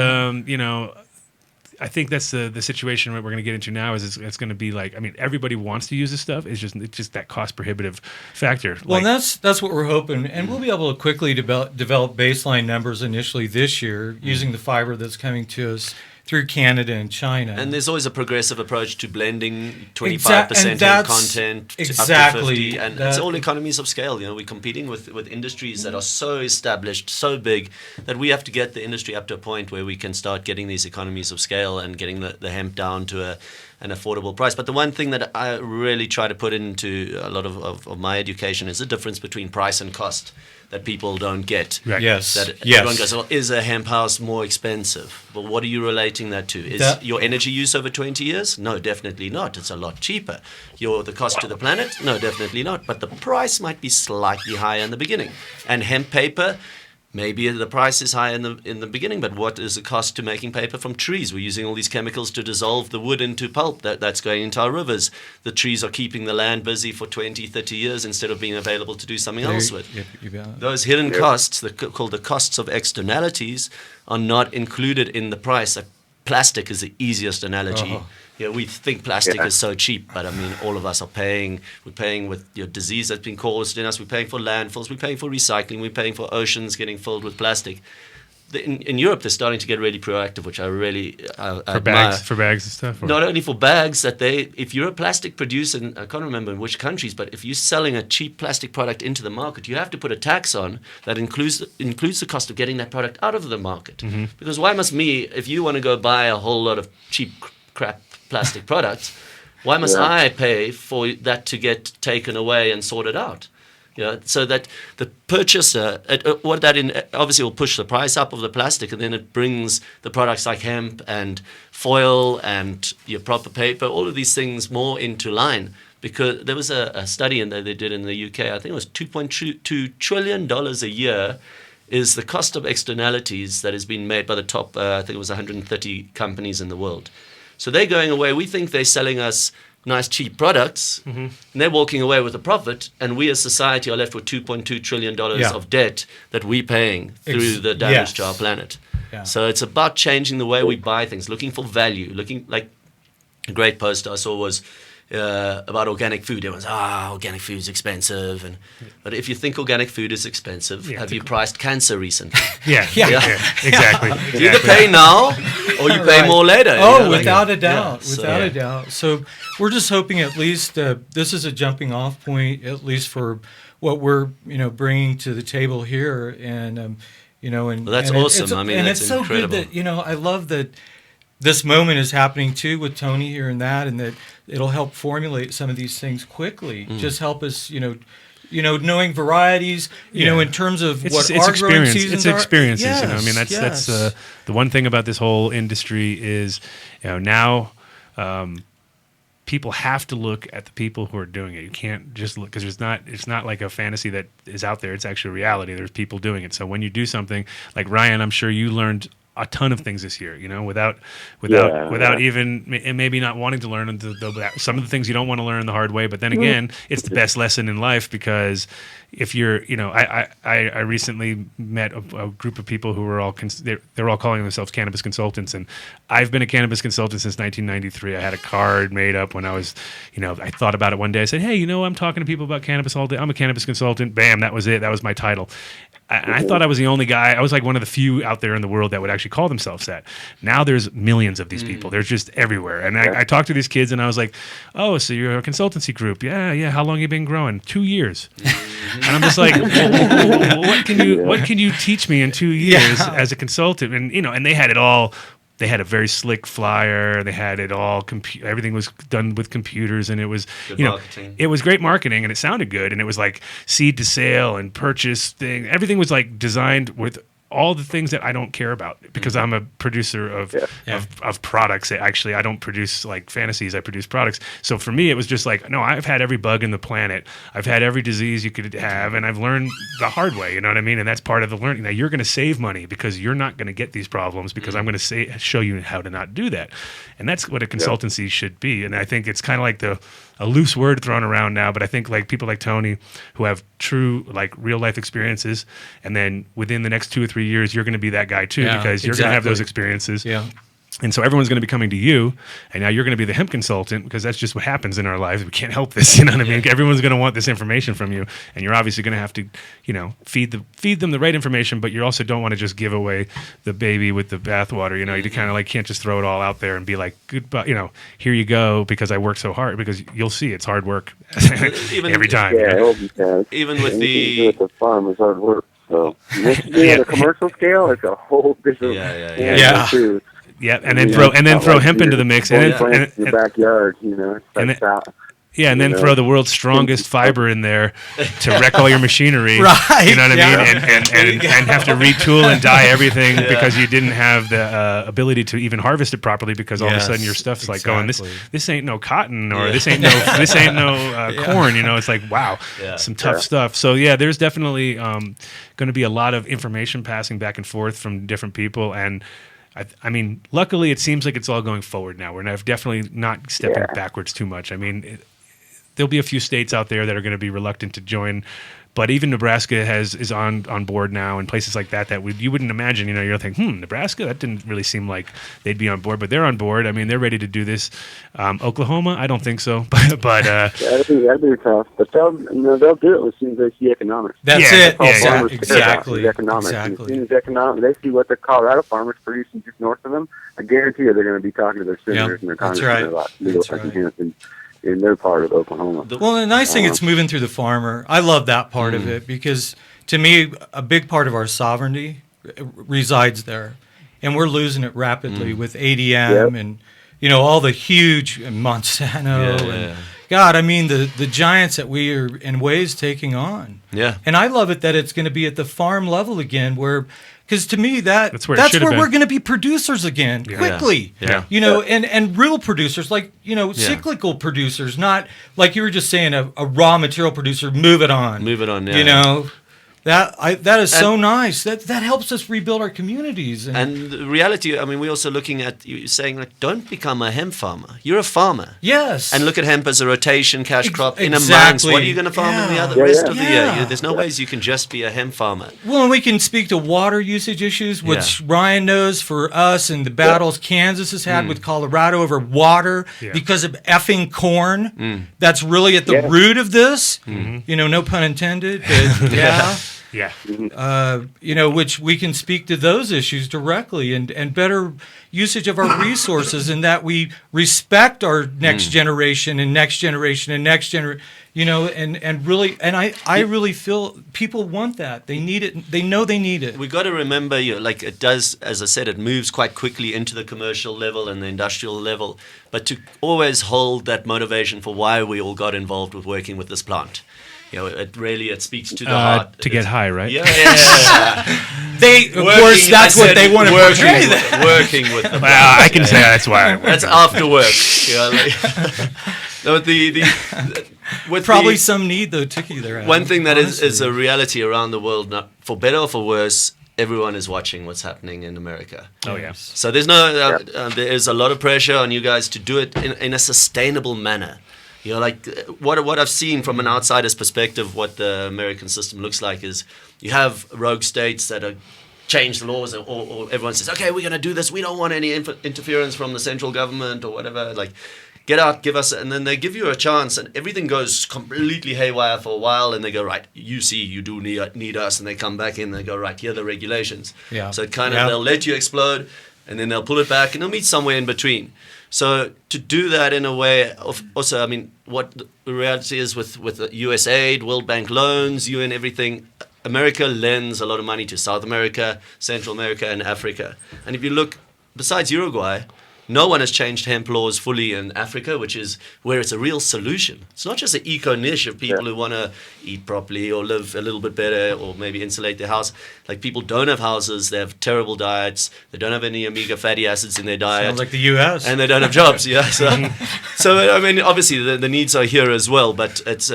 I think that's the situation that we're going to get into now. Is it's going to be like, I mean, everybody wants to use this stuff. It's just that cost prohibitive factor. Well, that's what we're hoping, and we'll be able to quickly develop baseline numbers initially this year using the fiber that's coming to us through Canada and China. And there's always a progressive approach to blending 25% hemp content up to 50, and it's all economies of scale. We're competing with industries that are so established, so big, that we have to get the industry up to a point where we can start getting these economies of scale and getting the hemp down to an affordable price. But the one thing that I really try to put into a lot of my education is the difference between price and cost that people don't get. Right. Yes. Everyone goes, well, is a hemp house more expensive? But what are you relating that to? Is your energy use over 20 years? No, definitely not. It's a lot cheaper. The cost to the planet? No, definitely not. But the price might be slightly higher in the beginning. And hemp paper, maybe the price is high in the beginning, but what is the cost to making paper from trees? We're using all these chemicals to dissolve the wood into pulp that's going into our rivers. The trees are keeping the land busy for 20, 30 years instead of being available to do something else with. Those hidden costs, called the costs of externalities, are not included in the price. Plastic is the easiest analogy. We think plastic is so cheap, but I mean, all of us are paying. We're paying with disease that's been caused in us. We're paying for landfills. We're paying for recycling. We're paying for oceans getting filled with plastic. In Europe, they're starting to get really proactive, which I really admire. For bags and stuff? Or? No, Not only for bags, if you're a plastic producer, and I can't remember in which countries, but if you're selling a cheap plastic product into the market, you have to put a tax on that includes the cost of getting that product out of the market. Mm-hmm. Because why must if you want to go buy a whole lot of cheap crap plastic products, why must I pay for that to get taken away and sorted out? So that the purchaser, obviously will push the price up of the plastic, and then it brings the products like hemp and foil and your proper paper, all of these things more into line. Because there was a study that they did in the UK, I think it was $2.2 trillion a year is the cost of externalities that has been made by the top, I think it was 130 companies in the world. So they're going away. We think they're selling us nice cheap products, Mm-hmm. and they're walking away with a profit, and we as society are left with $2.2 trillion Yeah. of debt that we're paying through the damage to our planet. Yeah. So it's about changing the way we buy things, looking for value, looking like a great post I saw was about organic food. Everyone's, organic food's expensive. But if you think organic food is expensive, have you priced cancer recently? Exactly. You either pay now or you pay more later. Oh, without a doubt. Yeah, Without a doubt. So we're just hoping at least this is a jumping off point, at least for what we're, bringing to the table here. And, and well, that's awesome. I mean, and that's it's incredible. so good that, I love that this moment is happening too with Tony here and that it'll help formulate some of these things quickly. Just help us, knowing varieties, in terms of what our growing seasons It's are. experiences, Yes, I mean, that's yes. the one thing about this whole industry is, now people have to look at the people who are doing it. You can't just look, because it's not like a fantasy that is out there. It's actually reality. There's people doing it. So when you do something like Ryan, I'm sure you learned a ton of things this year, without even maybe not wanting to learn some of the things you don't want to learn the hard way. But then again, it's the best lesson in life, because if you're, I recently met a group of people who were all they're all calling themselves cannabis consultants, and I've been a cannabis consultant since 1993. I had a card made up when I was, I thought about it one day. I said, hey, I'm talking to people about cannabis all day. I'm a cannabis consultant. Bam, that was it. That was my title. And I thought I was the only guy. I was like one of the few out there in the world that would actually call themselves that. Now there's millions of these people. They're just everywhere. And I talked to these kids, and I was like, oh, so you're a consultancy group. Yeah. How long have you been growing? 2 years. And I'm just like, what can you teach me in 2 years as a consultant? And, and they had it all. They had a very slick flyer. They had it all. Everything was done with computers, and it was, marketing. it was great marketing, and it sounded good, and it was like seed to sale and purchase thing. Everything was like designed with all the things that I don't care about, because I'm a producer of products. Actually, I don't produce like fantasies. I produce products. So for me, it was just like, no, I've had every bug in the planet. I've had every disease you could have, and I've learned the hard way. You know what I mean? And that's part of the learning. Now you're going to save money because you're not going to get these problems, because I'm going to show you how to not do that. And that's what a consultancy should be. And I think it's kind of like a loose word thrown around now, but I think like people like Tony, who have true like real life experiences, and then within the next 2 or 3 years, you're going to be that guy too, because you're going to have those experiences. Yeah. And so everyone's going to be coming to you, and now you're going to be the hemp consultant, because that's just what happens in our lives. We can't help this, you know what I mean? Everyone's going to want this information from you, and you're obviously going to have to, feed them the right information, but you also don't want to just give away the baby with the bathwater. You kind of like can't just throw it all out there and be like, goodbye, here you go, because I worked so hard, because you'll see it's hard work every time. Even with the farm is hard work. So on a commercial scale, it's a whole different too. Yeah, and then throw hemp into the mix, and in your backyard, and then throw the world's strongest fiber in there to wreck all your machinery. Right. You know what I mean? And have to retool and dye everything because you didn't have the ability to even harvest it properly, because all of a sudden your stuff's like going, this ain't no cotton, or this ain't no corn. It's like, wow, some tough stuff. So there's definitely going to be a lot of information passing back and forth from different people, and I mean, luckily, it seems like it's all going forward now. We're definitely not stepping backwards too much. I mean, there'll be a few states out there that are going to be reluctant to join, but even Nebraska is on board now, and places like that you wouldn't imagine. You're thinking, Nebraska? That didn't really seem like they'd be on board, but they're on board. I mean, they're ready to do this. Oklahoma, I don't think so, but that'd be tough. But they'll do it as soon as they see economics. That's it. Exactly. Economics. And as soon as they see what the Colorado farmers producing just north of them, I guarantee you they're going to be talking to their senators and their congressmen about legal hemp in their part of Oklahoma. Well, the nice thing, it's moving through the farmer. I love that part of it, because to me, a big part of our sovereignty resides there, and we're losing it rapidly with ADM and all the huge Monsanto and God. I mean, the giants that we are in ways taking on. Yeah, and I love it that it's going to be at the farm level again, because to me that's where we're going to be producers again quickly. And real producers, like cyclical producers, not like you were just saying a raw material producer. Move it on. That is so nice. That helps us rebuild our communities. And the reality, I mean, we're also looking at you saying, like, don't become a hemp farmer. You're a farmer. Yes. And look at hemp as a rotation cash crop in a Exactly. month. What are you going to farm in the rest of the year? There's no ways you can just be a hemp farmer. Well, and we can speak to water usage issues, which Ryan knows for us and the battles Kansas has had with Colorado over water because of effing corn. That's really at the root of this. You know, no pun intended. But you know, which we can speak to those issues directly and better usage of our resources, and that we respect our next generation and next generation and next generation, you know, and really, and I really feel people want that. They need it. They know they need it. We got to remember, you know, like it does, as I said, it moves quite quickly into the commercial level and the industrial level, but to always hold that motivation for why we all got involved with working with this plant. You know, it speaks to the heart. To get high, right? Yeah. Of course, that's what they want to portray. Working with them. Well, I can say that's why. That's after work. You know, with probably some need though, Tiki there. One thing that is a reality around the world, not for better or for worse, everyone is watching what's happening in America. Oh yeah. So there's there is a lot of pressure on you guys to do it in a sustainable manner. You know, like what I've seen from an outsider's perspective, what the American system looks like is you have rogue states that are change the laws, or everyone says, okay, we're going to do this. We don't want any interference from the central government or whatever. Like, get out, give us, and then they give you a chance, and everything goes completely haywire for a while, and they go, right, you see, you do need us, and they come back in, and they go, right, here are the regulations. Yeah. So it kind of, they'll let you explode, and then they'll pull it back, and they'll meet somewhere in between. So to do that in a way, also, I mean, what the reality is with USAID, World Bank loans, UN, everything, America lends a lot of money to South America, Central America, and Africa. And if you look, besides Uruguay, no one has changed hemp laws fully in Africa, which is where it's a real solution. It's not just an eco niche of people who want to eat properly or live a little bit better or maybe insulate their house. Like, people don't have houses, they have terrible diets, they don't have any omega fatty acids in their diet. Sounds like the U.S. And they don't have jobs, So, I mean, obviously the needs are here as well, but it's...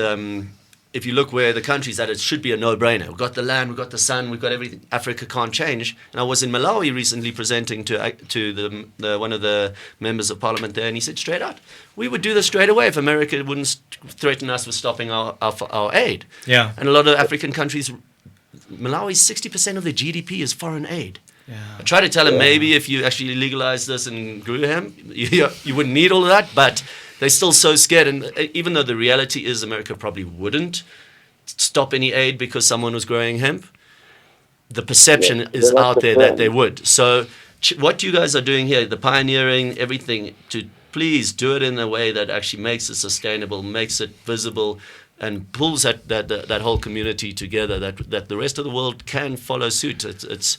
if you look where the countries that it should be a no-brainer. We've got the land, we've got the sun, we've got everything. Africa can't change. And I was in Malawi recently presenting to the one of the members of parliament there, and he said straight out, we would do this straight away if America wouldn't threaten us with stopping our aid. Yeah. And a lot of African countries, Malawi, 60% of their GDP is foreign aid. Yeah. I try to tell him maybe if you actually legalize this and grew hemp, you wouldn't need all of that, but they're still so scared. And even though the reality is America probably wouldn't stop any aid because someone was growing hemp, the perception is out there that they would. So what you guys are doing here, the pioneering, everything, to please do it in a way that actually makes it sustainable, makes it visible, and pulls that whole community together, that the rest of the world can follow suit. It's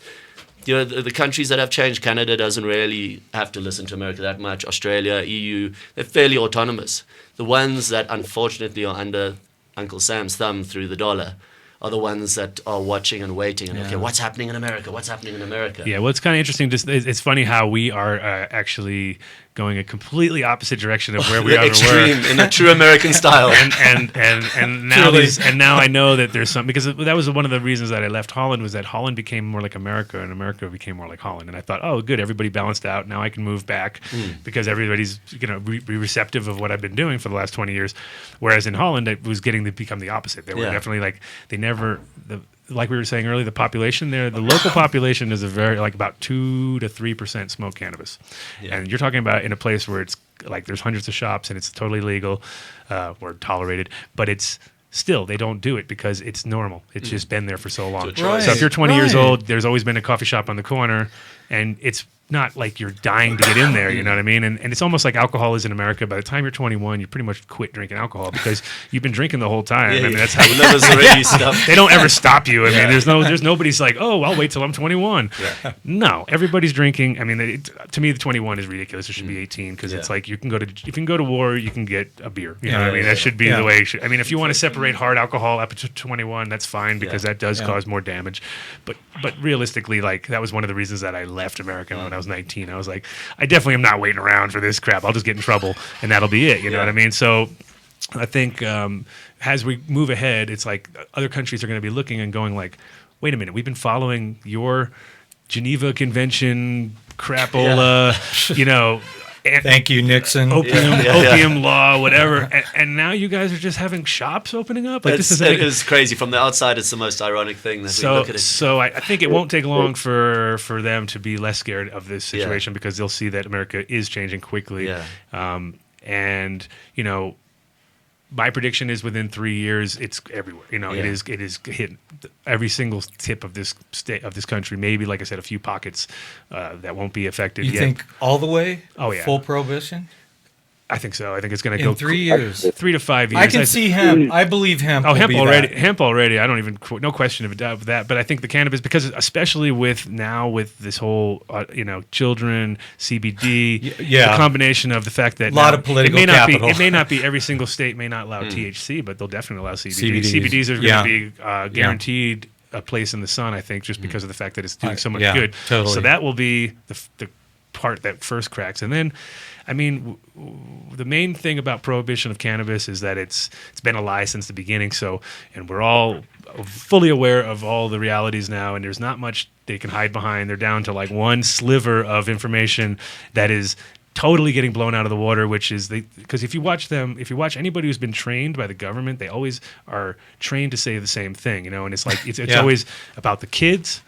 you know, the countries that have changed, Canada doesn't really have to listen to America that much. Australia, EU, they're fairly autonomous. The ones that unfortunately are under Uncle Sam's thumb through the dollar are the ones that are watching and waiting and, okay, what's happening in America? What's happening in America? Yeah, well, it's kind of interesting. Just it's funny how we are actually going a completely opposite direction of where we ever Extreme, were in a true American style. and now now I know that there's some, because that was one of the reasons that I left Holland, was that Holland became more like America and America became more like Holland. And I thought, oh, good, everybody balanced out. Now I can move back because everybody's be receptive of what I've been doing for the last 20 years. Whereas in Holland, it was getting to become the opposite. They were definitely like we were saying earlier, the population there, the local population is about 2 to 3% smoke cannabis. Yeah. And you're talking about in a place where it's like there's hundreds of shops and it's totally legal or tolerated, but it's still, they don't do it because it's normal. It's just been there for so long. Right. So if you're 20 years old, there's always been a coffee shop on the corner, and it's not like you're dying to get in there, you know what I mean? And it's almost like alcohol is in America. By the time you're 21, you pretty much quit drinking alcohol because you've been drinking the whole time. I mean, that's how they don't ever stop you. I mean, there's nobody's like, oh, I'll wait till I'm 21. Yeah. No, everybody's drinking. I mean, to me, the 21 is ridiculous. It should be 18 because it's like you can go to war, you can get a beer. You know what I mean? That should be the way. I mean, if you want to separate hard alcohol up to 21, that's fine because that does cause more damage. But realistically, like, that was one of the reasons that I left America when I was 19. I was like, I definitely am not waiting around for this crap. I'll just get in trouble and that'll be it. You know what I mean? So I think as we move ahead, it's like other countries are going to be looking and going like, wait a minute, we've been following your Geneva Convention crapola, Thank you, Nixon. Opium law, whatever. And now you guys are just having shops opening up. Like it is crazy. From the outside, it's the most ironic thing that we look at it. So I think it won't take long for them to be less scared of this situation because they'll see that America is changing quickly. And my prediction is within 3 years, it's everywhere. It is hit every single tip of this state of this country. Maybe, like I said, a few pockets that won't be affected yet. You think all the way? Oh yeah, full prohibition. I think so. I think it's going to go 3 years, 3 to 5 years. I can see hemp. I believe hemp. Oh, hemp already. Hemp already. I don't even no question of that. But I think the cannabis, because especially with this whole children CBD, the combination of the fact that a lot of political capital. It may not be every single state may not allow THC, but they'll definitely allow CBD. CBDs are going to be guaranteed a place in the sun. I think just because of the fact that it's doing so much good. Totally. So that will be the part that first cracks, and then. I mean, the main thing about prohibition of cannabis is that it's been a lie since the beginning. So, and we're all fully aware of all the realities now, and there's not much they can hide behind. They're down to like one sliver of information that is totally getting blown out of the water, which is because if you watch anybody who's been trained by the government, they always are trained to say the same thing, and it's like it's always about the kids.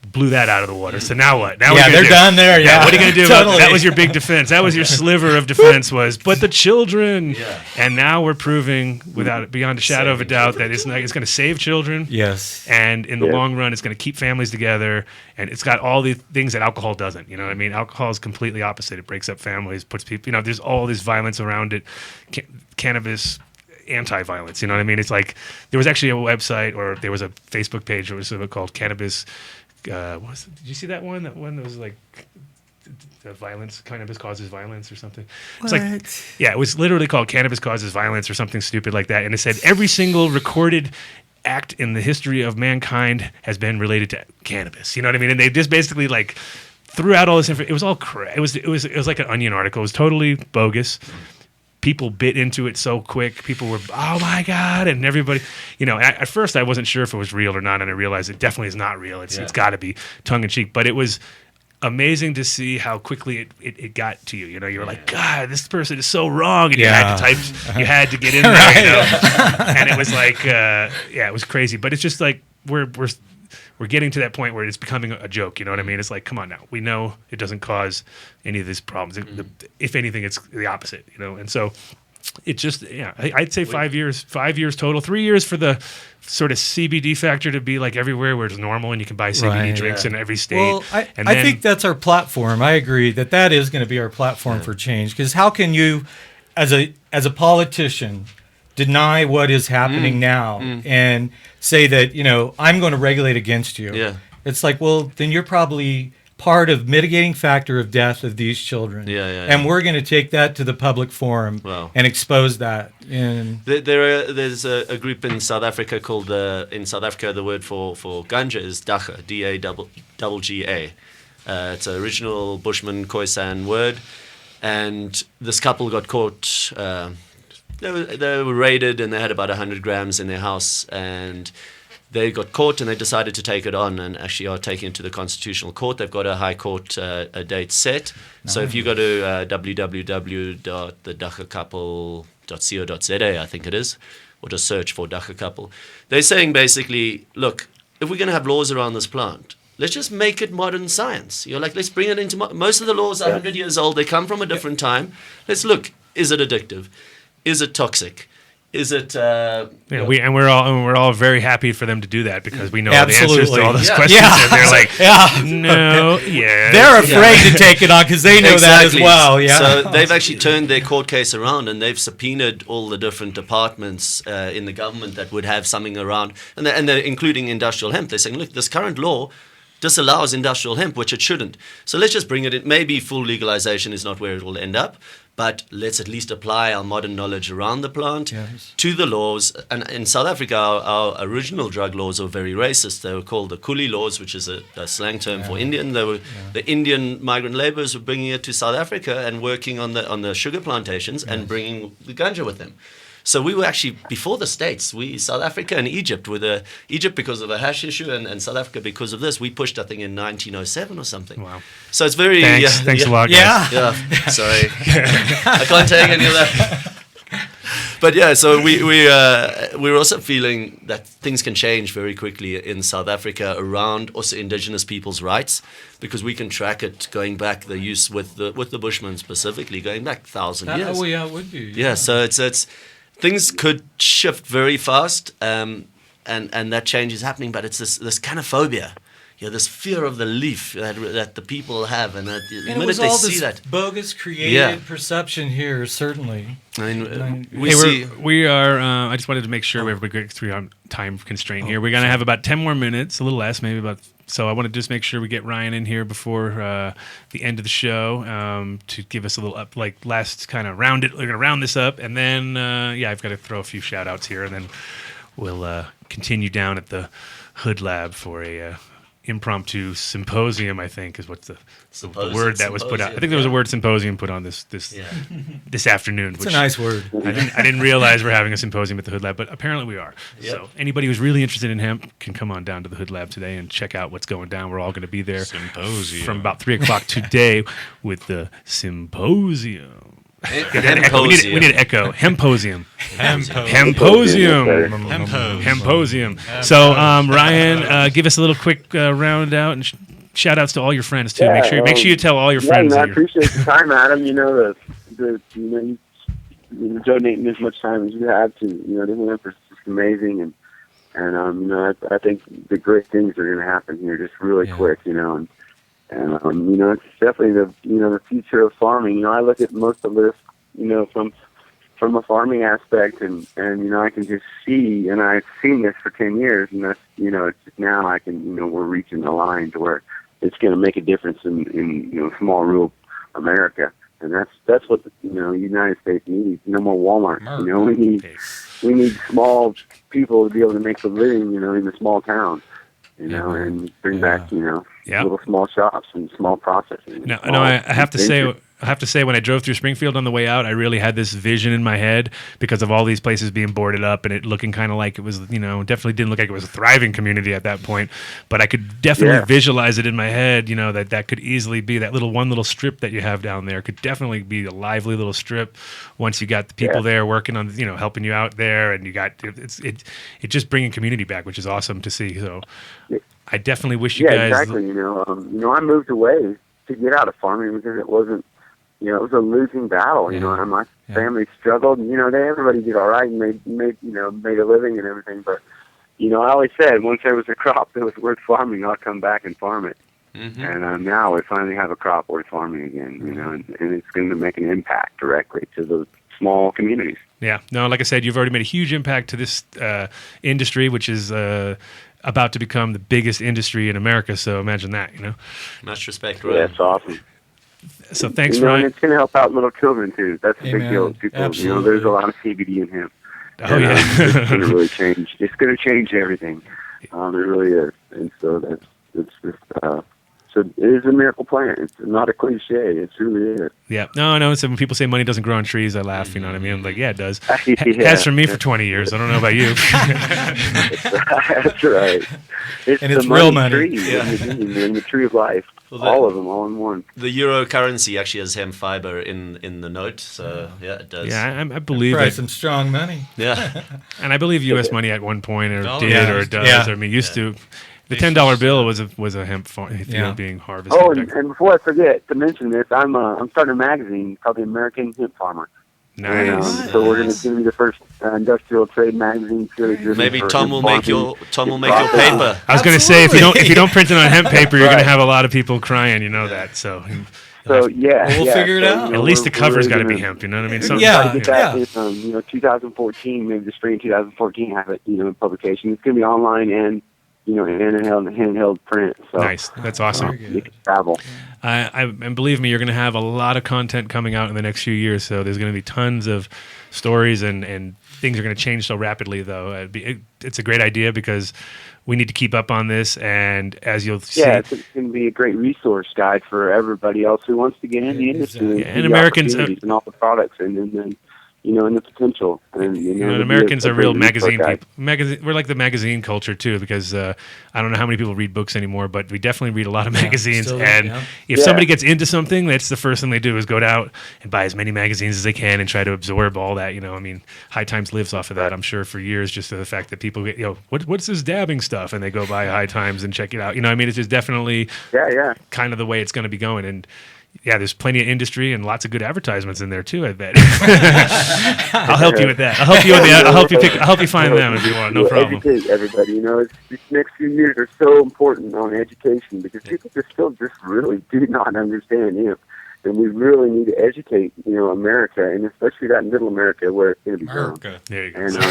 Blew that out of the water. So now what? Now they're done there. Yeah. What are you going to do? Totally. That was your big defense. That was your sliver of defense but the children. Yeah. And now we're proving beyond a shadow of a doubt that it's going to save children. Yes. And in the long run, it's going to keep families together. And it's got all the things that alcohol doesn't. You know what I mean? Alcohol is completely opposite. It breaks up families, puts people, there's all this violence around it. Cannabis anti-violence, you know what I mean? It's like there was actually a website or there was a Facebook page that was called Cannabis. Did you see that one? That one that was like the violence, cannabis causes violence or something. It's like, it was literally called Cannabis Causes Violence or something stupid like that. And it said every single recorded act in the history of mankind has been related to cannabis. You know what I mean? And they just basically like threw out all this information. It was all crap. It was like an Onion article. It was totally bogus. People bit into it so quick. People were, oh my God. And everybody, at first I wasn't sure if it was real or not. And I realized it definitely is not real. It's got to be tongue in cheek. But it was amazing to see how quickly it got to you. You're like, God, this person is so wrong. And you had to type, you had to get in there, And it was like, it was crazy. But it's just like, we're getting to that point where it's becoming a joke. You know what I mean? It's like, come on now. We know it doesn't cause any of these problems. If anything, it's the opposite, And so it just, I'd say 5 years total. 3 years for the sort of CBD factor to be like everywhere where it's normal and you can buy CBD drinks in every state. Well, I think that's our platform. I agree that is going to be our platform for change. Because how can you, as a politician, deny what is happening now and say that, I'm going to regulate against you. Yeah. It's like, well, then you're probably part of mitigating factor of death of these children. And we're going to take that to the public forum and expose that. There's a group in South Africa called, in South Africa, the word for ganja is Daga, D-A-G-G-A. It's an original Bushman Khoisan word. And this couple got caught... They were raided and they had about 100 grams in their house, and they got caught and they decided to take it on and actually are taking it to the Constitutional Court. They've got a High Court a date set. Nice. So if you go to www.thedachacouple.co.za, I think it is, or just search for Dacha Couple, they're saying basically, look, if we're going to have laws around this plant, let's just make it modern science. Let's bring it into... most of the laws are 100 years old. They come from a different time. Let's look, is it addictive? Is it toxic? Is it? We're all very happy for them to do that because we know the answers to all those questions, and they're like, no, they're afraid to take it on because they know that as well. Yeah. So they've actually turned their court case around and they've subpoenaed all the different departments in the government that would have something around, and they're including industrial hemp. They're saying, look, this current law disallows industrial hemp, which it shouldn't. So let's just bring it in. Maybe full legalization is not where it will end up, but let's at least apply our modern knowledge around the plant to the laws. And in South Africa, our original drug laws were very racist. They were called the Coolie laws, which is a slang term for Indian. They were the Indian migrant laborers were bringing it to South Africa and working on the sugar plantations and bringing the ganja with them. So we were actually before the States. South Africa and Egypt Egypt because of a hash issue, and South Africa because of this. We pushed, I think, in 1907 or something. Wow. So it's very thanks a lot, guys. Yeah. Sorry, I can't take any of that. But yeah, so we're also feeling that things can change very quickly in South Africa around also indigenous people's rights, because we can track it going back, the use with the Bushmen specifically going back 1,000 years. Oh yeah, it would be. Yeah, so it's things could shift very fast, and that change is happening. But it's this kind of phobia. This fear of the leaf that the people have, and that the minute they see that bogus created perception here, certainly. I just wanted to make sure everybody gets through on time constraint here. We're gonna have about 10 more minutes, a little less, maybe about. So I want to just make sure we get Ryan in here before the end of the show to give us a little last kind of round it. We're gonna round this up, and then I've got to throw a few shout outs here, and then we'll continue down at the Hood Lab for a impromptu symposium, I think, is what's the word that was put out. I think there was a word symposium put on this afternoon. It's a nice word. I didn't realize we're having a symposium at the Hood Lab, but apparently we are. Yep. So anybody who's really interested in hemp can come on down to the Hood Lab today and check out what's going down. We're all going to be there from about 3 o'clock today with the symposium. We need an echo. Hemposium. Hemposium. So, Ryan, give us a little quick round out and shout outs to all your friends too. Make sure you tell all your friends. I appreciate the time, Adam. You donating as much time as you have to the hemp is just amazing, and I think the great things are going to happen here just really quick, and it's definitely the future of farming. I look at most of this, from a farming aspect, and I can just see, and I've seen this for 10 years, and that's, it's just now I can, we're reaching the line to where it's going to make a difference in small rural America, and that's what the United States needs. No more Walmart. We need small people to be able to make a living, in the small towns. And bring back, little small shops and small processing. I have to say, when I drove through Springfield on the way out, I really had this vision in my head because of all these places being boarded up and it looking kind of like it was, definitely didn't look like it was a thriving community at that point. But I could definitely visualize it in my head, that could easily be that one little strip that you have down there could definitely be a lively little strip once you got the people there working on, helping you out there, and you got it just bringing community back, which is awesome to see. So I definitely wish you guys. Exactly. I moved away to get out of farming because it wasn't. It was a losing battle. And my family struggled. And, everybody did all right and made a living and everything. But I always said once there was a crop that was worth farming, I'll come back and farm it. Mm-hmm. And now we finally have a crop worth farming again. And it's going to make an impact directly to the small communities. Yeah. No, like I said, you've already made a huge impact to this industry, which is about to become the biggest industry in America. So imagine that, Much respect, right? Yeah, it's awesome. So thanks, Ryan. And it's going to help out little children too. That's a big deal. People, there's a lot of CBD in hemp. Oh yeah, it's going to really change. It's going to change everything. It really is. And so so it is a miracle plant. It's not a cliche. It truly is. Yeah. No. So when people say money doesn't grow on trees, I laugh. You know what I mean? I'm like, yeah, it does. It has for me for 20 years. I don't know about you. That's right. It's real money. Tree, and the tree of life. All of them, all in one. The euro currency actually has hemp fiber in the note, so yeah, it does. Yeah, I believe it. Some strong money. Yeah, and I believe U.S. money at one point or does. Yeah. I mean, used to. The $10 bill was a hemp field being harvested. Oh, and before I forget to mention this, I'm starting a magazine called the American Hemp Farmer. Nice. So we're going to be the first industrial trade magazine. Maybe Tom will make your paper. I was going to say if you don't print it on hemp paper, you're going to have a lot of people crying. You know that. So we'll figure it out. At least the cover's got to be hemp. You know what I mean? So, yeah. 2014, maybe the spring 2014 have it. In publication. It's going to be online and. Handheld print. So, nice. That's awesome. You can travel. And believe me, you're going to have a lot of content coming out in the next few years. So there's going to be tons of stories and things are going to change so rapidly, though. It's a great idea because we need to keep up on this. And as you'll see, it's going to be a great resource guide for everybody else who wants to get in the industry and Americans and all the products, and then and the potential. And, and Americans are real magazine people. We're like the magazine culture too, because I don't know how many people read books anymore, but we definitely read a lot of magazines. If somebody gets into something, that's the first thing they do is go out and buy as many magazines as they can and try to absorb all that. High Times lives off of that, I'm sure, for years, just the fact that people get, what's this dabbing stuff, and they go buy High Times and check it out. It's just definitely kind of the way it's going to be going. And yeah, there's plenty of industry and lots of good advertisements in there too, I bet. I'll help you with that. I'll help you find them if you want. No problem. Educate everybody. These next few years are so important on education, because people just really do not understand. And we really need to educate, America, and especially that middle America where it's going to be going. There you go. And the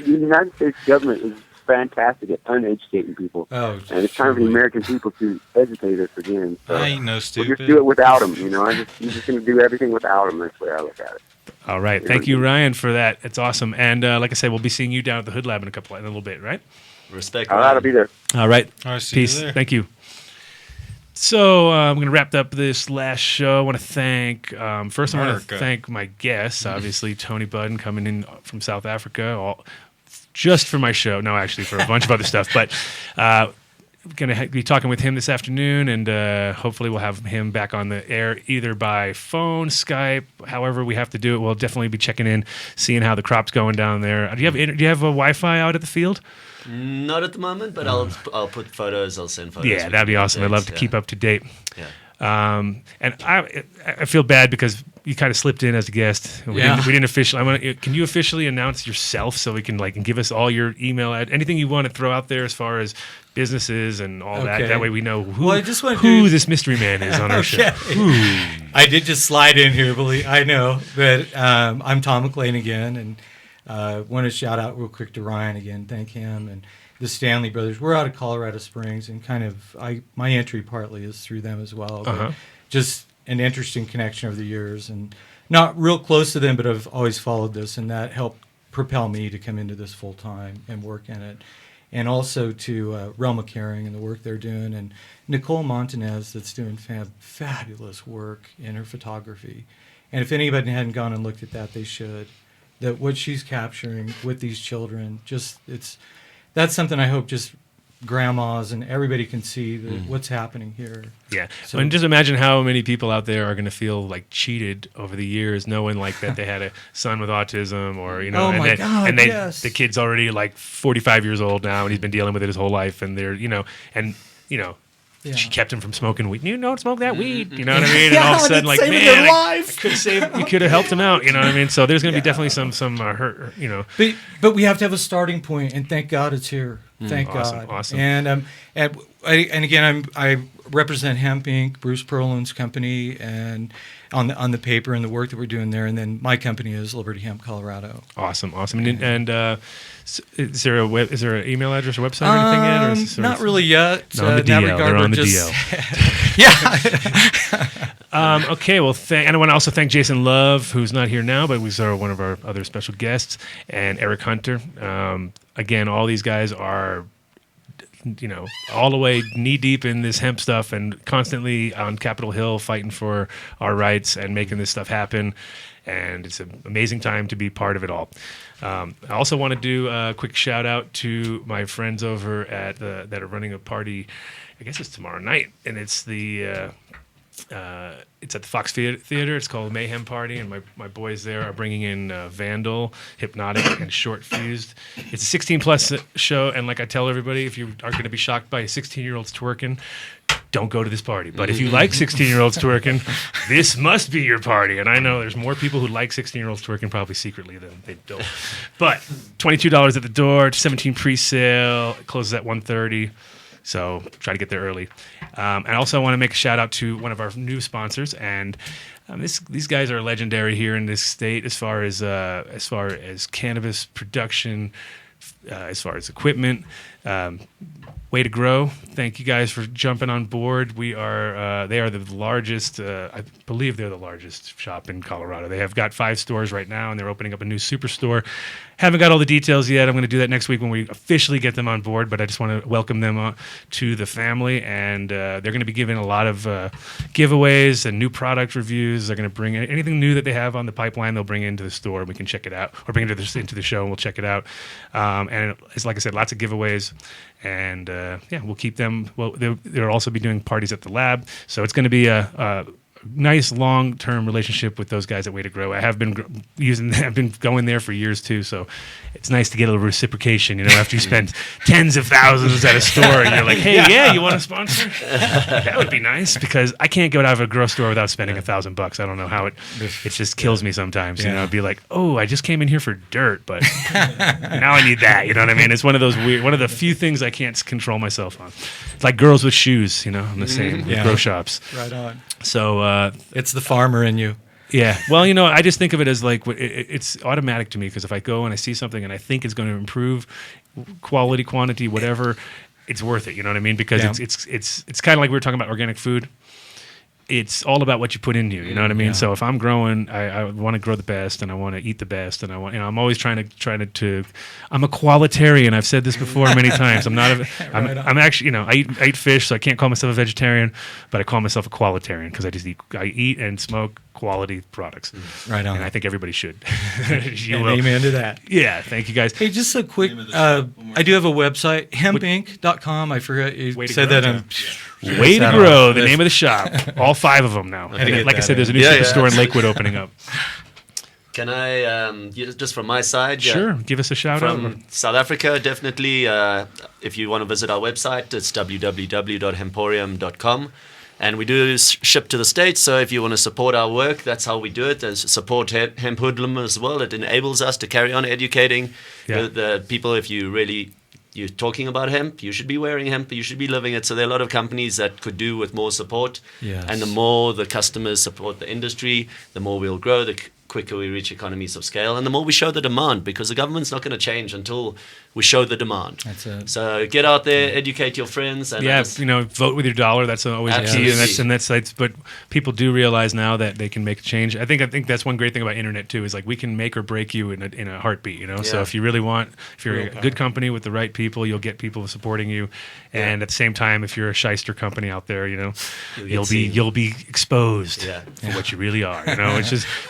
United States government is fantastic at uneducating people. And it's time for the American people to educate us again. So I ain't no stupid. We'll just do it without them. I'm just going to do everything without them. That's the way I look at it. All right. Thank you, Ryan, for that. It's awesome. And like I said, we'll be seeing you down at the Hood Lab in a little bit, right? Respect. All right, I'll be there. All right. All right, see Peace. you there. Thank you. So I'm going to wrap up this last show. I want to thank, first I want to thank my guests, obviously, Tony Budden coming in from South Africa, just for my show. No, actually, for a bunch of other stuff. But going to be talking with him this afternoon, and hopefully we'll have him back on the air either by phone, Skype, however we have to do it. We'll definitely be checking in, seeing how the crop's going down there. Do you have a Wi-Fi out at the field? Not at the moment, but I'll put photos. I'll send photos. Yeah, that'd be awesome. I'd love to keep up to date. Yeah. And I feel bad because you kind of slipped in as a guest. We didn't officially. Can you officially announce yourself so we can and give us all your email, anything you want to throw out there as far as businesses and all that. That way we know who this mystery man is on our show. I did just slide in here, I know, but I'm Tom McLean again, and want to shout out real quick to Ryan again. Thank him and the Stanley brothers. We're out of Colorado Springs, and my entry partly is through them as well. But just an interesting connection over the years, and not real close to them, but I've always followed this, and that helped propel me to come into this full time and work in it. And also to Relma Caring and the work they're doing, and Nicole Montanez that's doing fabulous work in her photography. And if anybody hadn't gone and looked at that, they should. That what she's capturing with these children, that's something I hope just grandmas and everybody can see what's happening here. Yeah. So, and just imagine how many people out there are going to feel cheated over the years, knowing that they had a son with autism, or the kid's already 45 years old now, and he's been dealing with it his whole life, and they're she kept him from smoking weed. You don't smoke that weed. You know what I mean? And all of a sudden, you could have helped him out. You know what I mean? So there's going to be definitely some hurt. But we have to have a starting point, and thank God it's here. Thank God. Awesome. And again, I represent Hemp Inc., Bruce Perlin's company, and on the paper and the work that we're doing there. And then my company is Liberty Hemp Colorado. Awesome. And is there an email address or website or anything yet? Or is not really yet. On the DL. They're on the DL. Yeah. Okay. Well, and I want to also thank Jason Love, who's not here now, but was one of our other special guests, and Eric Hunter. Again, all these guys are, all the way knee deep in this hemp stuff and constantly on Capitol Hill fighting for our rights and making this stuff happen. And it's an amazing time to be part of it all. I also want to do a quick shout out to my friends over at that are running a party. I guess it's tomorrow night, and it's it's at the Fox Theater. It's called Mayhem Party, and my boys there are bringing in Vandal, Hypnotic, and Short Fused. It's a 16-plus show, and like I tell everybody, if you are going to be shocked by 16-year-olds twerking, don't go to this party. But if you like 16-year-olds twerking, this must be your party. And I know there's more people who like 16-year-olds twerking probably secretly than they don't. But $22 at the door, $17 pre-sale. It closes at 1:30. So try to get there early. And also I want to make a shout out to one of our new sponsors. And these guys are legendary here in this state as far as cannabis production, as far as equipment. Way to grow. Thank you guys for jumping on board. They are the largest, I believe they're the largest shop in Colorado. They have got 5 stores right now, and they're opening up a new superstore. Haven't got all the details yet. I'm going to do that next week when we officially get them on board, but I just want to welcome them to the family, and they're going to be giving a lot of giveaways and new product reviews. They're going to bring anything new that they have on the pipeline, they'll bring into the store, and we can check it out, or bring it into the show, and we'll check it out. And it's, like I said, lots of giveaways. And we'll keep them. Well, they'll also be doing parties at the lab, so it's going to be a nice long-term relationship with those guys at Way to Grow. I have been I've been going there for years too, so it's nice to get a little reciprocation. After you spend tens of thousands at a store, and you're like, hey, you want to sponsor? That would be nice, because I can't go out of a grocery store without spending $1,000. I don't know how it just kills me sometimes. I'd be like, oh, I just came in here for dirt, but now I need that. You know what I mean? It's one of those one of the few things I can't control myself on. It's like girls with shoes. I'm the same with grow shops. Right on. So it's the farmer in you. Yeah. Well, I just think of it as like it's automatic to me, because if I go and I see something and I think it's going to improve quality, quantity, whatever, it's worth it. You know what I mean? Because it's kind of like we were talking about organic food. It's all about what you put into you. You know what I mean? Yeah. So if I'm growing, I want to grow the best, and I want to eat the best, and I'm always trying to. I'm a qualitarian. I've said this before many times. I'm not. I'm actually. I eat fish, so I can't call myself a vegetarian, but I call myself a qualitarian, because I eat and smoke quality products. Right on. And I think everybody should. Amen to that. Yeah. Thank you guys. Hey, just a quick. I do have a website, hempinc.com. I forgot you said that. Way to Grow, the name of the shop. All 5 of them now. And like I said, there's a new superstore in Lakewood opening up. Can I, just from my side? Sure, give us a shout out. From South Africa, definitely. If you want to visit our website, it's www.hemporium.com. And we do ship to the States, so if you want to support our work, that's how we do it. And support Hemp Hoodlum as well. It enables us to carry on educating the people. If you're talking about hemp, you should be wearing hemp, you should be living it. So there are a lot of companies that could do with more support. Yes. And the more the customers support the industry, the more we'll grow, the quicker we reach economies of scale, and the more we show the demand, because the government's not going to change until we show the demand. That's it. So get out there, educate your friends. And vote with your dollar. That's always a key. And that's but people do realize now that they can make a change. I think that's one great thing about internet too, is like we can make or break you in a heartbeat. So if you really want, if you're a good company with the right people, you'll get people supporting you. And at the same time, if you're a shyster company out there, you'll be exposed for what you really are.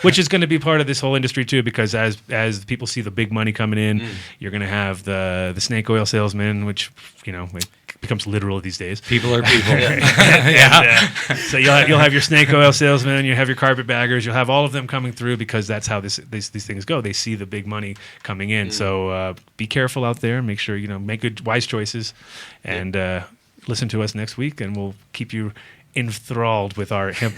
Which is going to be part of this whole industry too, because as people see the big money coming in, you're going to have the snake oil salesman, which it becomes literal these days. People are people. So you'll have your snake oil salesman, you have your carpetbaggers, you'll have all of them coming through, because that's how these things go. They see the big money coming in. So be careful out there. Make sure make good, wise choices, and listen to us next week, and we'll keep you enthralled with our hemp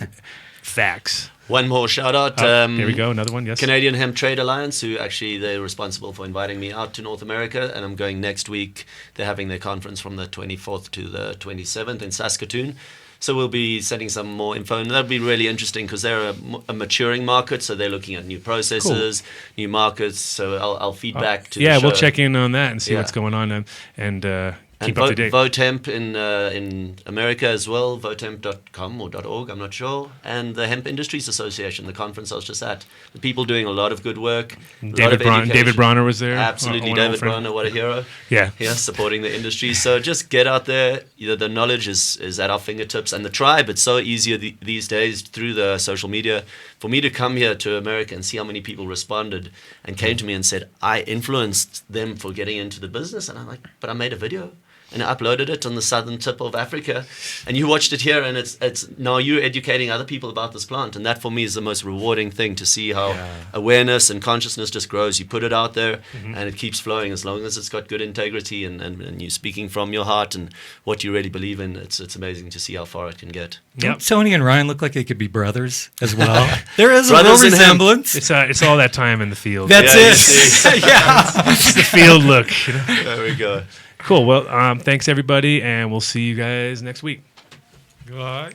facts. One more shout out. There we go, another one, yes. Canadian Hemp Trade Alliance, who they're responsible for inviting me out to North America, and I'm going next week. They're having their conference from the 24th to the 27th in Saskatoon. So we'll be sending some more info, and that'll be really interesting, because they're a maturing market, so they're looking at new processes, new markets. So I'll feed back to the show. We'll check in on that and see what's going on, and keep up to date. Vote Hemp in America as well, votehemp.com or .org, I'm not sure. And the Hemp Industries Association, the conference I was just at. The people doing a lot of good work. David Bronner was there. Absolutely, David Bronner, what a hero. Yeah, supporting the industry. So just get out there. The knowledge is at our fingertips. And the tribe, it's so easier these days through the social media. For me to come here to America and see how many people responded and came to me and said, I influenced them for getting into the business. And I'm like, but I made a video. And I uploaded it on the southern tip of Africa, and you watched it here, and it's now you're educating other people about this plant, and that for me is the most rewarding thing, to see how awareness and consciousness just grows. You put it out there, and it keeps flowing as long as it's got good integrity, and you're speaking from your heart and what you really believe in. It's amazing to see how far it can get. Don't Tony and Ryan look like they could be brothers as well? There is a real resemblance. It's all that time in the field. That's it. It's the field look. There we go. Cool. Well, thanks everybody, and we'll see you guys next week. Goodbye.